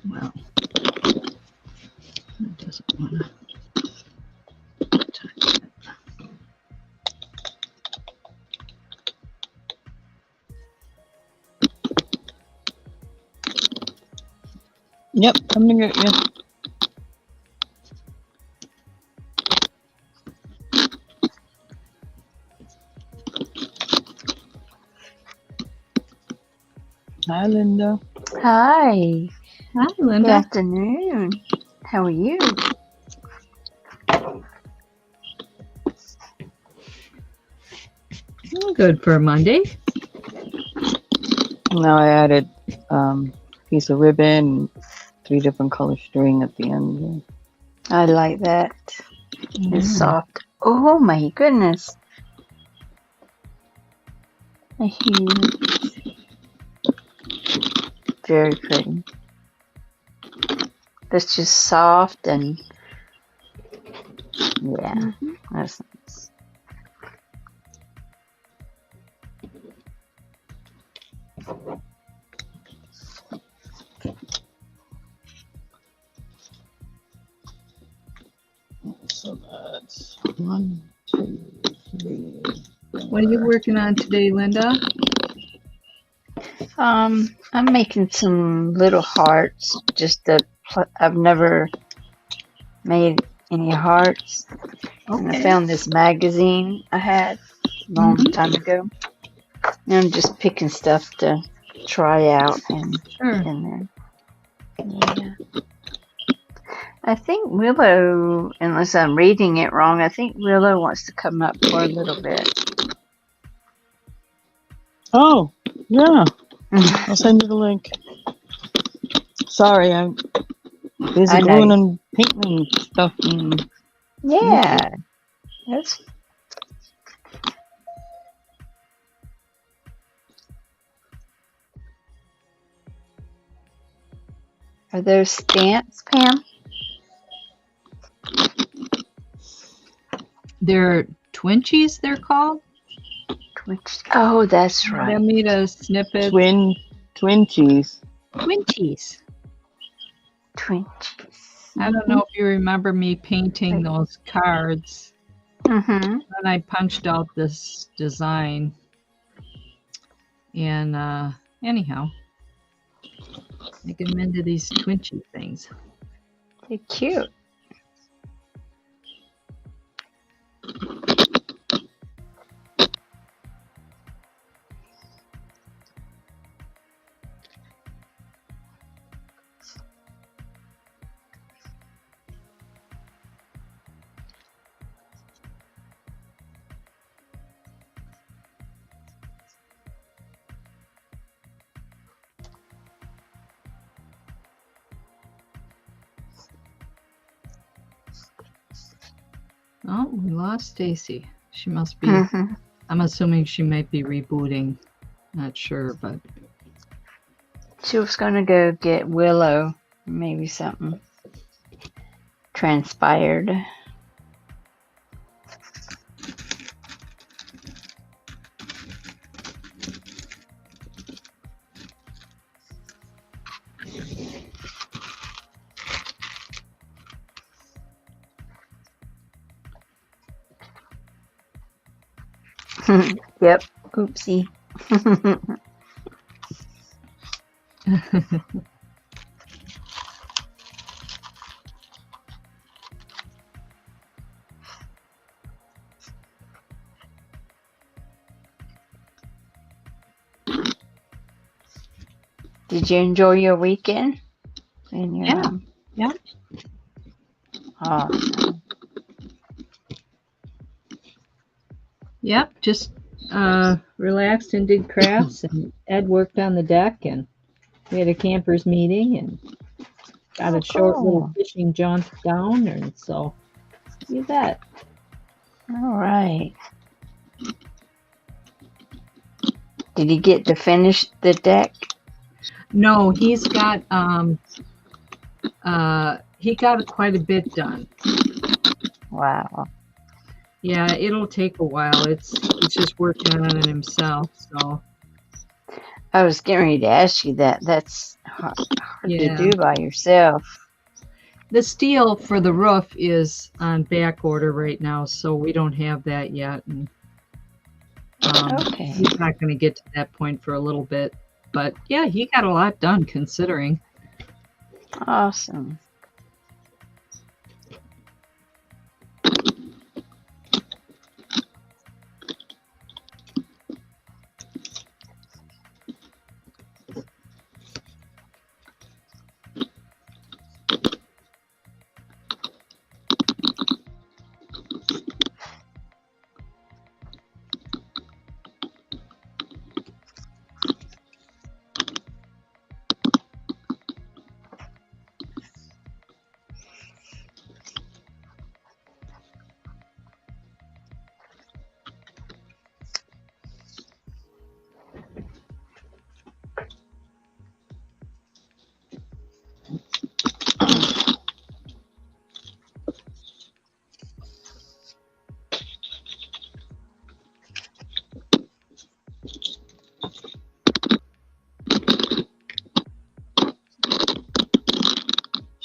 Well, it doesn't want to touch it. Yep, coming at you. Hi, Linda. Hi, Hi, good Linda. afternoon. How are you? I'm good for Monday. Now I added piece of ribbon, 3 different color string at the end. I like that. It's soft. Oh my goodness. A huge. Very pretty. That's just soft and yeah, that's nice. So that's 1, 2, 3. What are you working on today, Linda? I'm making some little hearts. I've never made any hearts. And I found this magazine I had a long time ago. And I'm just picking stuff to try out and Sure. in there. Yeah. I think Willow, unless I'm reading it wrong, I think Willow wants to come up for a little bit. Oh, yeah. I'll send you the link. Sorry, I'm busy I know. gluing and painting and stuff. And Yeah. That's Are those stamps, Pam? They're Twinchies, they're called. Oh, that's right. I made a snippet. twin cheese. Twinchies. Twinchies. I don't know if you remember me painting those cards. Mm-hmm. And I punched out this design. And anyhow, make them into these Twinchy things. They're cute. Oh, we lost Stacey. She must be. I'm assuming she might be rebooting. Not sure, but She was going to go get Willow. Maybe something transpired. Yep. Oopsie. Did you enjoy your weekend? Yeah. Awesome. Yep, just relaxed and did crafts, and Ed worked on the deck, and we had a campers meeting, and got a short little fishing jaunt down, and so you bet. All right. Did you get to finish the deck? No, he's got he got quite a bit done. Wow. Yeah, it'll take a while. It's just working on it himself, so. I was getting ready to ask you that. That's hard to do by yourself. The steel for the roof is on back order right now, so we don't have that yet. And, he's not going to get to that point for a little bit. But yeah, he got a lot done considering. Awesome.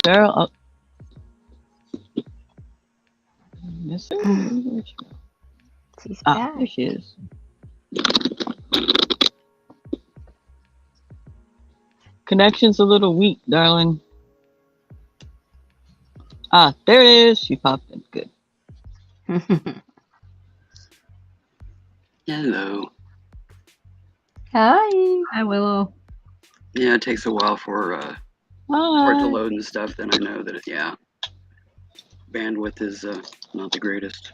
Daryl, miss her? Where'd she go? She's Ah, back. there she is. Connection's a little weak, darling. Ah, there it is. She popped in. Good. Hello. Hi. Hi, Willow. Yeah, it takes a while for it to Hi. load and stuff. Then I know that bandwidth is not the greatest.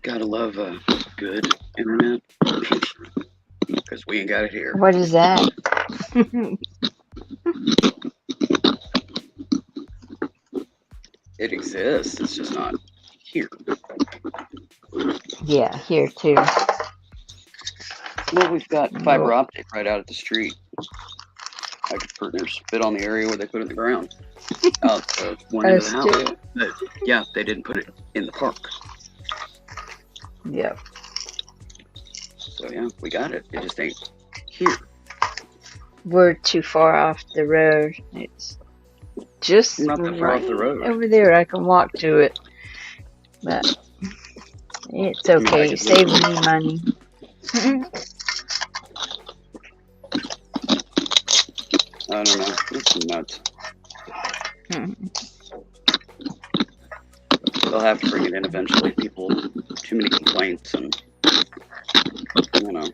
Gotta love good internet because we ain't got it here. What is that? It exists. It's just not here. Yeah, here too. Well, we've got fiber Well, optic right out at the street. I could pretty near spit on the area where they put it in the ground. Out one end of the us house. too. But yeah, they didn't put it in the park. Yep. So yeah, we got it. It just ain't here. We're too far off the road. It's just Not that far off the right road. over there. I can walk to it. But it's I mean, I okay. could Saving literally- me money. I don't know. It's nuts. They'll have to bring it in eventually. People, too many complaints, and you know.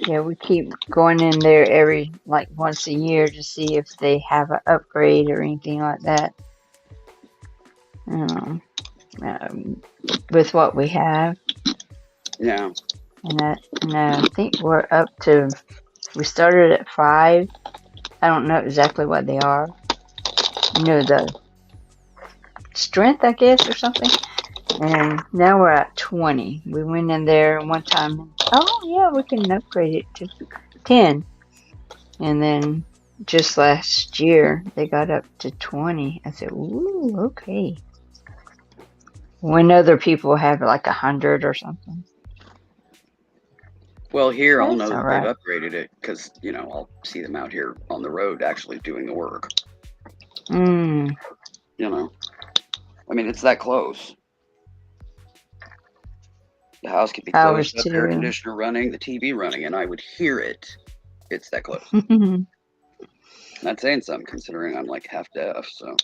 Yeah, we keep going in there every like once a year to see if they have an upgrade or anything like that. Um, with what we have, Yeah. and I think we're up to. We started at 5. I don't know exactly what they are. You know, the strength, I guess, or something. And now we're at 20. We went in there one time. And, oh yeah, we can upgrade it to 10. And then just last year they got up to 20. I said, ooh, okay. When other people have like 100 or something. Well, here I'll That's know all that right. they've upgraded it because I'll see them out here on the road actually doing the work. Mm, I mean, it's that close. The house could be ours closed up, air too. conditioner running, the TV running, and I would hear it. It's that close. Not saying something considering I'm like half deaf, so.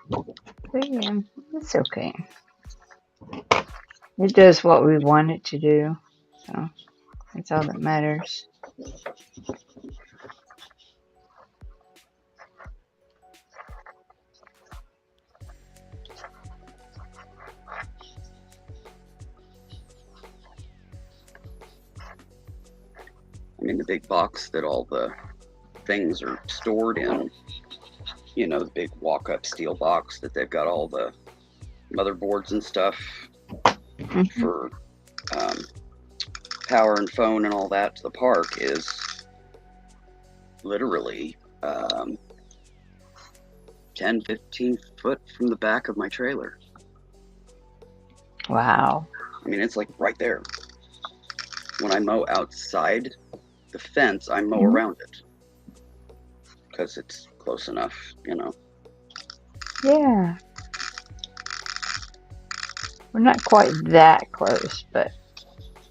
But yeah, it's okay. It does what we want it to do. So that's all that matters. I mean, the big box that all the things are stored in, the big walk-up steel box that they've got all the motherboards and stuff for power and phone and all that to the park is literally 10, 15 foot from the back of my trailer. Wow. I mean, it's like right there. When I mow outside the fence, I mow around it because it's close enough, Yeah. We're not quite that close, but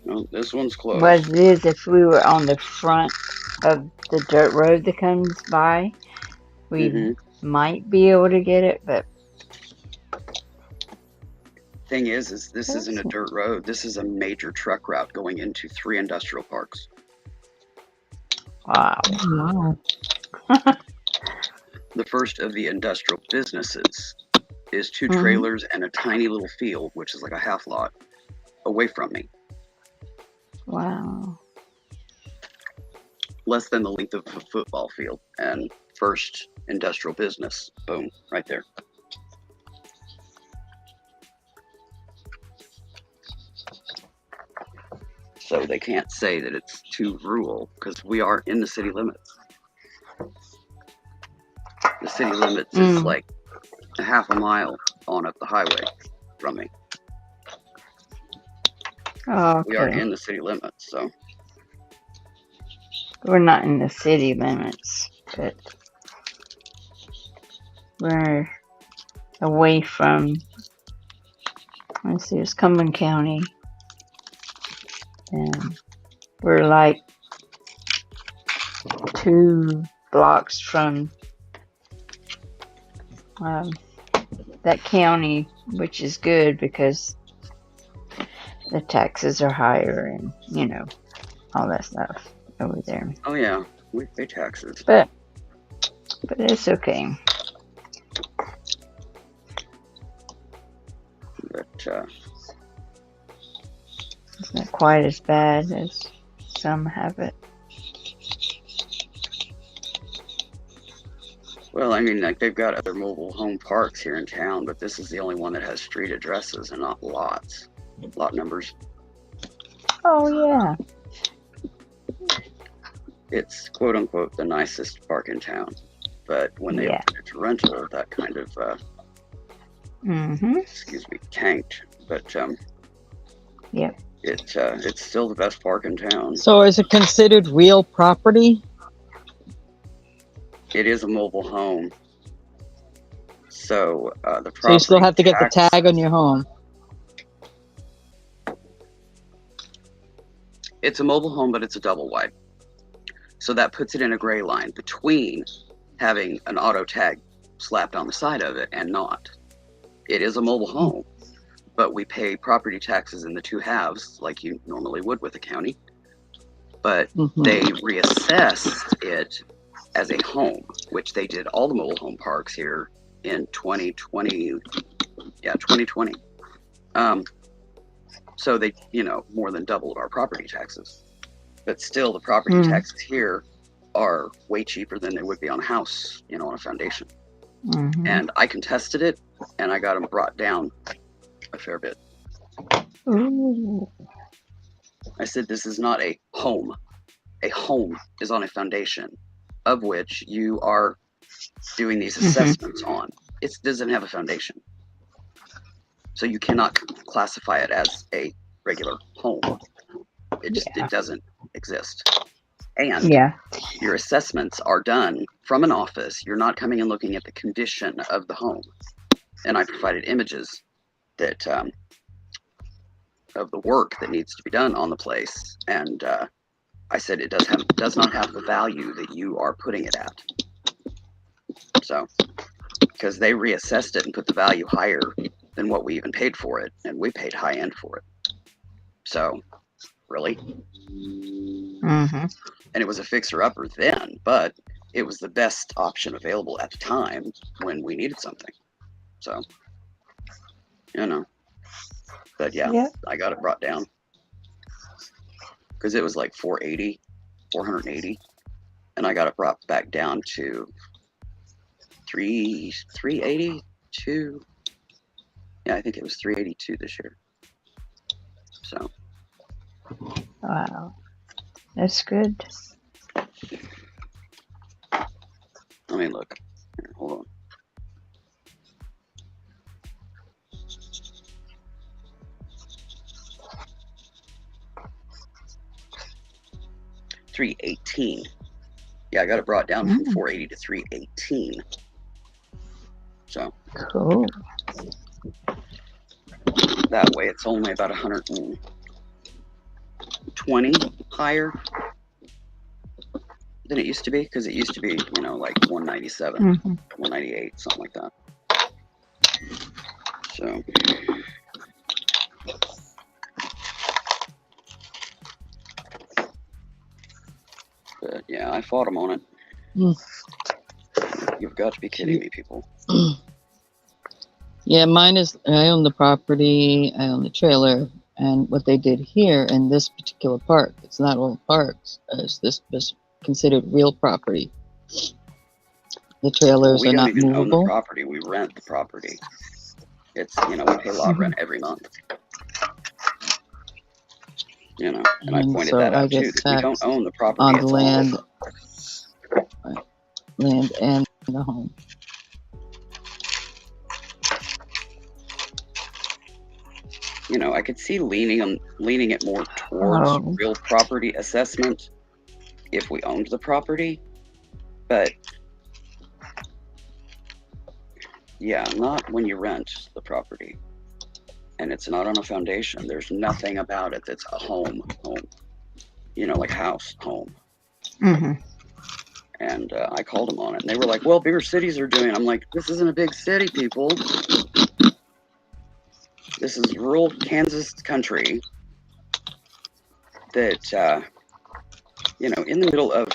No, this one's close. what it is, if we were on the front of the dirt road that comes by, we might be able to get it, but Thing is this isn't a dirt road. This is a major truck route going into 3 industrial parks. wow. Wow. The first of the industrial businesses is 2 trailers and a tiny little field, which is like a half lot away from me. Wow. Less than the length of a football field. And first industrial business, boom, right there. So they can't say that it's too rural because we are in the city limits. The city limits is like a half a mile on up the highway from me. Oh, We are okay. in the city limits, so We're not in the city limits, but we're away from, let's see, it's Cumberland County. And we're like 2 blocks from that county, which is good because the taxes are higher and, you know, all that stuff over there. oh yeah, we pay taxes. But it's okay. But It's not quite as bad as some have it. well, I mean, like they've got other mobile home parks here in town, but this is the only one that has street addresses and not lots, lot numbers. Oh, yeah. It's quote unquote the nicest park in town, but when they Yeah. opened it to rental, that kind of Mm-hmm. excuse me, tanked. But Yep. it's still the best park in town. So is it considered real property? It is a mobile home, so the So you still property have to get the tax- tag on your home. It's a mobile home, but it's a double wide. So that puts it in a gray line between having an auto tag slapped on the side of it and not. It is a mobile home, but we pay property taxes in the 2 halves like you normally would with a county. But Mhm. they reassessed it as a home, which they did all the mobile home parks here in 2020. Yeah, 2020. So they, more than doubled our property taxes. But still, the property taxes here are way cheaper than they would be on a house, on a foundation. Mm-hmm. And I contested it, and I got them brought down a fair bit. Ooh. I said, this is not a home. A home is on a foundation of which you are doing these assessments on. It doesn't have a foundation. So you cannot classify it as a regular home. It doesn't exist. And Yeah. your assessments are done from an office. You're not coming and looking at the condition of the home. And I provided images that of the work that needs to be done on the place. And I said it does not have the value that you are putting it at. So, because they reassessed it and put the value higher than what we even paid for it, and we paid high end for it. So, really? Mm-hmm. And it was a fixer-upper then, but it was the best option available at the time when we needed something. So, But yeah, I got it brought down because it was like 480, and I got it brought back down to 382. Yeah, I think it was 382 this year. So. Wow. That's good. Let me look. Here, hold on. $318. Yeah, I got it brought down from 480 to 318. So. Cool. That way, it's only about 120 higher than it used to be, because it used to be, like 197, 198, something like that. So. But yeah, I fought them on it. You've got to be kidding me, people. Yeah, mine is, I own the property, I own the trailer, and what they did here in this particular park, it's not all parks, this considered real property. The trailers are not movable. We don't even own the property, we rent the property. It's, we pay lot rent every month. And I pointed that out too, that we don't own the property. On the land, land and the home. I could see leaning it more towards Oh. real property assessment if we owned the property, but yeah, not when you rent the property and it's not on a foundation. There's nothing about it that's a home, like house, home. Mm-hmm. And I called them on it, and they were like, "Well, bigger cities are doing it." I'm like, "This isn't a big city, people. This is rural Kansas country that, in the middle of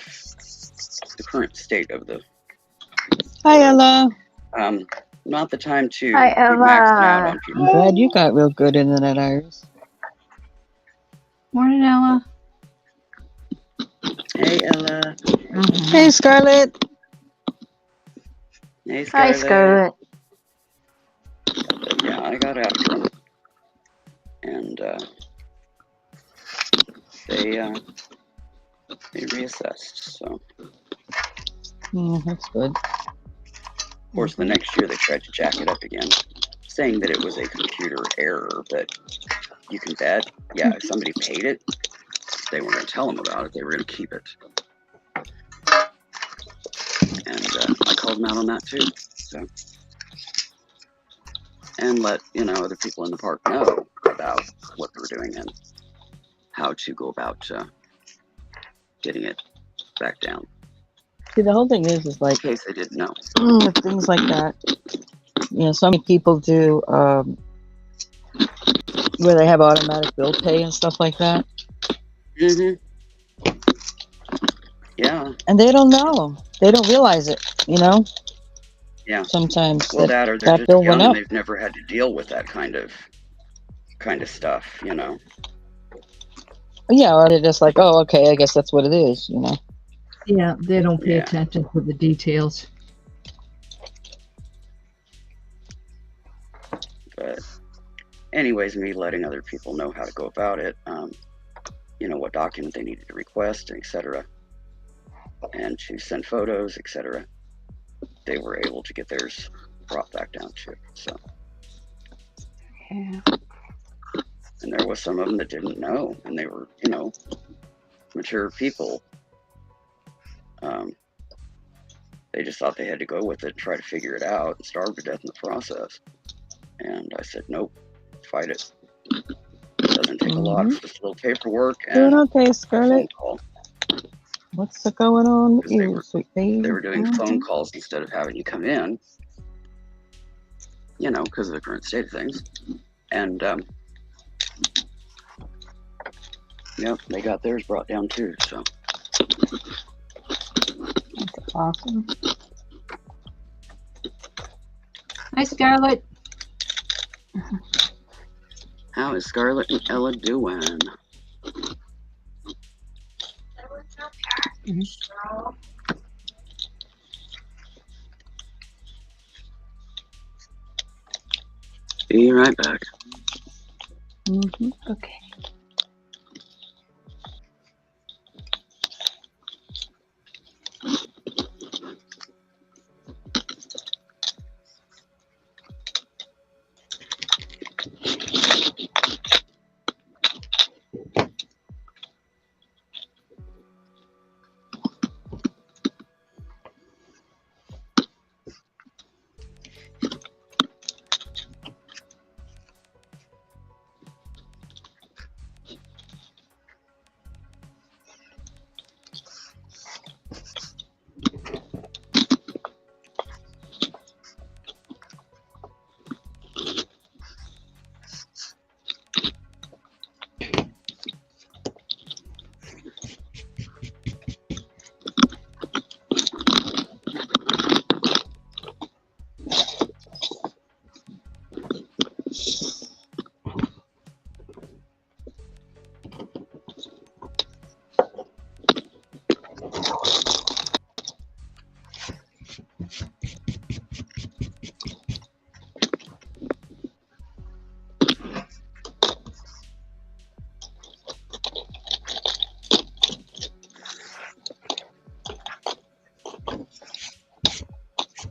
the current state of the Hi, Ella. not the time to Hi, be maxing out Ella. on I'm people." glad you got real good internet, Iris. Morning, Ella. Hey, Ella. Mm-hmm. Hey, Scarlett. Hey, Hi, Scarlett. Scarlett. But yeah, I got after them, and they reassessed. So, That's good. of course, the next year they tried to jack it up again, saying that it was a computer error. But you can bet, yeah, if somebody paid it, they weren't going to tell them about it. They were going to keep it. And I called them out on that too. So, and let other people in the park know about what they were doing and how to go about getting it back down, See, the whole thing is like in case they didn't know. things like that. So many people do where they have automatic bill pay and stuff like that, Mm-hmm. Yeah. and they don't know. They don't realize it. Yeah. Sometimes Well, that or they're that just bill young went and up. they've never had to deal with that kind of stuff. Yeah, or they're just like, oh, okay, I guess that's what it is. Yeah, they don't pay Yeah. attention to the details. But anyways, me letting other people know how to go about it, what document they needed to request, etc., and to send photos, etc. They were able to get theirs brought back down too. So, Yeah. and there was some of them that didn't know, and they were, mature people. They just thought they had to go with it and try to figure it out and starve to death in the process. And I said, nope, fight it. It doesn't take a lot. It's just a little paperwork Doing and okay, a phone Scarlett. call. What's going on with Because you, sweet baby? they were doing phone calls instead of having you come in, because of the current state of things. And, yep, they got theirs brought down too, so. That's awesome. Hi, Scarlett. How is Scarlett and Ella doing? Be right back. Okay.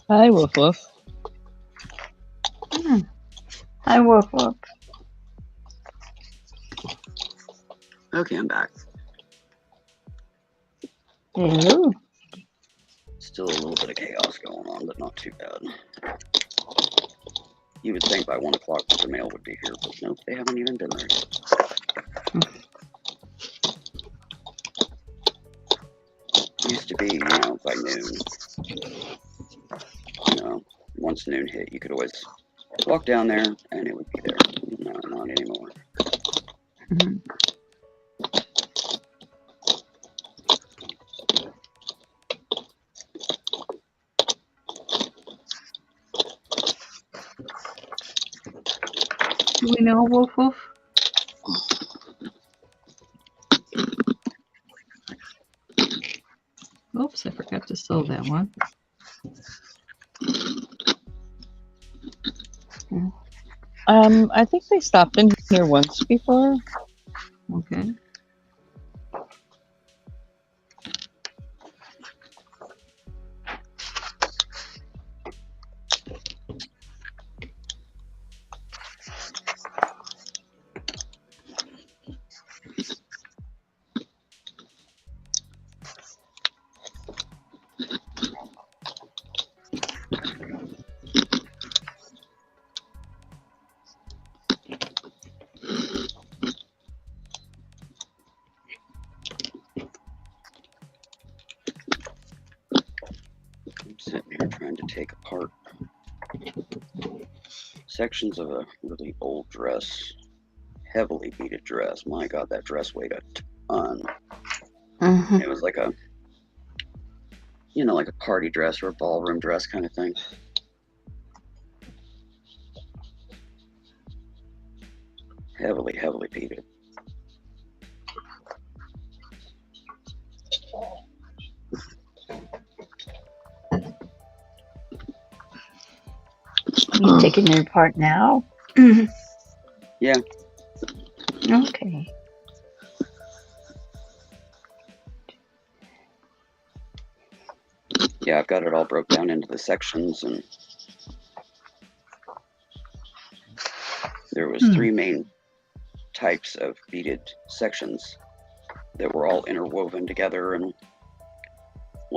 Hi, Woof Woof. Hi, Woof Woof. Okay, I'm back. Hello. Still a little bit of chaos going on, but not too bad. You would think by 1 o'clock that the mail would be here, but nope, they haven't even been there yet. Used to be, by noon. Once noon hit, you could always walk down there and it would be there. No, not anymore. Mhm. Do we know, Woof Woof? Oops, I forgot to sew that one. I think they stopped in here once before. Okay. I'm sitting here trying to take apart sections of a really old dress, heavily beaded dress. My God, that dress weighed a ton. Mhm. It was like a, like a party dress or a ballroom dress kind of thing. Heavily, heavily beaded. You taking it apart now? Yeah. Okay. Yeah, I've got it all broke down into the sections, and there was 3 main types of beaded sections that were all interwoven together, and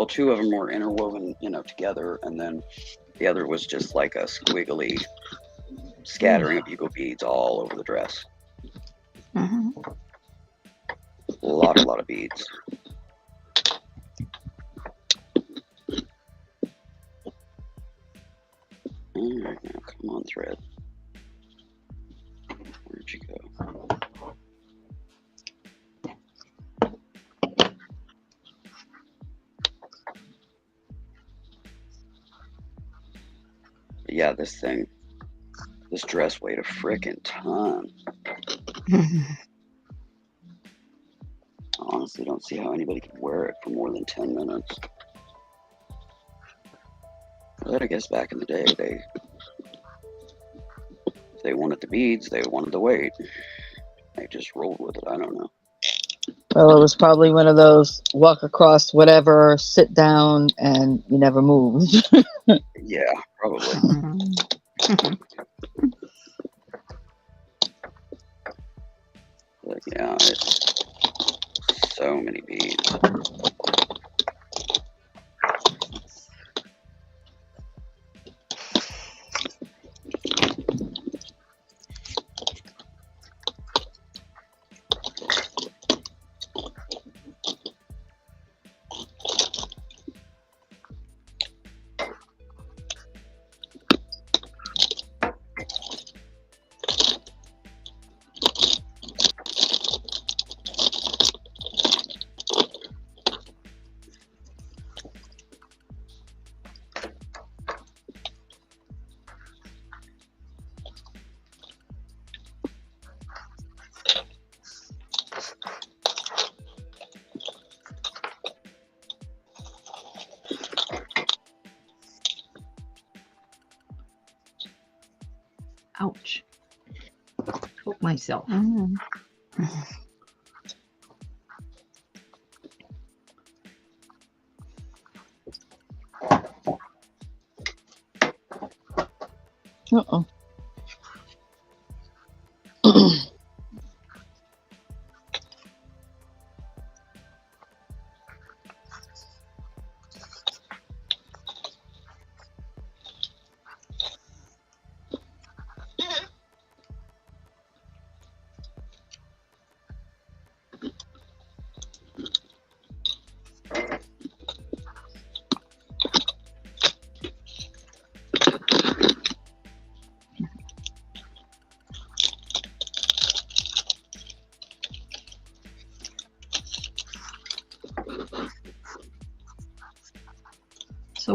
2 of them were interwoven, together, and then the other was just like a squiggly scattering of bugle beads all over the dress. Mhm. A lot of beads. All right, now come on, thread. Where'd you go? But yeah, this dress weighed a frickin' ton. I honestly don't see how anybody could wear it for more than 10 minutes. But I guess back in the day, if they wanted the beads, they wanted the weight. They just rolled with it. I don't know. Well, it was probably one of those walk across whatever, sit down, and you never moved. Yeah, probably. But yeah, it's so many beads. Ouch. Poke myself. Uh-oh.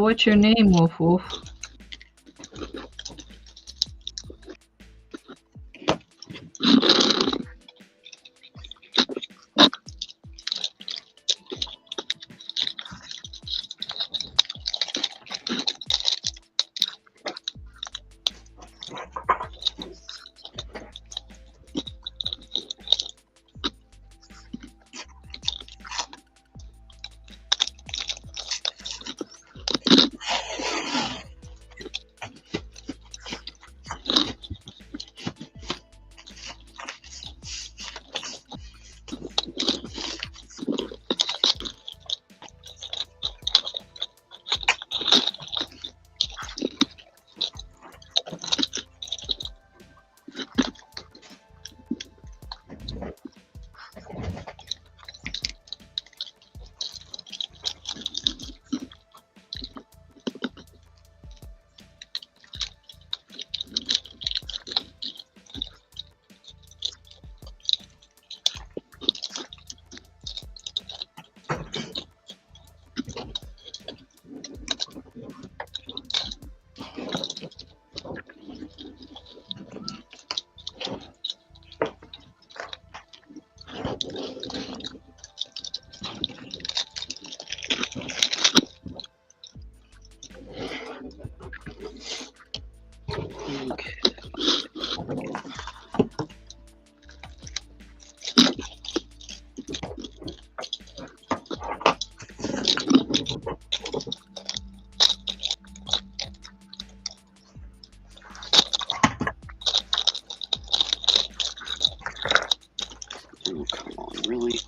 what's your name, Woof Woof? Okay. Oh, come on, really?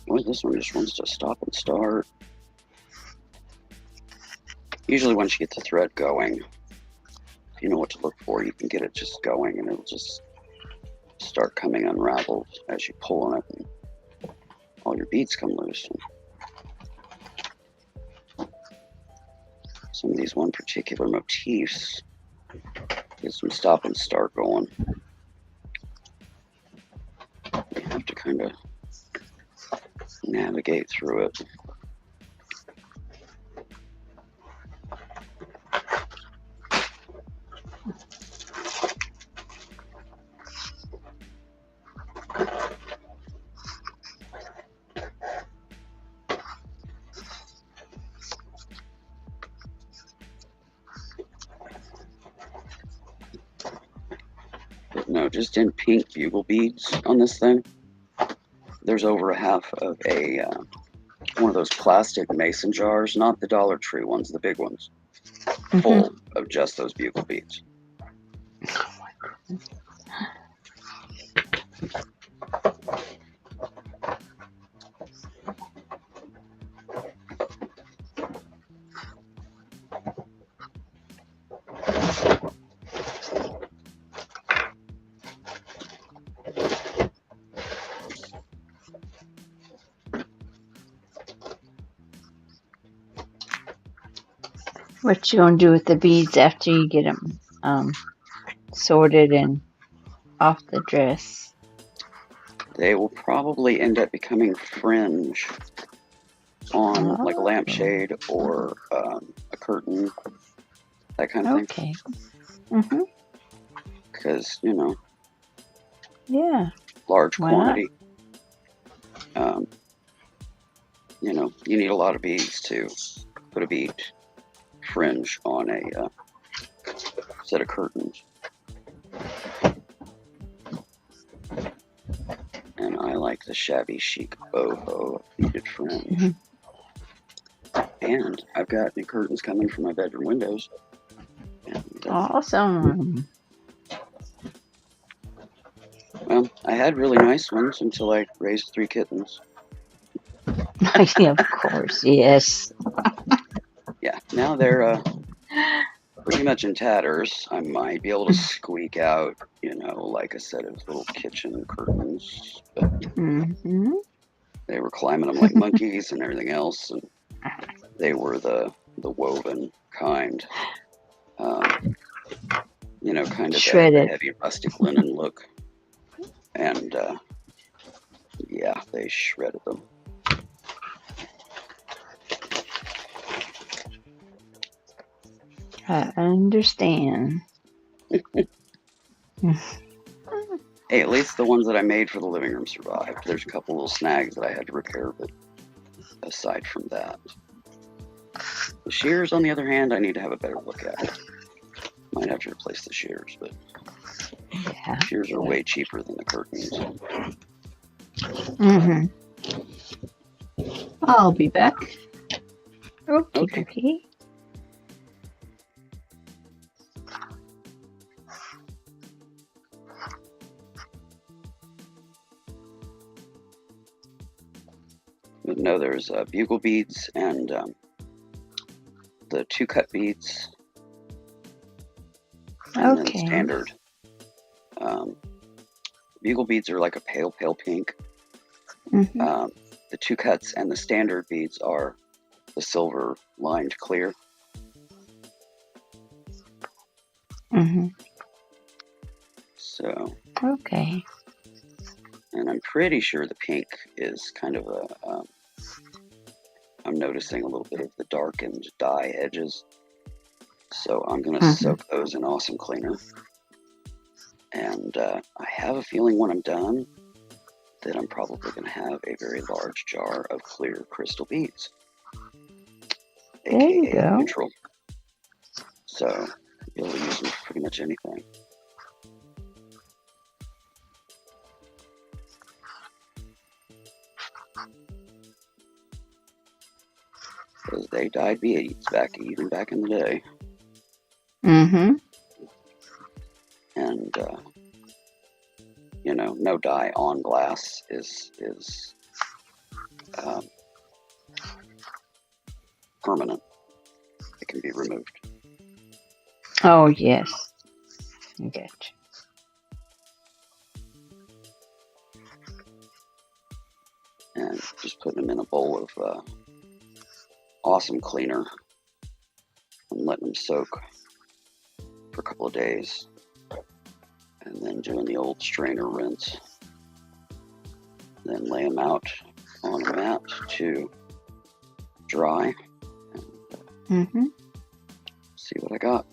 Boy, this one just wants to stop and start. Usually once you get the thread going, if you know what to look for, you can get it just going and it'll just start coming unraveled as you pull on it and all your beads come loose. And some of these one particular motifs get some stop and start going. You have to kind of navigate through it. But no, just in pink bugle beads on this thing. There's over a half of a one of those plastic mason jars, not the Dollar Tree ones, the big ones, full of just those bugle beads. What you gonna do with the beads after you get them sorted and off the dress? They will probably end up becoming fringe on like a lampshade or a curtain. that kind of thing. Okay. Mm-hmm. Because, Yeah. large Why not? quantity. You need a lot of beads to put a bead fringe on a set of curtains. And I like the shabby chic boho beaded fringe. And I've got new curtains coming for my bedroom windows. And, Awesome. well, I had really nice ones until I raised 3 kittens. Yeah, of course. Yes. Yeah, now they're pretty much in tatters. I might be able to squeak out, like a set of little kitchen curtains. But Mm-hmm. they were climbing them like monkeys and everything else. And they were the woven kind. Kind of the Shredded. heavy rustic linen look. And yeah, they shredded them. I understand. Hey, at least the ones that I made for the living room survived. There's a couple little snags that I had to repair, but aside from that. The shears, on the other hand, I need to have a better look at. Might have to replace the shears, but Yeah. shears are way cheaper than the curtains. Mm-hmm. I'll be back. Okay. Okay. Okay. But no, there's bugle beads and the 2-cut beads. And then Okay. standard. Bugle beads are like a pale pink. Mm-hmm. The 2 cuts and the standard beads are the silver lined clear. Mm-hmm. So, Okay. and I'm pretty sure the pink is kind of I'm noticing a little bit of the darkened dye edges. So I'm going to soak those in awesome cleaner. And I have a feeling when I'm done that I'm probably going to have a very large jar of clear crystal beads. There you AKA go. neutral. So you'll be able to use them for pretty much anything. Because they dyed beads even back in the day. Mm-hmm. And no dye on glass is permanent. It can be removed. Oh, yes. I get And just putting them in a bowl of awesome cleaner and letting them soak for a couple of days. And then doing the old strainer rinse. Then lay them out on a mat to dry. And Mm-hmm. see what I got.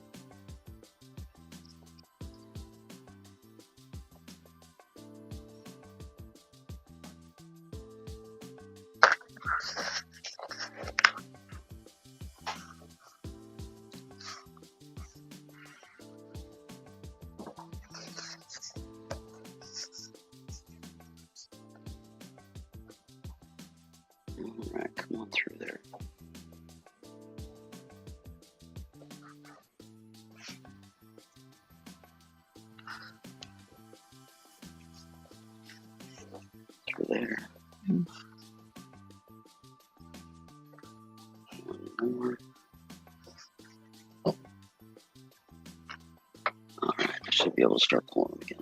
All right, come on through there. Through there. One more. Oh. All right, I should be able to start pulling them again.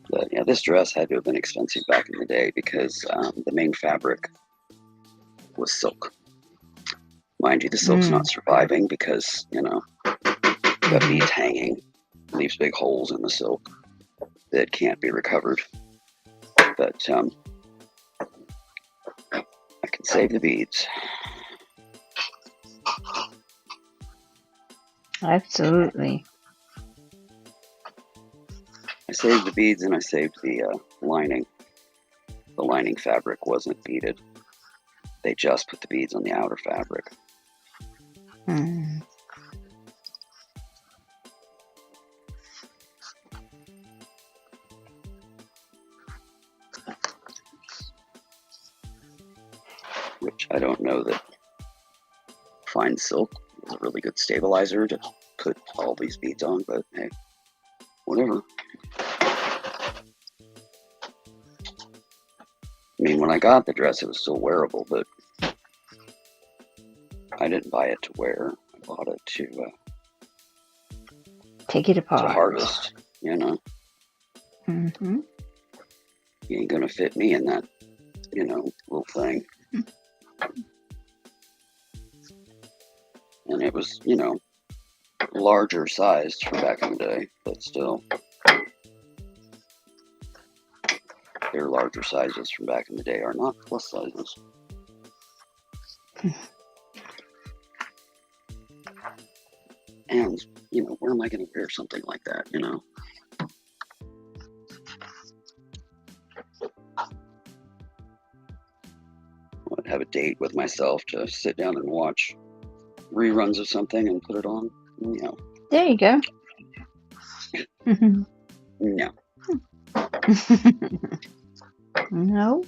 But yeah, this dress had to have been expensive back in the day because the main fabric was silk. Mind you, the silk's not surviving because, the beads hanging leaves big holes in the silk that can't be recovered. But I can save the beads. Absolutely. I saved the beads and I saved the lining. The lining fabric wasn't beaded. They just put the beads on the outer fabric. Mm. Which I don't know that fine silk is a really good stabilizer to put all these beads on, but hey, whatever. I mean, when I got the dress, it was still wearable, but I didn't buy it to wear. I bought it to Take it apart. harvest, you know. Mm-hmm. You ain't gonna fit me in that, you know, little thing. And it was, you know, larger sized from back in the day, but still. Their larger sizes from back in the day are not plus sizes. And, you know, where am I going to wear something like that, you know? I'd have a date with myself to sit down and watch reruns of something and put it on. No. There you go. No. No.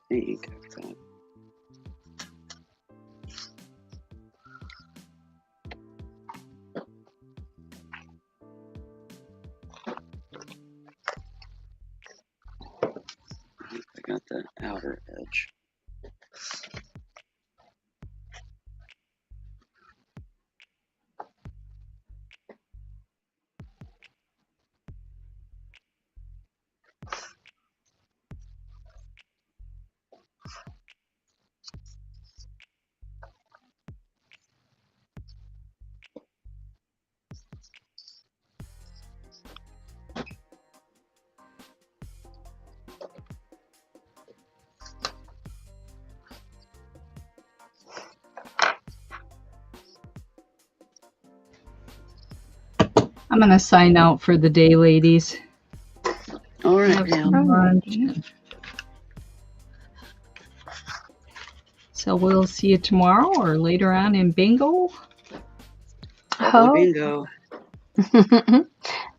There you go. I got the outer edge. I'm going to sign out for the day, ladies. All right, Have now. some lunch. So we'll see you tomorrow or later on in bingo. Bingo.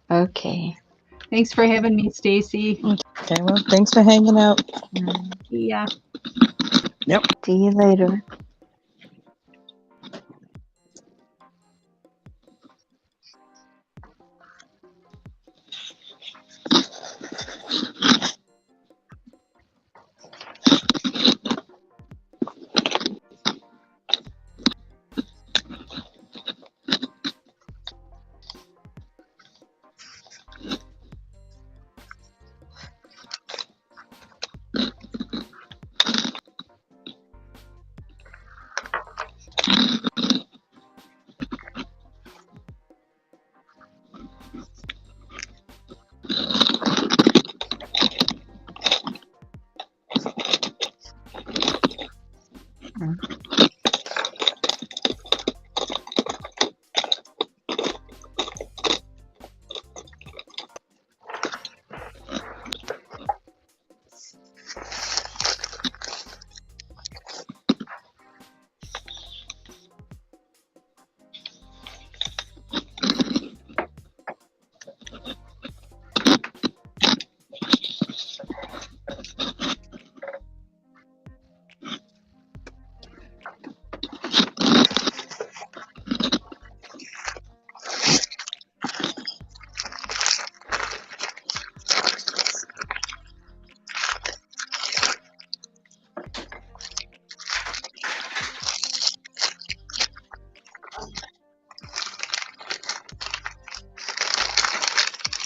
Okay. Thanks for having me, Stacey. Okay, well, thanks for hanging out. Yeah. See you later.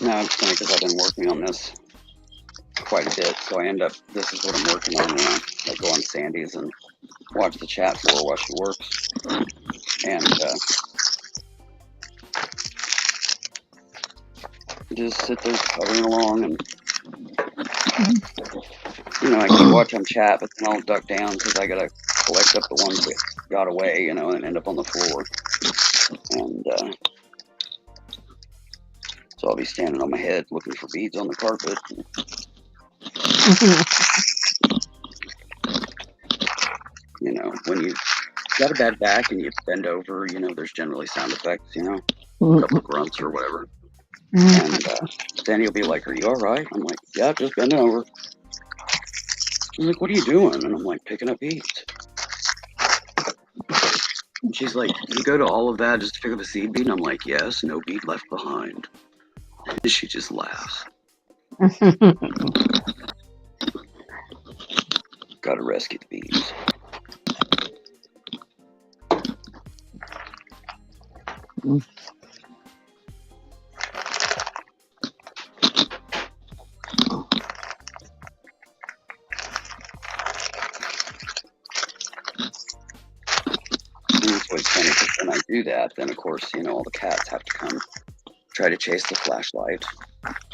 No, it's funny because I've been working on this quite a bit, so I end up, this is what I'm working on now. I go on Sandy's and watch the chat for her while she works. And just sit there covering along, and you know, I keep watching chat, but then I'll duck down because I gotta collect up the ones that got away, you know, and end up on the floor. And so I'll be standing on my head looking for beads on the carpet. You know, when you got a bad back and you bend over, you know, there's generally sound effects, you know, a couple of grunts or whatever. And Sandy will be like, "Are you all right?" I'm like, "Yeah, just bending over." She's like, "What are you doing?" And I'm like, "Picking up beads." And she's like, "You go to all of that just to pick up a seed bead?" And I'm like, "Yes, no bead left behind." And she just laughs. Gotta rescue the beads. It's always funny because when I do that, then of course, you know, all the cats have to come try to chase the flashlight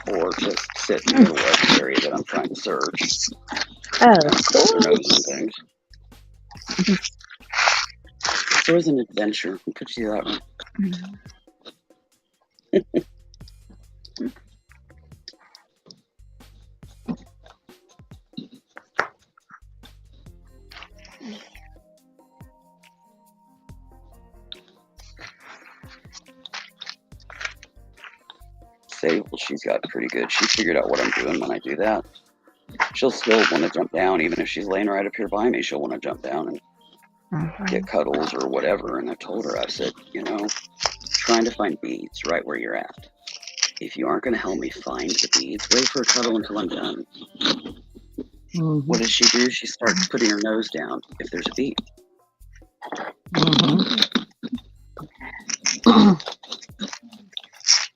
or just sit in the little web area that I'm trying to search. Oh, Their nose and things. It's always an adventure. You could see that one. Sable, she's got pretty good. She figured out what I'm doing when I do that. She'll still want to jump down, even if she's laying right up here by me. She'll want to jump down and get cuddles or whatever. And I told her, I said, you know, trying to find beads right where you're at. If you aren't going to help me find the beads, wait for a cuddle until I'm done. What does she do? She starts putting her nose down if there's a bead.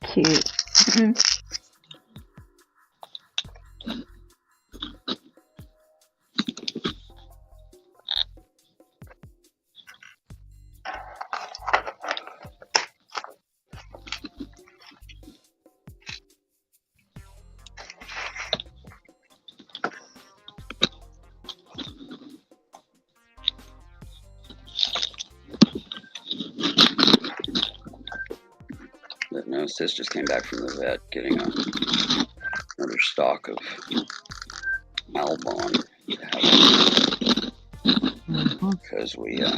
cute. But no, Sis just came back from the vet getting another stock of Albon because we're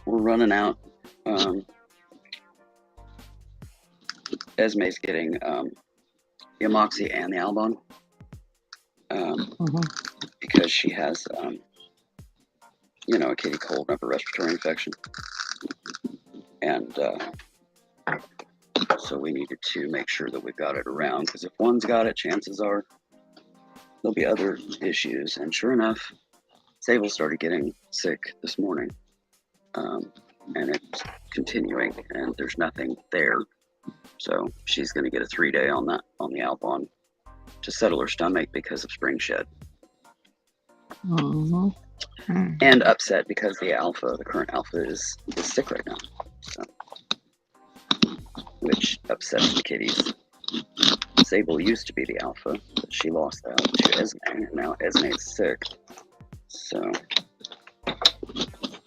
running out. Esme's getting the Amoxi and the Albon because she has you know, a kitty cold and upper respiratory infection, and so we needed to make sure that we've got it around, because if one's got it, chances are there'll be other issues. And sure enough, Sable started getting sick this morning, and it's continuing, and there's nothing there. So she's going to get a 3-day on the Alpon to settle her stomach because of spring shed. And upset because the current alpha is sick right now. So, which upsets the kitties. Sable used to be the alpha, but she lost that to Esme, and now Esme is sick. So,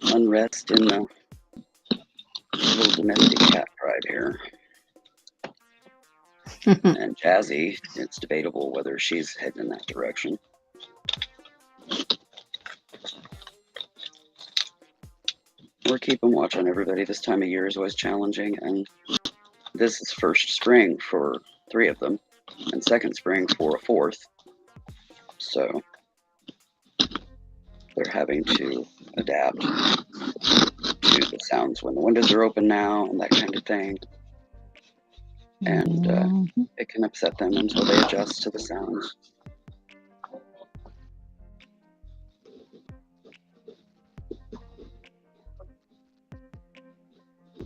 unrest in the little domestic cat tribe here. And Jazzy, it's debatable whether she's heading in that direction. We're keeping watch on everybody. This time of year is always challenging, and this is first spring for 3 of them, and second spring for a 4th. So they're having to adapt to the sounds when the windows are open now and that kind of thing. And it can upset them until they adjust to the sounds.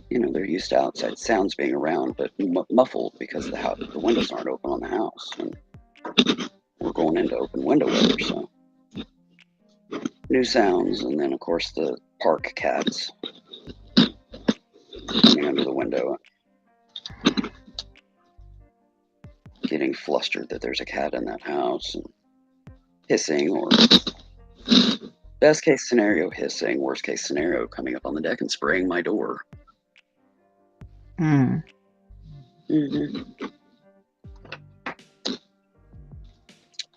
You know, they're used to outside sounds being around, but muffled because the windows aren't open on the house. And going into open window weather, so new sounds, and then of course the park cats coming under the window, getting flustered that there's a cat in that house, and hissing, or best case scenario hissing, worst case scenario coming up on the deck and spraying my door. Hmm.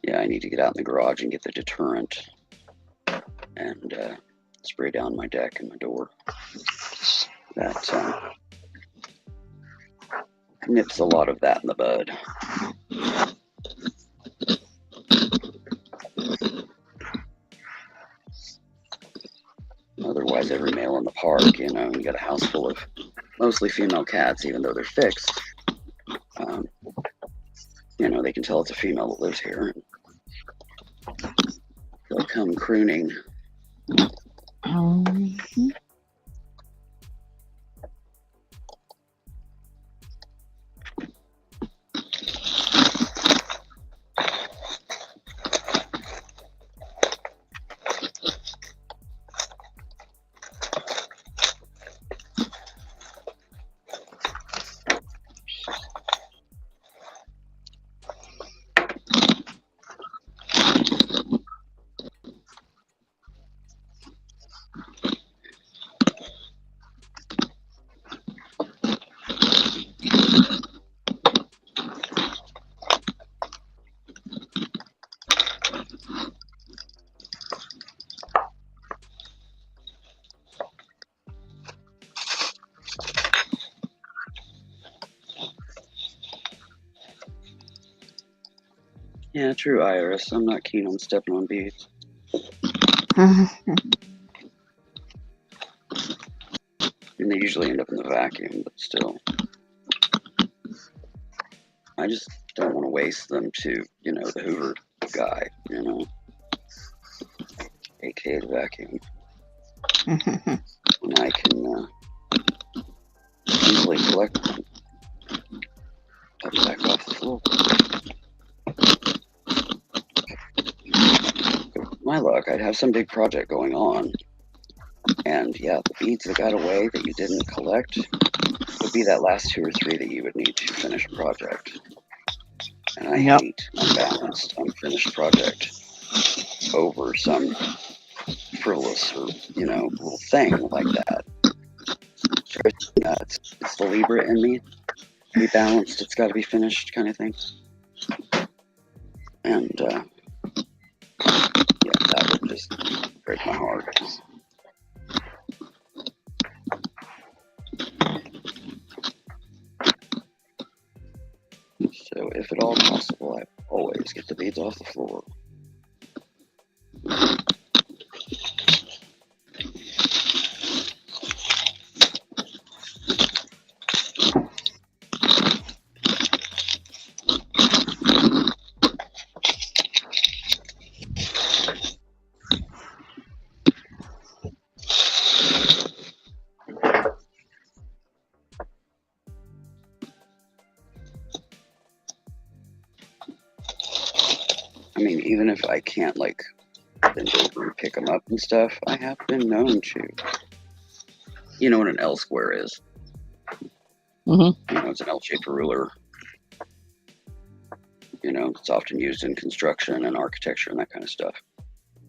Yeah, I need to get out in the garage and get the deterrent and spray down my deck and my door. That nips a lot of that in the bud. Otherwise, every male in the park, you know, you got a house full of mostly female cats, even though they're fixed. You know, they can tell it's a female that lives here. They'll come crooning. Yeah, true, Iris. I'm not keen on stepping on beads. And they usually end up in the vacuum, but still. I just don't want to waste them to, you know, the Hoover guy, you know, aka the vacuum. When I can easily collect them up back off the floor. With my luck, I'd have some big project going on. And yeah, the beads that got away that you didn't collect would be that last 2 or 3 that you would need to finish a project. And I hate unbalanced, unfinished project over some frivolous or, you know, little thing like that. It's the Libra in me. To be balanced, it's got to be finished kind of thing. And yeah, that would just break my heart. So if at all possible, I always get the beads off the floor. I mean, even if I can't, like, bend over and pick them up and stuff, I have been known to. You know what an L square is? You know, it's an L-shaped ruler. You know, it's often used in construction and architecture and that kind of stuff.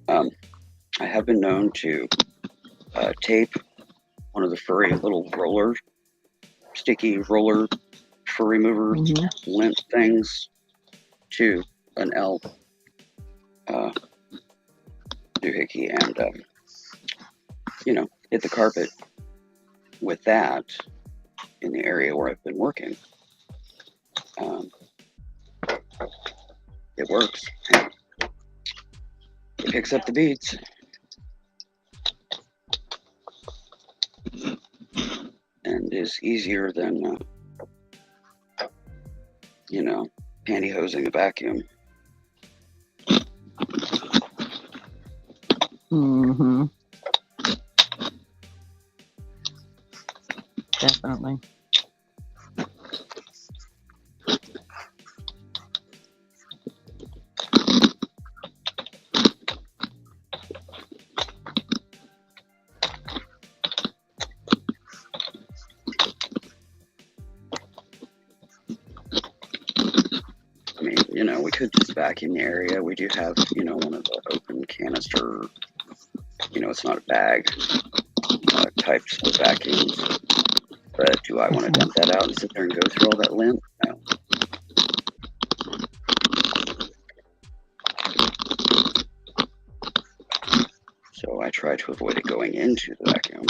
I have been known to tape one of the furry little roller, sticky roller fur remover lint things to an L doohickey and, you know, hit the carpet with that in the area where I've been working. It works. It picks up the beads. And is easier than, you know, pantyhosing a vacuum. Definitely. could just vacuum the area. We do have, you know, one of the open canister, you know, it's not a bag types of vacuums. But do I want to dump that out and sit there and go through all that lint? No. So I try to avoid it going into the vacuum.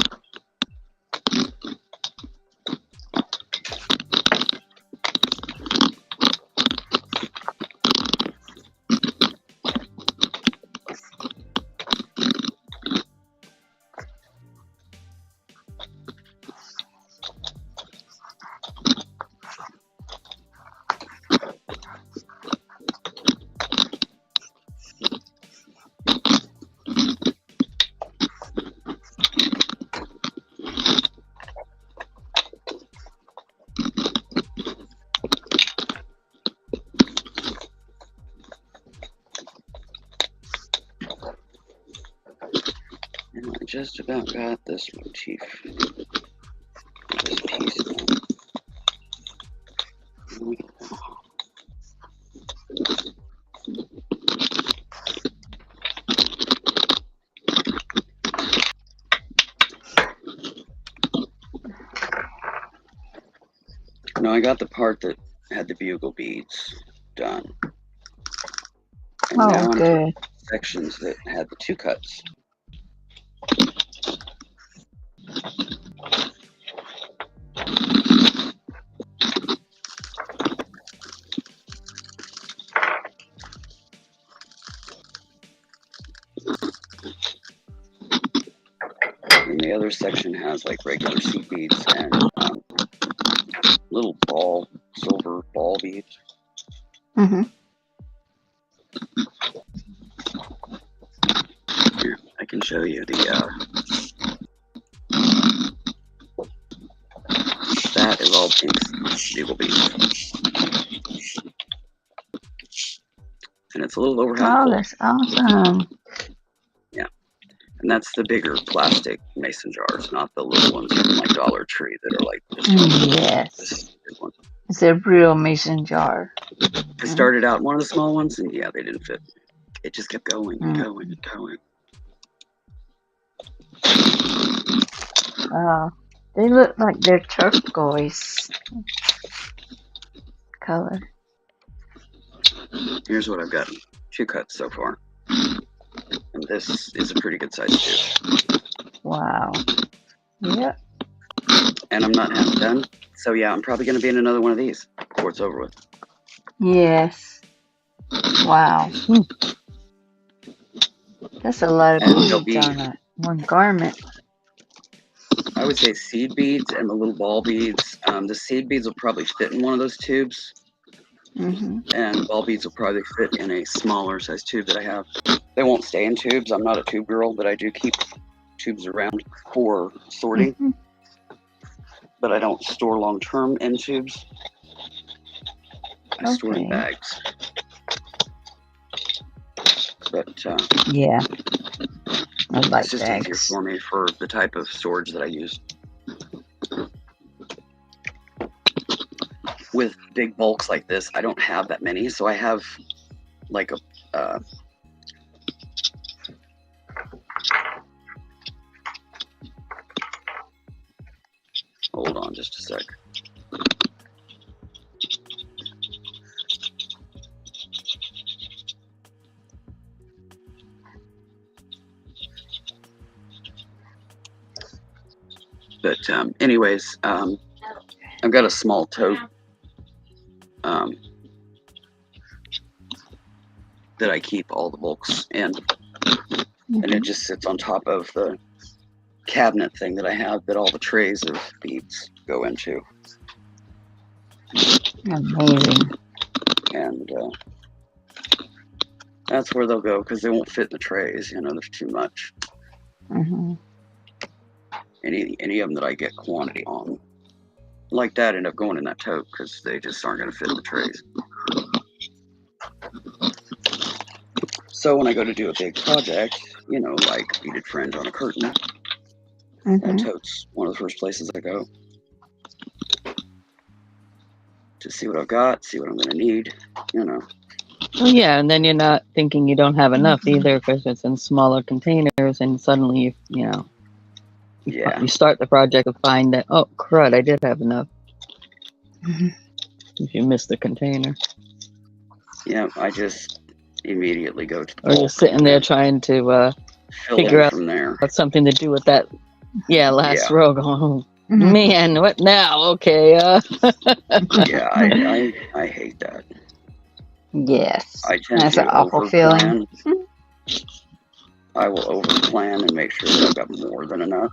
Just about got this motif, this piece done. Now I got the part that had the bugle beads done, and now I'm doing sections that had the 2 cuts. And the other section has like regular seed beads and little silver ball beads. Mm-hmm. Here, I can show you the that is all pink bugle beads. And it's a little overhead. Oh, that's awesome. Yeah. And that's the bigger plastic mason jars, not the little ones from like Dollar Tree that are like this one. Yes. This big one. It's a real mason jar. I started out in one of the small ones, and yeah, they didn't fit. It just kept going and going and going. Wow. They look like they're turquoise color. Here's what I've gotten. 2 cuts so far. And this is a pretty good size tube. Wow. Yep. And I'm not half done. So yeah, I'm probably going to be in another one of these before it's over with. Yes. Wow. That's a lot of beads on one garment. I would say seed beads and the little ball beads. The seed beads will probably fit in one of those tubes. Mm-hmm. And ball beads will probably fit in a smaller size tube that I have. They won't stay in tubes. I'm not a tube girl, but I do keep tubes around for sorting. Mm-hmm. But I don't store long term in tubes. I store in bags. But yeah, I like it's just bags. easier for me for the type of storage that I use. With big bulks like this, I don't have that many, so I have like a hold on just a sec. But anyways, I've got a small tote that I keep all the bulks in, and it just sits on top of the cabinet thing that I have that all the trays of beads go into. Amazing. And that's where they'll go because they won't fit in the trays. You know, there's too much. Mm-hmm. Any of them that I get quantity on, like that, end up going in that tote because they just aren't going to fit in the trays. So when I go to do a big project, you know, like beaded fringe on a curtain, that tote's one of the first places I go to see what I've got, see what I'm going to need, you know. Well, yeah, and then you're not thinking you don't have enough either because it's in smaller containers, and suddenly Yeah. you start the project to find that, oh crud, I did have enough. If you miss the container, Yeah, I just immediately go to or you're bulk sitting there and trying to fill figure in out from there. something to do with that. Yeah, last Yeah. row. Going, oh, man, what now? Okay. Yeah, I hate that. Yes, I tend that's an to awful over feeling. plan. I will over plan and make sure that I've got more than enough.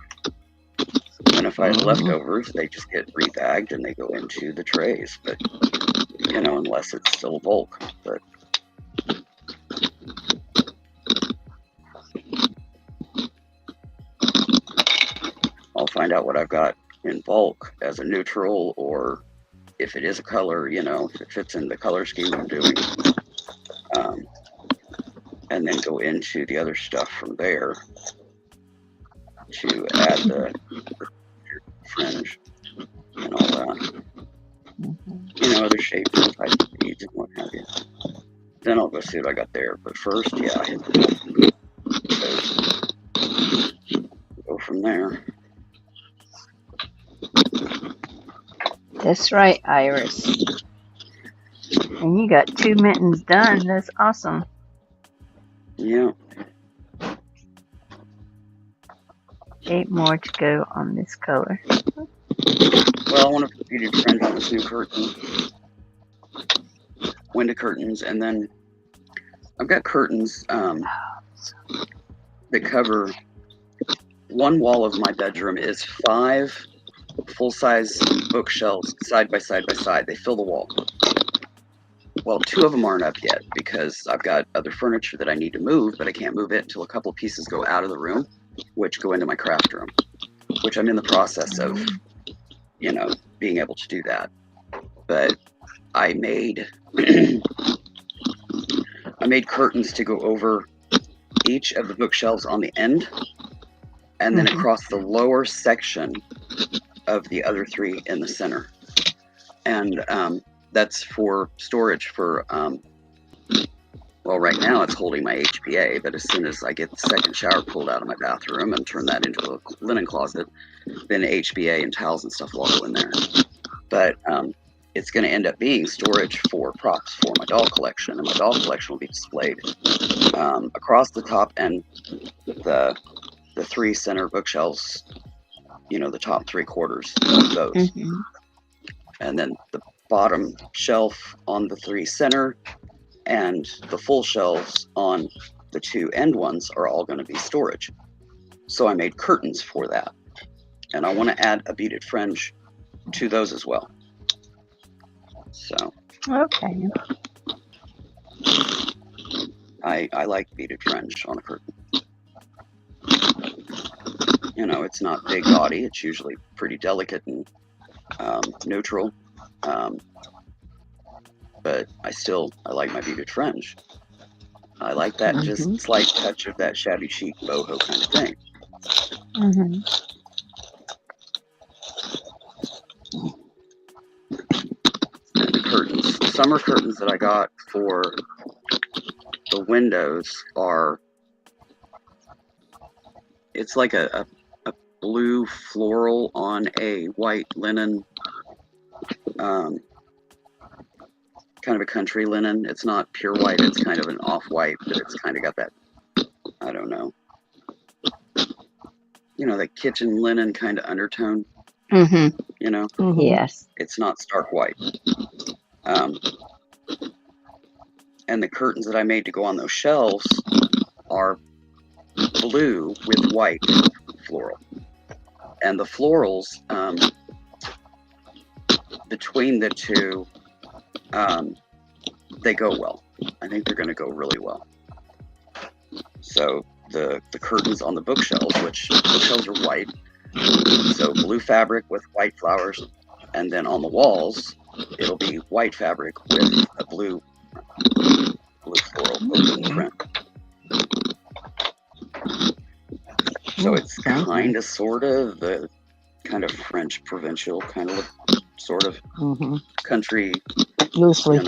And if I have leftovers, they just get rebagged and they go into the trays. But unless it's still bulk. But I'll find out what I've got in bulk as a neutral, or if it is a color, if it fits in the color scheme I'm doing. And then go into the other stuff from there to add the fringe and all that. Other shapes and types of beads and what have you. Then I'll go see what I got there. But first, yeah, I hit the go from there. That's right, Iris. And you got 2 mittens done. That's awesome. Yeah. 8 more to go on this color. Well, I want to put beaded fringe on this new curtain, window curtains, and then I've got curtains that cover one wall of my bedroom. Is 5 full-size bookshelves side by side by side. They fill the wall. Well, 2 of them aren't up yet because I've got other furniture that I need to move, but I can't move it until a couple pieces go out of the room, which go into my craft room, which I'm in the process of, being able to do that. But I made curtains to go over each of the bookshelves on the end, and then across the lower section of the other 3 in the center. And that's for storage for, well, right now it's holding my HPA, but as soon as I get the second shower pulled out of my bathroom and turn that into a linen closet, then HPA and towels and stuff will all go in there. But it's going to end up being storage for props for my doll collection, and my doll collection will be displayed across the top and the 3 center bookshelves, the top 3/4 of those. And then the bottom shelf on the 3 center and the full shelves on the 2 end ones are all going to be storage. So I made curtains for that. And I want to add a beaded fringe to those as well. So Okay. I like beaded fringe on a curtain. It's not big gaudy. It's usually pretty delicate and neutral. But I like my beaded fringe. I like that just slight touch of that shabby chic boho kind of thing. And the curtains, the summer curtains that I got for the windows it's like a blue floral on a white linen, kind of a country linen. It's not pure white, it's kind of an off-white, but it's kind of got that, I don't know, that kitchen linen kind of undertone, Yes. It's not stark white. And the curtains that I made to go on those shelves are blue with white floral. And the florals between the 2, they go well. I think they're going to go really well. So the curtains on the bookshelves, which bookshelves are white, so blue fabric with white flowers, and then on the walls it'll be white fabric with a blue floral print. So it's kind of sort of the kind of French provincial kind of look, sort of country, loosely.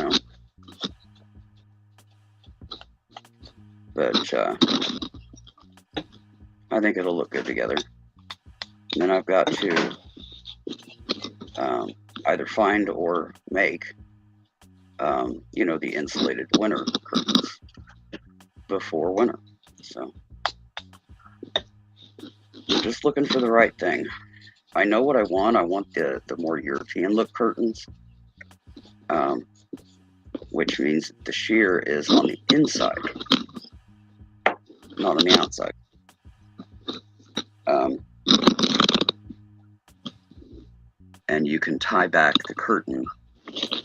but I think it'll look good together. And then I've got to either find or make, you know, the insulated winter curtains before winter. So just looking for the right thing. I know what I want. I want the more European look curtains, which means the sheer is on the inside, not on the outside. And you can tie back the curtain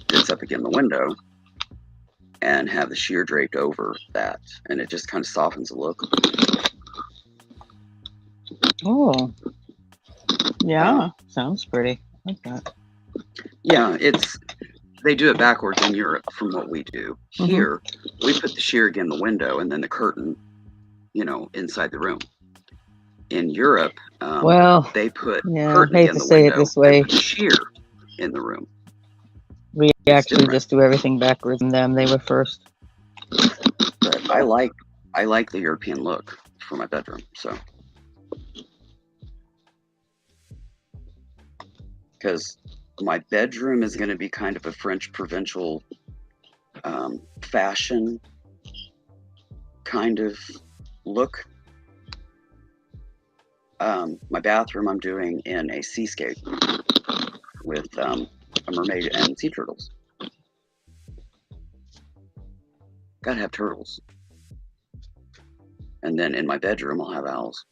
that's up against the window and have the sheer draped over that, and it just kind of softens the look. Oh, yeah, sounds pretty. I like that. Yeah, they do it backwards in Europe from what we do. Here, we put the sheer against the window and then the curtain, you know, inside the room. In Europe, Well, they put yeah, curtain I hate to against the say it window this way. and put sheer in the room. We It's actually different. just do everything backwards from them. They were first. But I like the European look for my bedroom. So, because my bedroom is going to be kind of a French provincial fashion kind of look. My bathroom I'm doing in a seascape with a mermaid and sea turtles. Gotta have turtles. And then in my bedroom I'll have owls.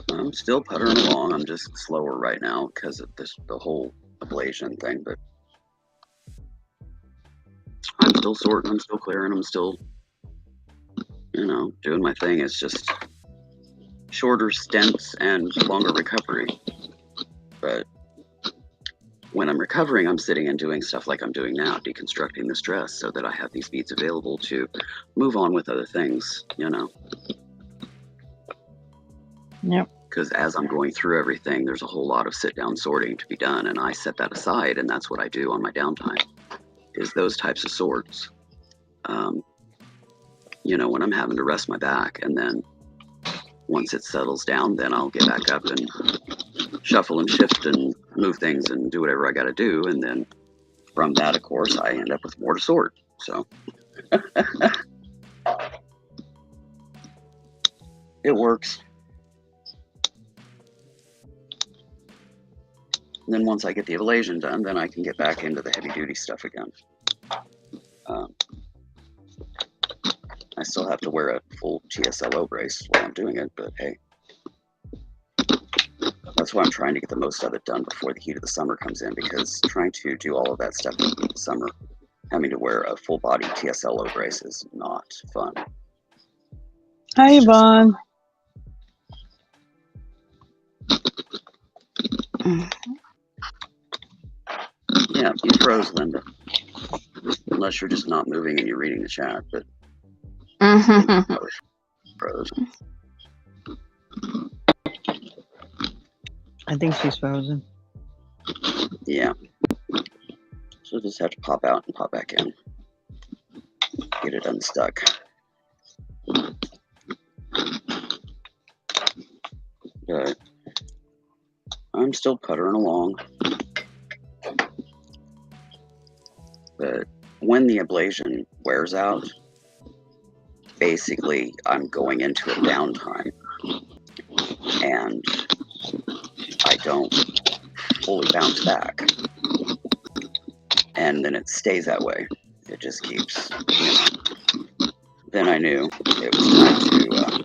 But, I'm still puttering along. I'm just slower right now because of the whole ablation thing, but I'm still sorting, I'm still clearing, I'm still, you know, doing my thing. It's just shorter stints and longer recovery. But when I'm recovering, I'm sitting and doing stuff like I'm doing now, deconstructing this dress so that I have these beads available to move on with other things, you know. Yep. Because as I'm going through everything, there's a whole lot of sit-down sorting to be done, and I set that aside, and that's what I do on my downtime, is those types of sorts. You know, when I'm having to rest my back, and then once it settles down, then I'll get back up and shuffle and shift and move things and do whatever I got to do, and then from that, of course, I end up with more to sort. So it works. And then once I get the ablation done, then I can get back into the heavy duty stuff again. I still have to wear a full TSLO brace while I'm doing it, but hey. That's why I'm trying to get the most of it done before the heat of the summer comes in, because trying to do all of that stuff in the heat of the summer, having to wear a full body TSLO brace is not fun. Hi, Yvonne. Yeah, you froze, Linda. Unless you're just not moving and you're reading the chat, but froze. I think she's frozen. Yeah. So just have to pop out and pop back in. Get it unstuck. But I'm still puttering along. But when the ablation wears out, basically I'm going into a downtime, and I don't fully bounce back. And then it stays that way. It just keeps, you know. Then I knew it was time to,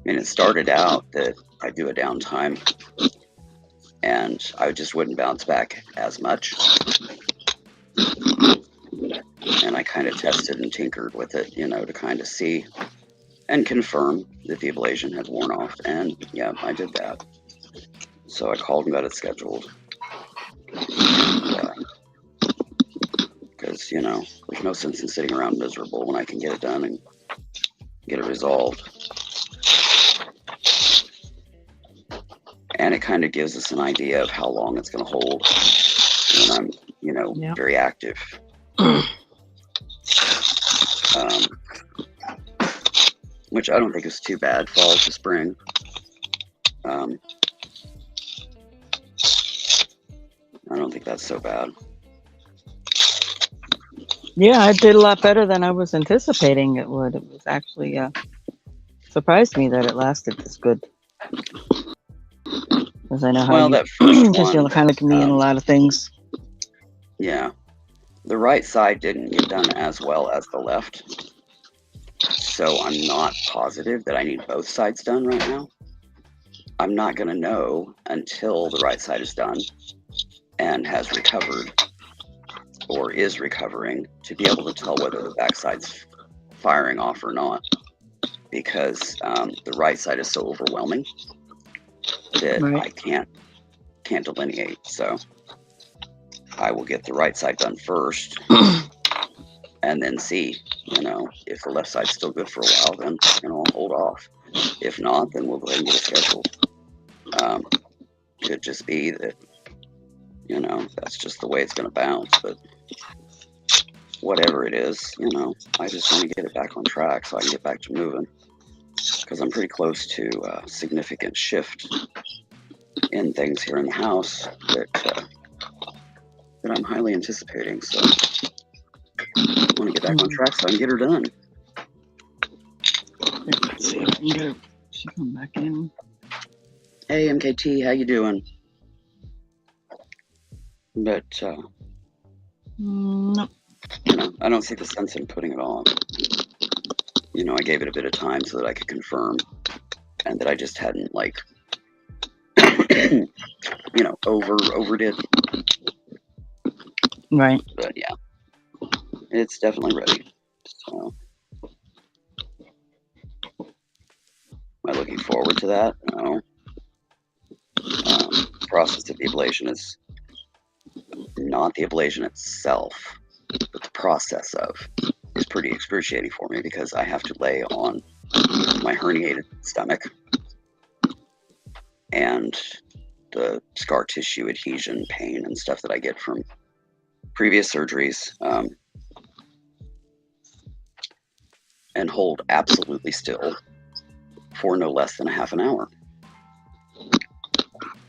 and it started out that I do a downtime and I just wouldn't bounce back as much. And I kind of tested and tinkered with it, you know, to kind of see and confirm that the ablation had worn off. And yeah, I did that. So I called and got it scheduled. Because, you know, there's no sense in sitting around miserable when I can get it done and get it resolved. and it kind of gives us an idea of how long it's going to hold when I'm, Yeah. very active. Which I don't think is too bad, fall to spring. I don't think that's so bad. Yeah, it did a lot better than I was anticipating it would. It was actually surprised me that it lasted this good. Because I know how Well, you, that first because you're one, kind of like me in a lot of things. yeah, the right side didn't get done as well as the left. So I'm not positive that I need both sides done right now. I'm not going to know until the right side is done and has recovered or is recovering to be able to tell whether the back side's firing off or not, because the right side is so overwhelming that I can't delineate. So I will get the right side done first and then see, if the left side's still good for a while, then I'll hold off. If not, then we'll go ahead and get it scheduled. Could just be that, that's just the way it's going to bounce. But whatever it is, I just want to get it back on track so I can get back to moving, because I'm pretty close to a significant shift in things here in the house that I'm highly anticipating. So I want to get back on track so I can get her done. Let's see if I can get her. She come back in. Hey, MKT, how you doing? But No. I don't see the sense in putting it on. I gave it a bit of time so that I could confirm, and that I just hadn't overdid. Right. But yeah, it's definitely ready. So am I looking forward to that? No. The process of the ablation is not the ablation itself, but the process of is pretty excruciating for me, because I have to lay on my herniated stomach and the scar tissue adhesion pain and stuff that I get from previous surgeries, and hold absolutely still for no less than a half an hour.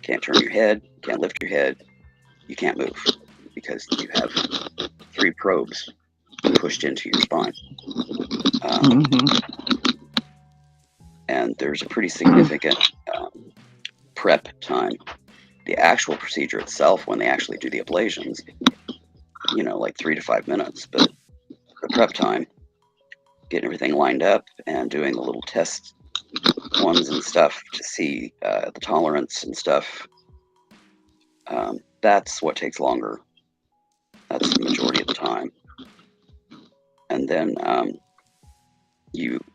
Can't turn your head, can't lift your head, you can't move, because you have 3 probes pushed into your spine. And there's a pretty significant prep time. The actual procedure itself, when they actually do the ablations, like 3 to 5 minutes, but the prep time, getting everything lined up and doing the little test ones and stuff to see the tolerance and stuff, that's what takes longer. That's the majority of the time. And then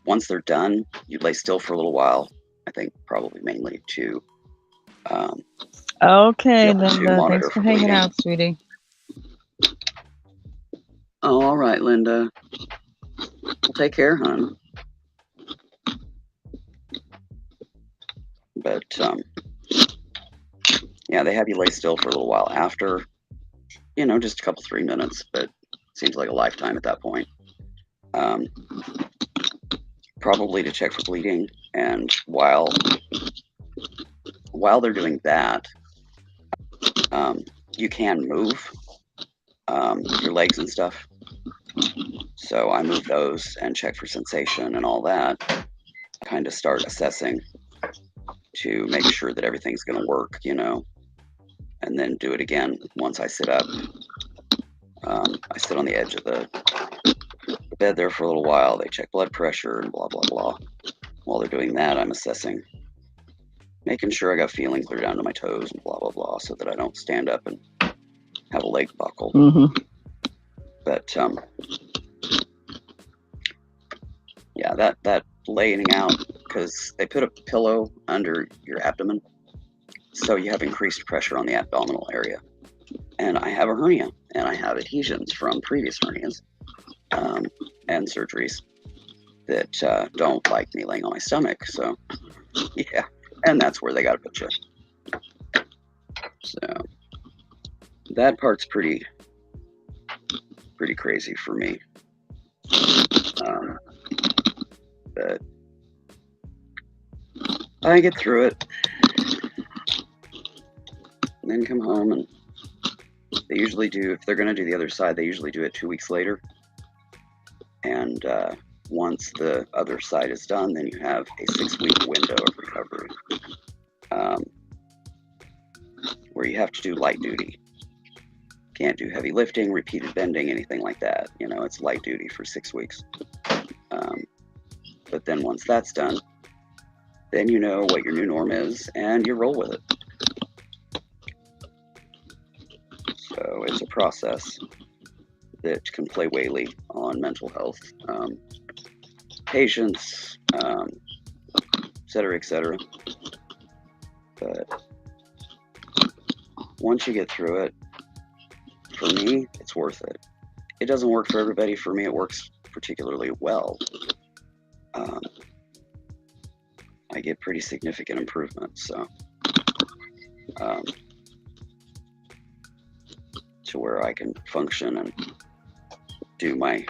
once they're done, you lay still for a little while. I think probably mainly to Okay, to Linda. monitor Thanks for for hanging bleeding. out, sweetie. Oh, all right, Linda. Well, take care, hon. But yeah, they have you lay still for a little while after, just a couple 3 minutes, but seems like a lifetime at that point. Probably to check for bleeding, and while they're doing that, you can move your legs and stuff. So I move those and check for sensation and all that. Kind of start assessing to make sure that everything's going to work, and then do it again once I sit up. I sit on the edge of the bed there for a little while. They check blood pressure and blah, blah, blah. While they're doing that, I'm assessing, making sure I got feeling clear down to my toes and blah, blah, blah, so that I don't stand up and have a leg buckle. But yeah, that laying out, because they put a pillow under your abdomen, so you have increased pressure on the abdominal area. And I have a hernia, and I have adhesions from previous hernias and surgeries that don't like me laying on my stomach. So yeah, and that's where they got to put you. So that part's pretty crazy for me. But I get through it, and then come home, and they usually do, if they're going to do the other side, they usually do it 2 weeks later. And once the other side is done, then you have a 6-week window of recovery, where you have to do light duty. Can't do heavy lifting, repeated bending, anything like that. You know, it's light duty for 6 weeks. But then once that's done, then you know what your new norm is, and you roll with it. So it's a process that can play whaley on mental health, patients, et cetera, et cetera. But once you get through it, for me, it's worth it. It doesn't work for everybody. For me, it works particularly well. I get pretty significant improvements, so to where I can function and do my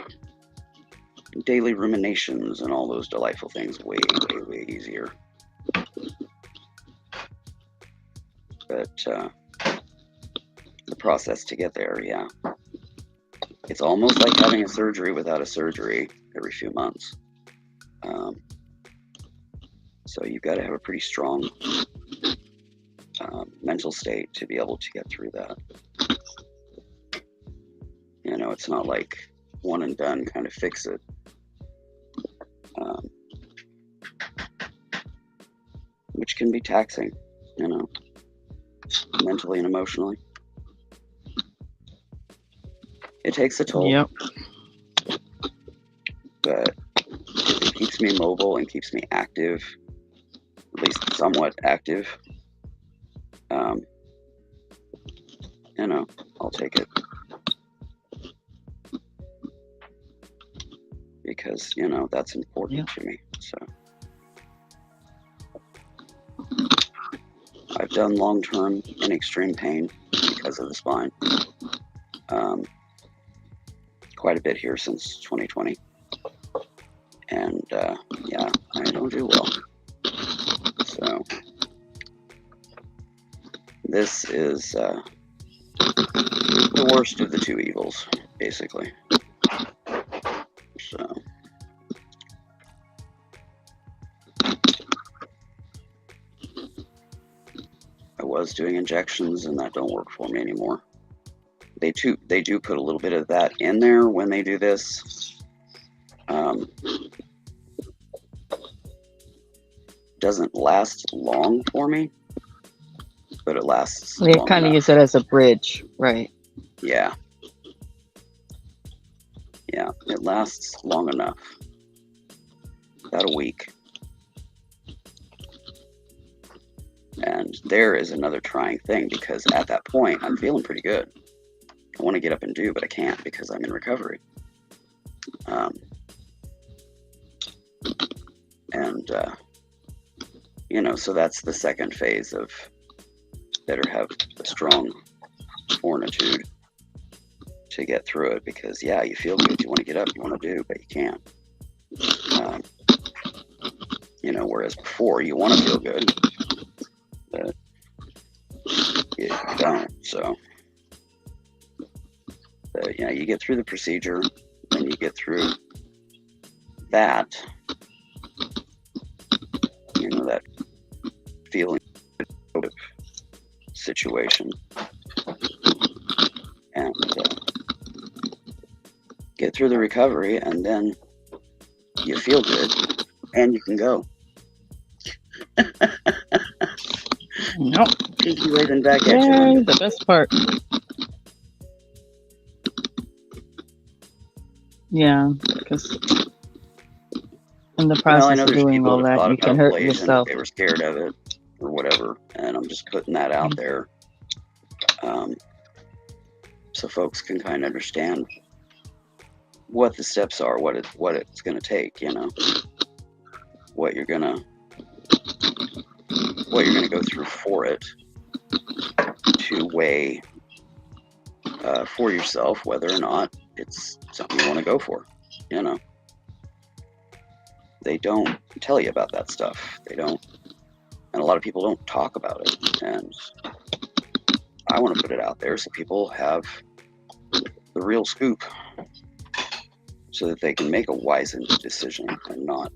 daily ruminations and all those delightful things way easier. But the process to get there, yeah. It's almost like having a surgery without a surgery every few months. So you've got to have a pretty strong mental state to be able to get through that. You know, it's not like one and done kind of fix it. Which can be taxing, you know, mentally and emotionally. It takes a toll. Yep. But if it keeps me mobile and keeps me active, at least somewhat active, you know, I'll take it. Because, you know, that's important to me. So I've done long-term and extreme pain because of the spine. Quite a bit here since 2020. And yeah, I don't do well. So this is the worst of the two evils, basically. So I was doing injections, and that don't work for me anymore. They do put a little bit of that in there when they do this. Doesn't last long for me, but it lasts. They kind of use it as a bridge, right? Yeah. Yeah, it lasts long enough. About a week. And there is another trying thing, because at that point, I'm feeling pretty good. I want to get up and do, but I can't because I'm in recovery. You know, so that's the second phase of better have a strong fortitude to get through it, because yeah, you feel good, you want to get up, you want to do, but you can't. You know, whereas before you want to feel good, but you don't. So, but, you know, you get through the procedure, then you get through that, you know, that feeling of situation, and get through the recovery, and then you feel good and you can go. Nope. Pinky waving back at Yay, you. the best part. Yeah, because in the Well, I process know of there's doing people all that have that, thought you can about hurt blazing, yourself. they were scared of it or whatever, and I'm just putting that out there, so folks can kind of understand what the steps are, what it's going to take, you know, what you're going to go through for it to weigh for yourself whether or not it's something you want to go for. You know, they don't tell you about that stuff. They don't, and a lot of people don't talk about it. And I want to put it out there so people have the real scoop, so that they can make a wizened decision and not,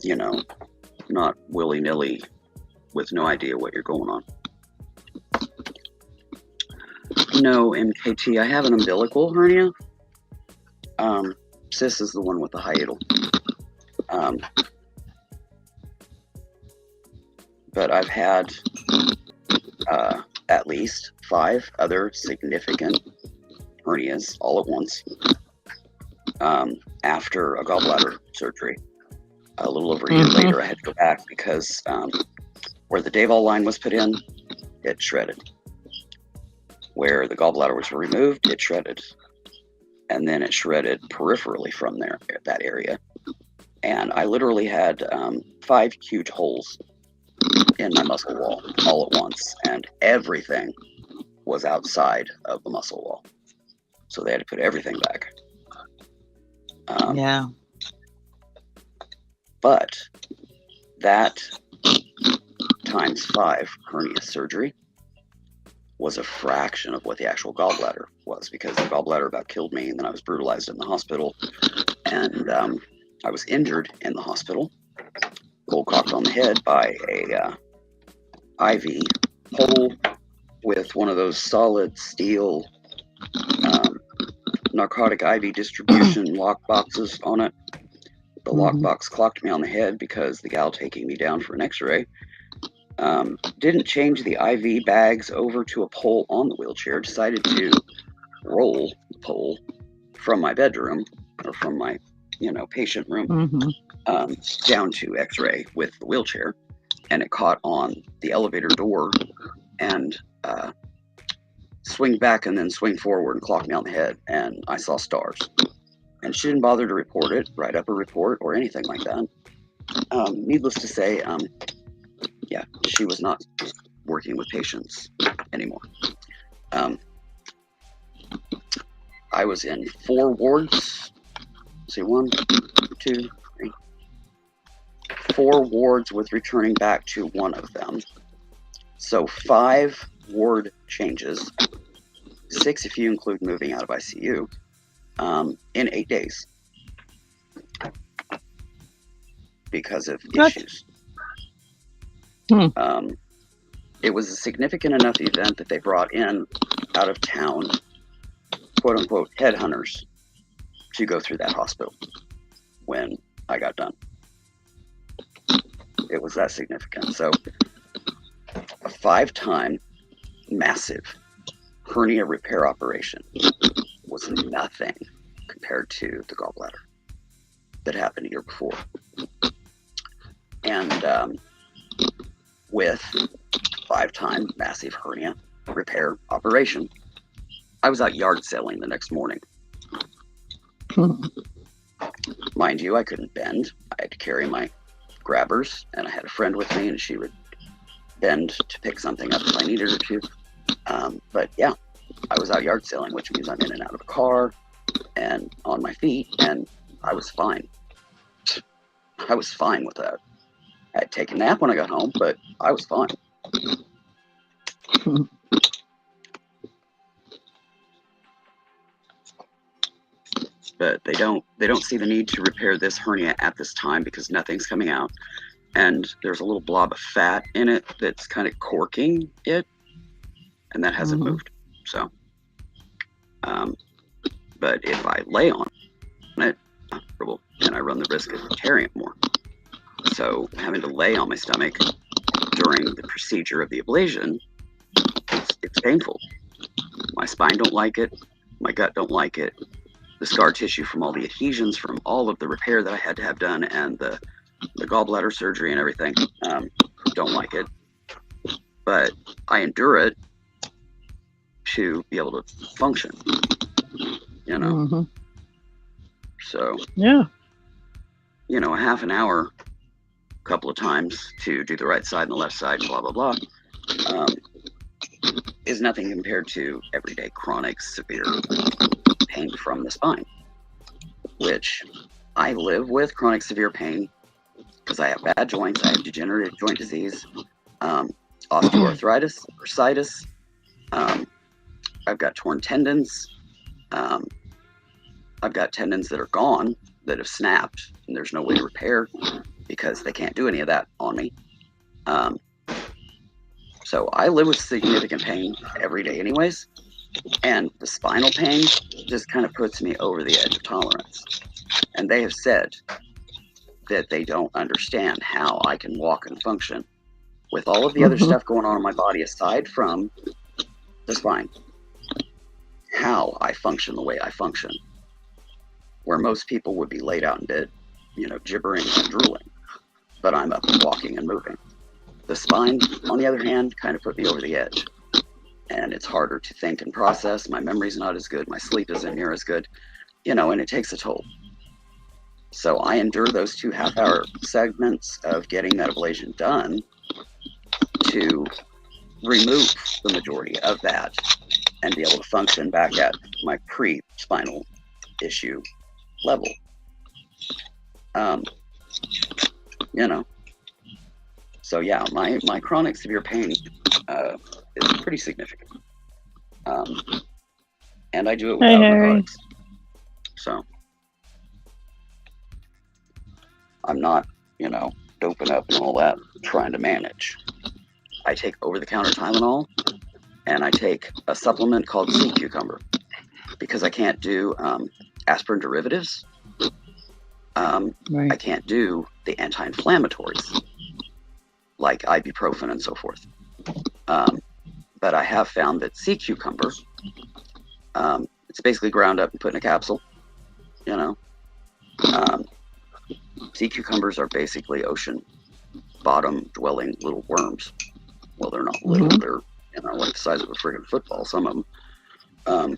you know, not willy-nilly with no idea what you're going on. No, MKT, I have an umbilical hernia. Sis is the one with the hiatal. But I've had at least 5 other significant hernias all at once after a gallbladder surgery. A little over a year later, I had to go back because where the Davol line was put in, it shredded. Where the gallbladder was removed, it shredded. And then it shredded peripherally from there, that area. And I literally had 5 huge holes in my muscle wall all at once, and everything was outside of the muscle wall. So they had to put everything back. Yeah. But that times 5 hernia surgery was a fraction of what the actual gallbladder was, because the gallbladder about killed me, and then I was brutalized in the hospital, and I was injured in the hospital, cold cocked on the head by a IV pole with one of those solid steel narcotic IV distribution lock boxes on it. The lockbox clocked me on the head because the gal taking me down for an x-ray didn't change the IV bags over to a pole on the wheelchair, decided to roll the pole from my bedroom, or from my, patient room, down to x-ray with the wheelchair. And it caught on the elevator door and swing back and then swing forward and clock me on the head. And I saw stars. And she didn't bother to report it, write up a report or anything like that. Needless to say, she was not working with patients anymore. I was in 4 wards. Let's see, 1, 2, 3. 4 wards with returning back to 1 of them. So 5 ward changes, 6 if you include moving out of ICU, in 8 days because of issues. It was a significant enough event that they brought in out of town, quote unquote, headhunters to go through that hospital when I got done. It was that significant. So a 5-time massive hernia repair operation was nothing compared to the gallbladder that happened a year before. And with 5-time massive hernia repair operation, I was out yard selling the next morning. Mind you, I couldn't bend. I had to carry my grabbers, and I had a friend with me, and she would bend to pick something up if I needed her to. But yeah, I was out yard selling, which means I'm in and out of a car and on my feet, and I was fine. I was fine with that. I had to take a nap when I got home, but I was fine. But they don't see the need to repair this hernia at this time because nothing's coming out, and there's a little blob of fat in it that's kind of corking it, and that hasn't moved. So, but if I lay on it, and I run the risk of tearing it more. So having to lay on my stomach during the procedure of the ablation, it's painful. My spine don't like it. My gut don't like it. The scar tissue from all the adhesions from all of the repair that I had to have done, and the gallbladder surgery and everything, don't like it. But I endure it to be able to function, So, yeah, a half an hour couple of times to do the right side and the left side, blah, blah, blah, is nothing compared to everyday chronic severe pain from the spine, which I live with chronic severe pain because I have bad joints, I have degenerative joint disease, osteoarthritis, bursitis, I've got torn tendons, I've got tendons that are gone, that have snapped, and there's no way to repair because they can't do any of that on me. So I live with significant pain every day anyways, and the spinal pain just kind of puts me over the edge of tolerance. And they have said that they don't understand how I can walk and function with all of the other stuff going on in my body aside from the spine. How I function the way I function, where most people would be laid out in bed, you know, gibbering and drooling, but I'm up and walking and moving. The spine, on the other hand, kind of put me over the edge, and it's harder to think and process. My memory's not as good. My sleep isn't near as good, you know, and it takes a toll. So I endure those 2 half-hour segments of getting that ablation done to remove the majority of that and be able to function back at my pre-spinal issue level. You know, so yeah, my chronic severe pain is pretty significant, and I do it without narcotics. So I'm not, you know, doping up and all that, trying to manage. I take over-the-counter Tylenol, and I take a supplement called sea cucumber because I can't do aspirin derivatives. Right. I can't do the anti-inflammatories like ibuprofen and so forth. But I have found that sea cucumber, it's basically ground up and put in a capsule, you know. Sea cucumbers are basically ocean bottom dwelling little worms. Well, they're not little, they're, you know, like the size of a friggin' football, some of them.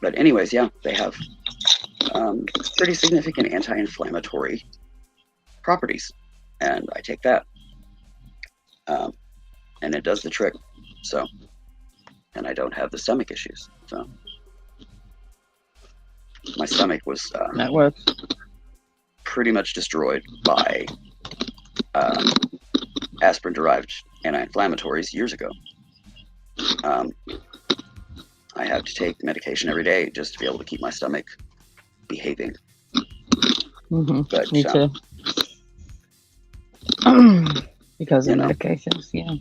But anyways, yeah, they have pretty significant anti-inflammatory properties, and I take that, and it does the trick. So, and I don't have the stomach issues. So, my stomach was That works. pretty much destroyed by aspirin-derived anti-inflammatories years ago. I have to take medication every day just to be able to keep my stomach behaving. But, Me too. Because of medications, yeah.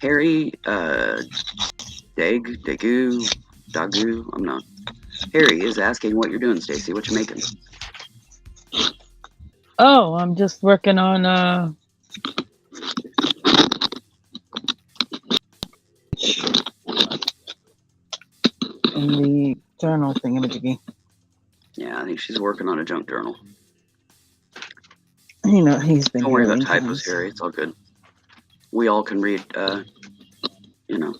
Harry, Dagu, I'm not. Harry is asking what you're doing, Stacey. What you making? Oh, I'm just working on in the journal thingamajiggy. Yeah, I think she's working on a junk journal. You know, he's been. Don't worry about typos, Harry. It's all good. We all can read, you know,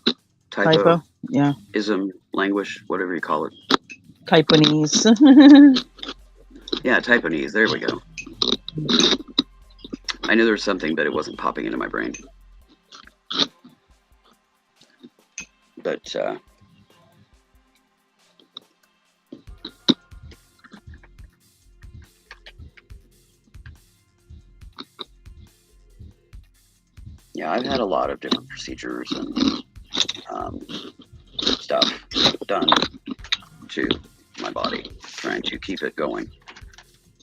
typo, yeah, ism, language, whatever you call it. Taiwanese. Yeah, Taiwanese. There we go. I knew there was something, but it wasn't popping into my brain. But yeah, I've had a lot of different procedures and stuff done to my body, trying to keep it going.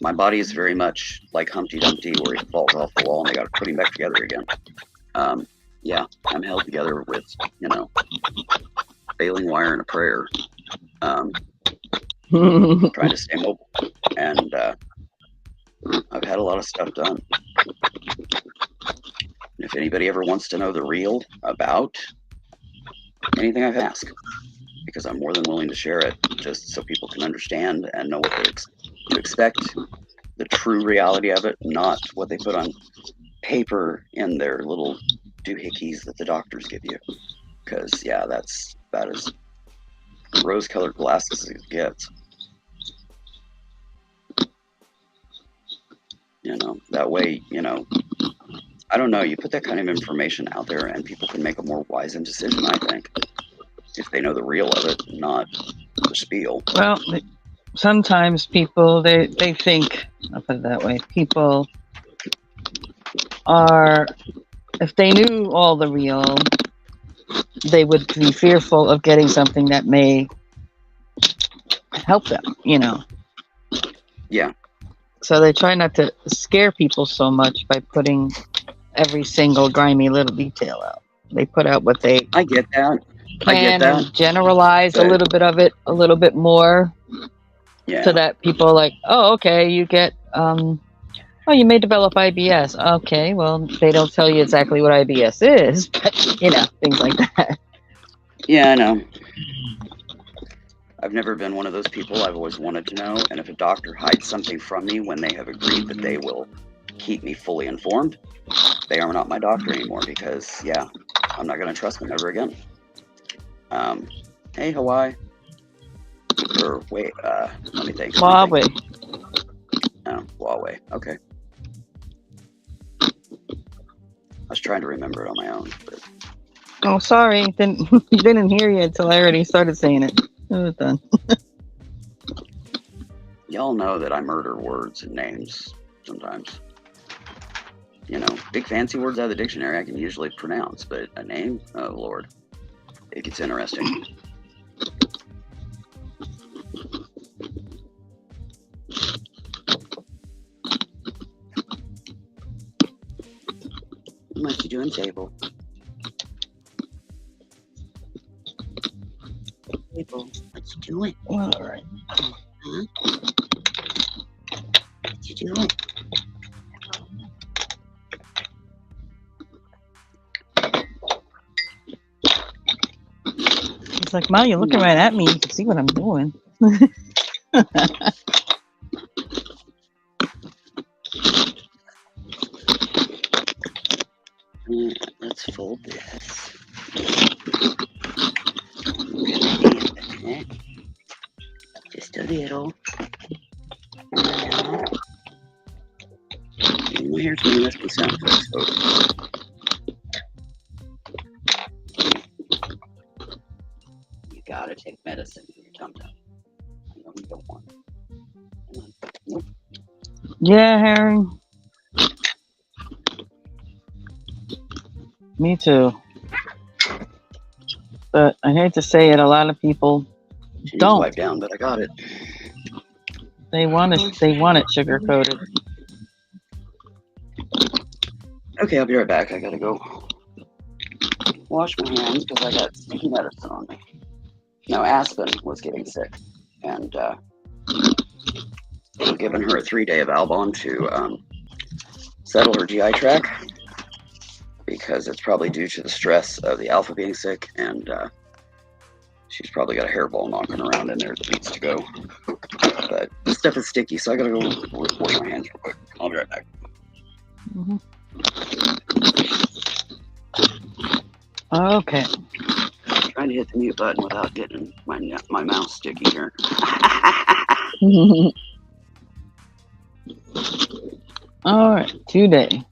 My body is very much like Humpty Dumpty, where he falls off the wall and they got to put him back together again. Yeah, I'm held together with, you know, baling wire and a prayer, trying to stay mobile. And I've had a lot of stuff done. If anybody ever wants to know the real about anything, I've asked, because I'm more than willing to share it, just so people can understand and know what to expect, the true reality of it, not what they put on paper in their little doohickeys that the doctors give you. Because yeah, that's about as rose-colored glasses as it gets. That way, I don't know. You put that kind of information out there, and people can make a more wizened decision. I think if they know the real of it, not the spiel. Well, sometimes people they think, I'll put it that way, people are, if they knew all the real, they would be fearful of getting something that may help them, Yeah. So they try not to scare people so much by putting every single grimy little detail out. They put out what they I get that. can and generalize a little bit of it, a little bit more, so that people are like, oh, okay, you get, oh, you may develop IBS. Okay, well, they don't tell you exactly what IBS is, but, things like that. Yeah, I know. I've never been one of those people. I've always wanted to know, and if a doctor hides something from me when they have agreed that they will keep me fully informed, they are not my doctor anymore, because, I'm not going to trust them ever again. Hey, Hawaii. Or, wait, let me think. Huawei. Oh, Huawei. Okay. I was trying to remember it on my own, but... Oh, sorry. Didn't hear you until I already started saying it. It was done. Y'all know that I murder words and names sometimes. Big fancy words out of the dictionary I can usually pronounce, but a name? Oh, Lord. It gets interesting. What you doing, Table? Table, what you doing? All right. Huh? What you doing? It's like, Ma, you're looking right at me. You can see what I'm doing. Let's fold this. Just a little. My hair's going to must be sound effects, folks. You gotta take medicine for your tum-tum. I know you don't want it. Nope. Yeah, Harry. Me too. But I hate to say it, a lot of people don't wipe down, but I got it. They want it sugar coated. Okay, I'll be right back. I gotta go wash my hands because I got sticky medicine on me. Now, Aspen was getting sick, and I'm giving her a 3-day of Albon to settle her GI tract, because it's probably due to the stress of the alpha being sick, and she's probably got a hairball knocking around in there that needs to go. But this stuff is sticky, so I gotta go wash my hands real quick. I'll be right back. Mm-hmm. Okay. Trying to hit the mute button without getting my mouth sticky here. All right, today.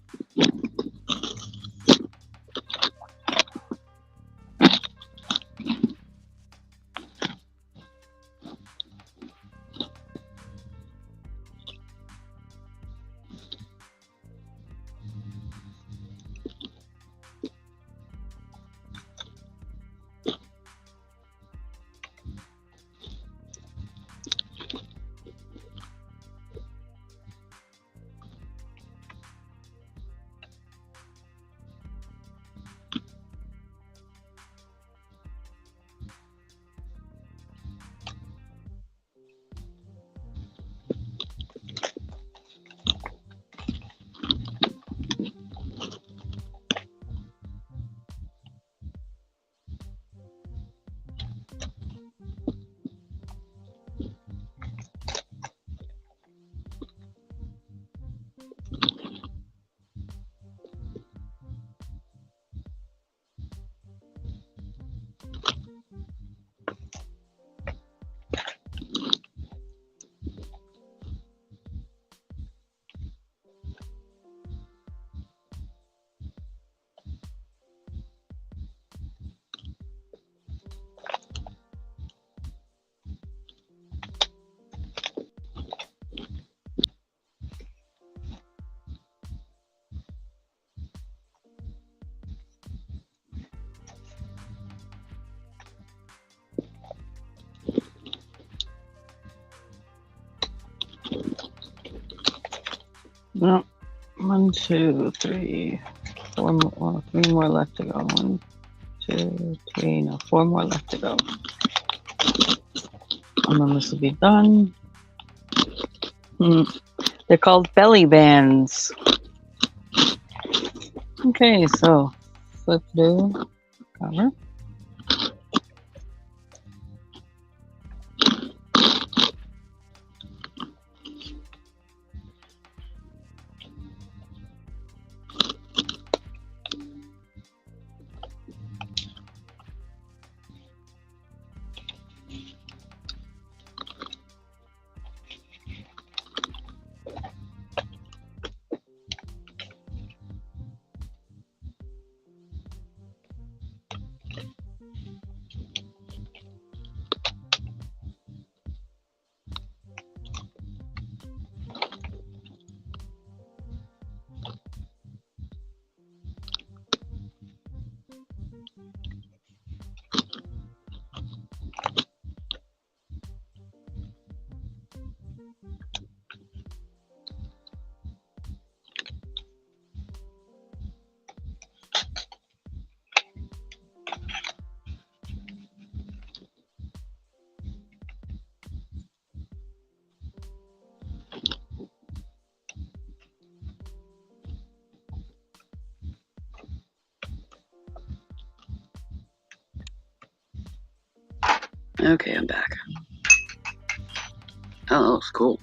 No. 1, 2, 3, 4 more. Well, 3 more left to go. 1, 2, 3. No, 4 more left to go. And then this will be done. They're called belly bands. Okay, so flip through cover. Okay, I'm back. Oh, that was cool.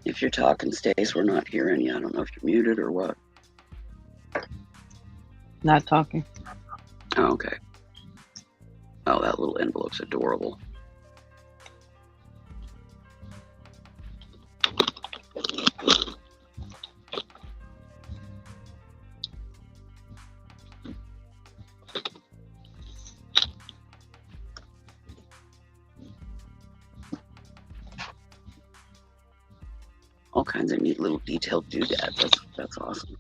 If you're talking, Stace, we're not hearing you. I don't know if you're muted or what. Not talking. Oh, okay. Oh, that little envelope's adorable. All kinds of neat little detailed doodads. That's awesome.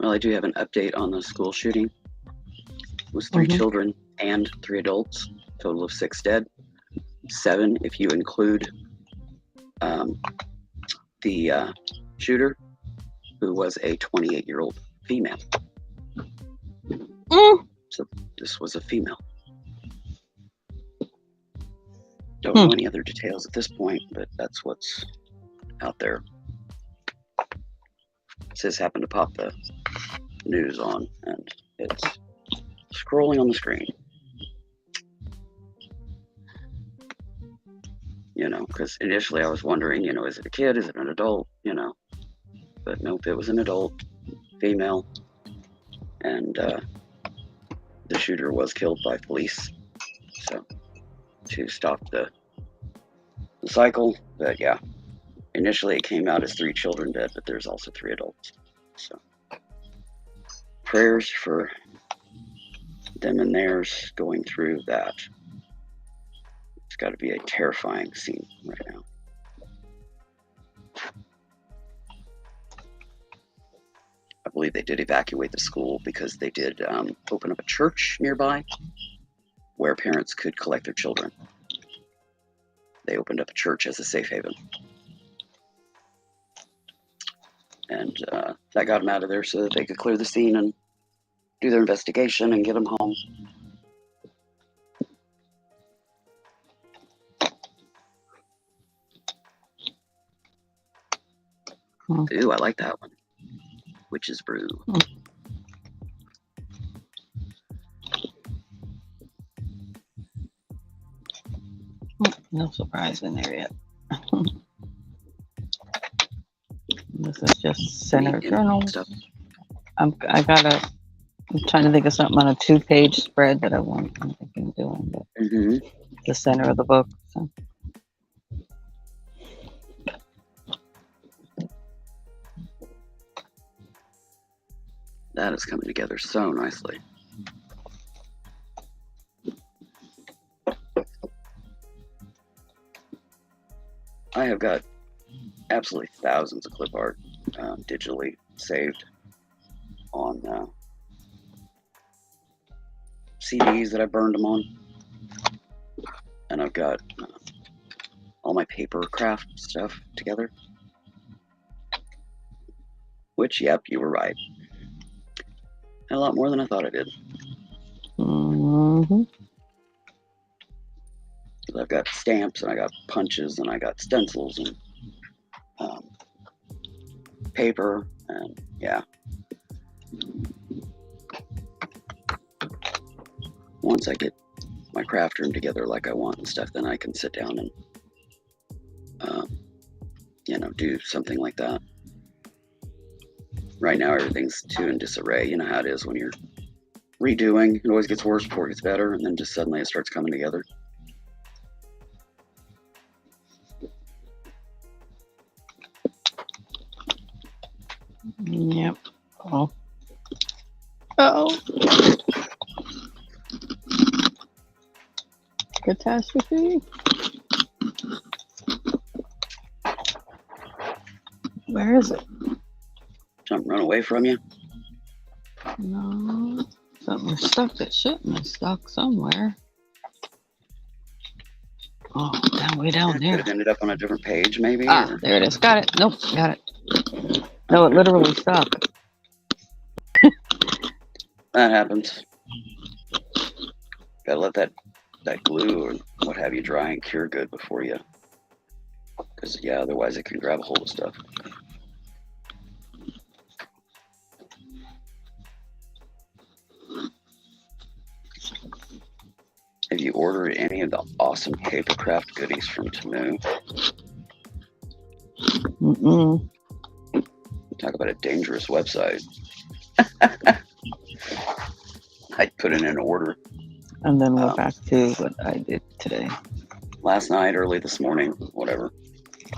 Well, I do have an update on the school shooting. It was 3 children and 3 adults, total of 6 dead. 7 if you include the shooter, who was a 28-year-old female. So this was a female. Don't know any other details at this point, but that's what's out there. This happened to pop the news on, and it's scrolling on the screen. You know, because initially I was wondering, you know, is it a kid? Is it an adult? You know, but nope, it was an adult, female, and the shooter was killed by police. So to stop the cycle, but yeah, initially it came out as 3 children dead, but there's also 3 adults. So prayers for them and theirs going through that. It's got to be a terrifying scene right now. I believe they did evacuate the school because they did open up a church nearby where parents could collect their children. They opened up a church as a safe haven. And that got them out of there so that they could clear the scene and do their investigation and get them home. Ooh, I like that one. Witch's Brew. No surprise in there yet. This is just center journal. I'm trying to think of something on a 2-page spread that I'm thinking of doing, but the center of the book. So. That is coming together so nicely. I have got absolutely thousands of clip art digitally saved on CDs that I burned them on. And I've got all my paper craft stuff together. Which, yep, you were right. And a lot more than I thought I did. Mm-hmm. I've got stamps, and I got punches, and I got stencils, and paper, and yeah. Once I get my craft room together like I want and stuff, then I can sit down and, do something like that. Right now, everything's too in disarray. You know how it is when you're redoing. It always gets worse before it gets better, and then just suddenly it starts coming together. Yep. Oh. Uh-oh. Catastrophe. Where is it? Something run away from you? No. Something stuck that shouldn't have stuck somewhere. Oh, way down It there. could have ended up on a different page, maybe. Ah, there it is. Got it. Nope, got it. No, it literally stuck. That happens. Gotta let that glue or what have you dry and cure good before you. Because, yeah, otherwise it can grab a hold of stuff. Have you ordered any of the awesome paper craft goodies from Temu? Mm-mm. Talk about a dangerous website. I'd put in an order And then we're back to what I did today. last night, early this morning, whatever.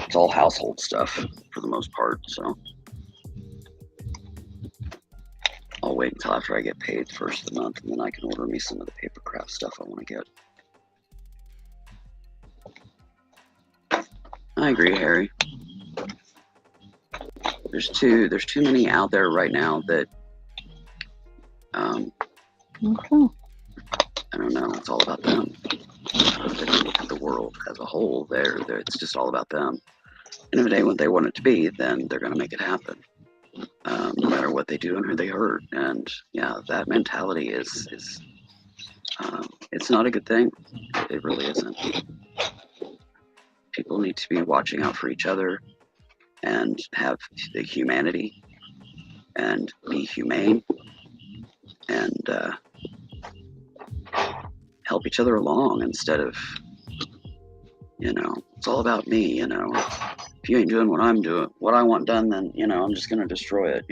It's all household stuff for the most part, so I'll wait until after I get paid first of the month, and then I can order me some of the paper craft stuff I want to get. I agree, Harry. There's too many out there right now that Okay. I don't know. It's all about them. If you look at the world as a whole, it's just all about them. And if it ain't what they want it to be, then they're going to make it happen, no matter what they do and who they hurt. And yeah, that mentality is it's not a good thing. It really isn't. People need to be watching out for each other and have the humanity and be humane and help each other along instead of, it's all about me, If you ain't doing what I'm doing, what I want done, then, I'm just going to destroy it,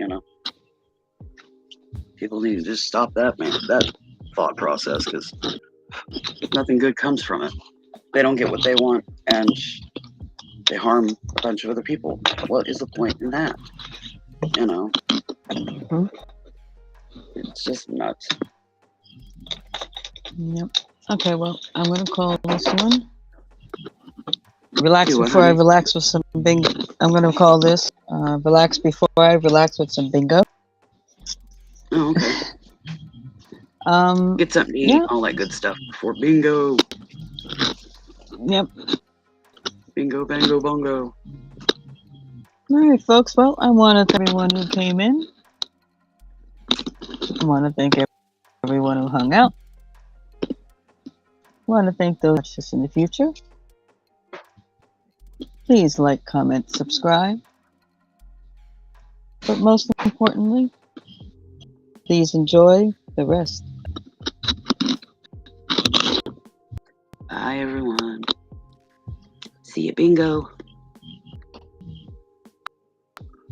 People need to just stop that, man, that thought process, because nothing good comes from it. They don't get what they want, and they harm a bunch of other people. What is the point in that? Mm-hmm. It's just nuts. Yep. Okay, well, I'm going to call this one. Relax Do what, before I honey? relax with some bingo. I'm going to call this relax before I relax with some bingo. Oh, okay. Get something to eat, Yeah. all that good stuff before bingo. Yep. Bingo, bango, bongo. All right, folks. Well, I want to thank everyone who came in. I want to thank everyone who hung out. I want to thank those just in the future. Please like, comment, subscribe. But most importantly, please enjoy the rest. Bye, everyone. See you, bingo.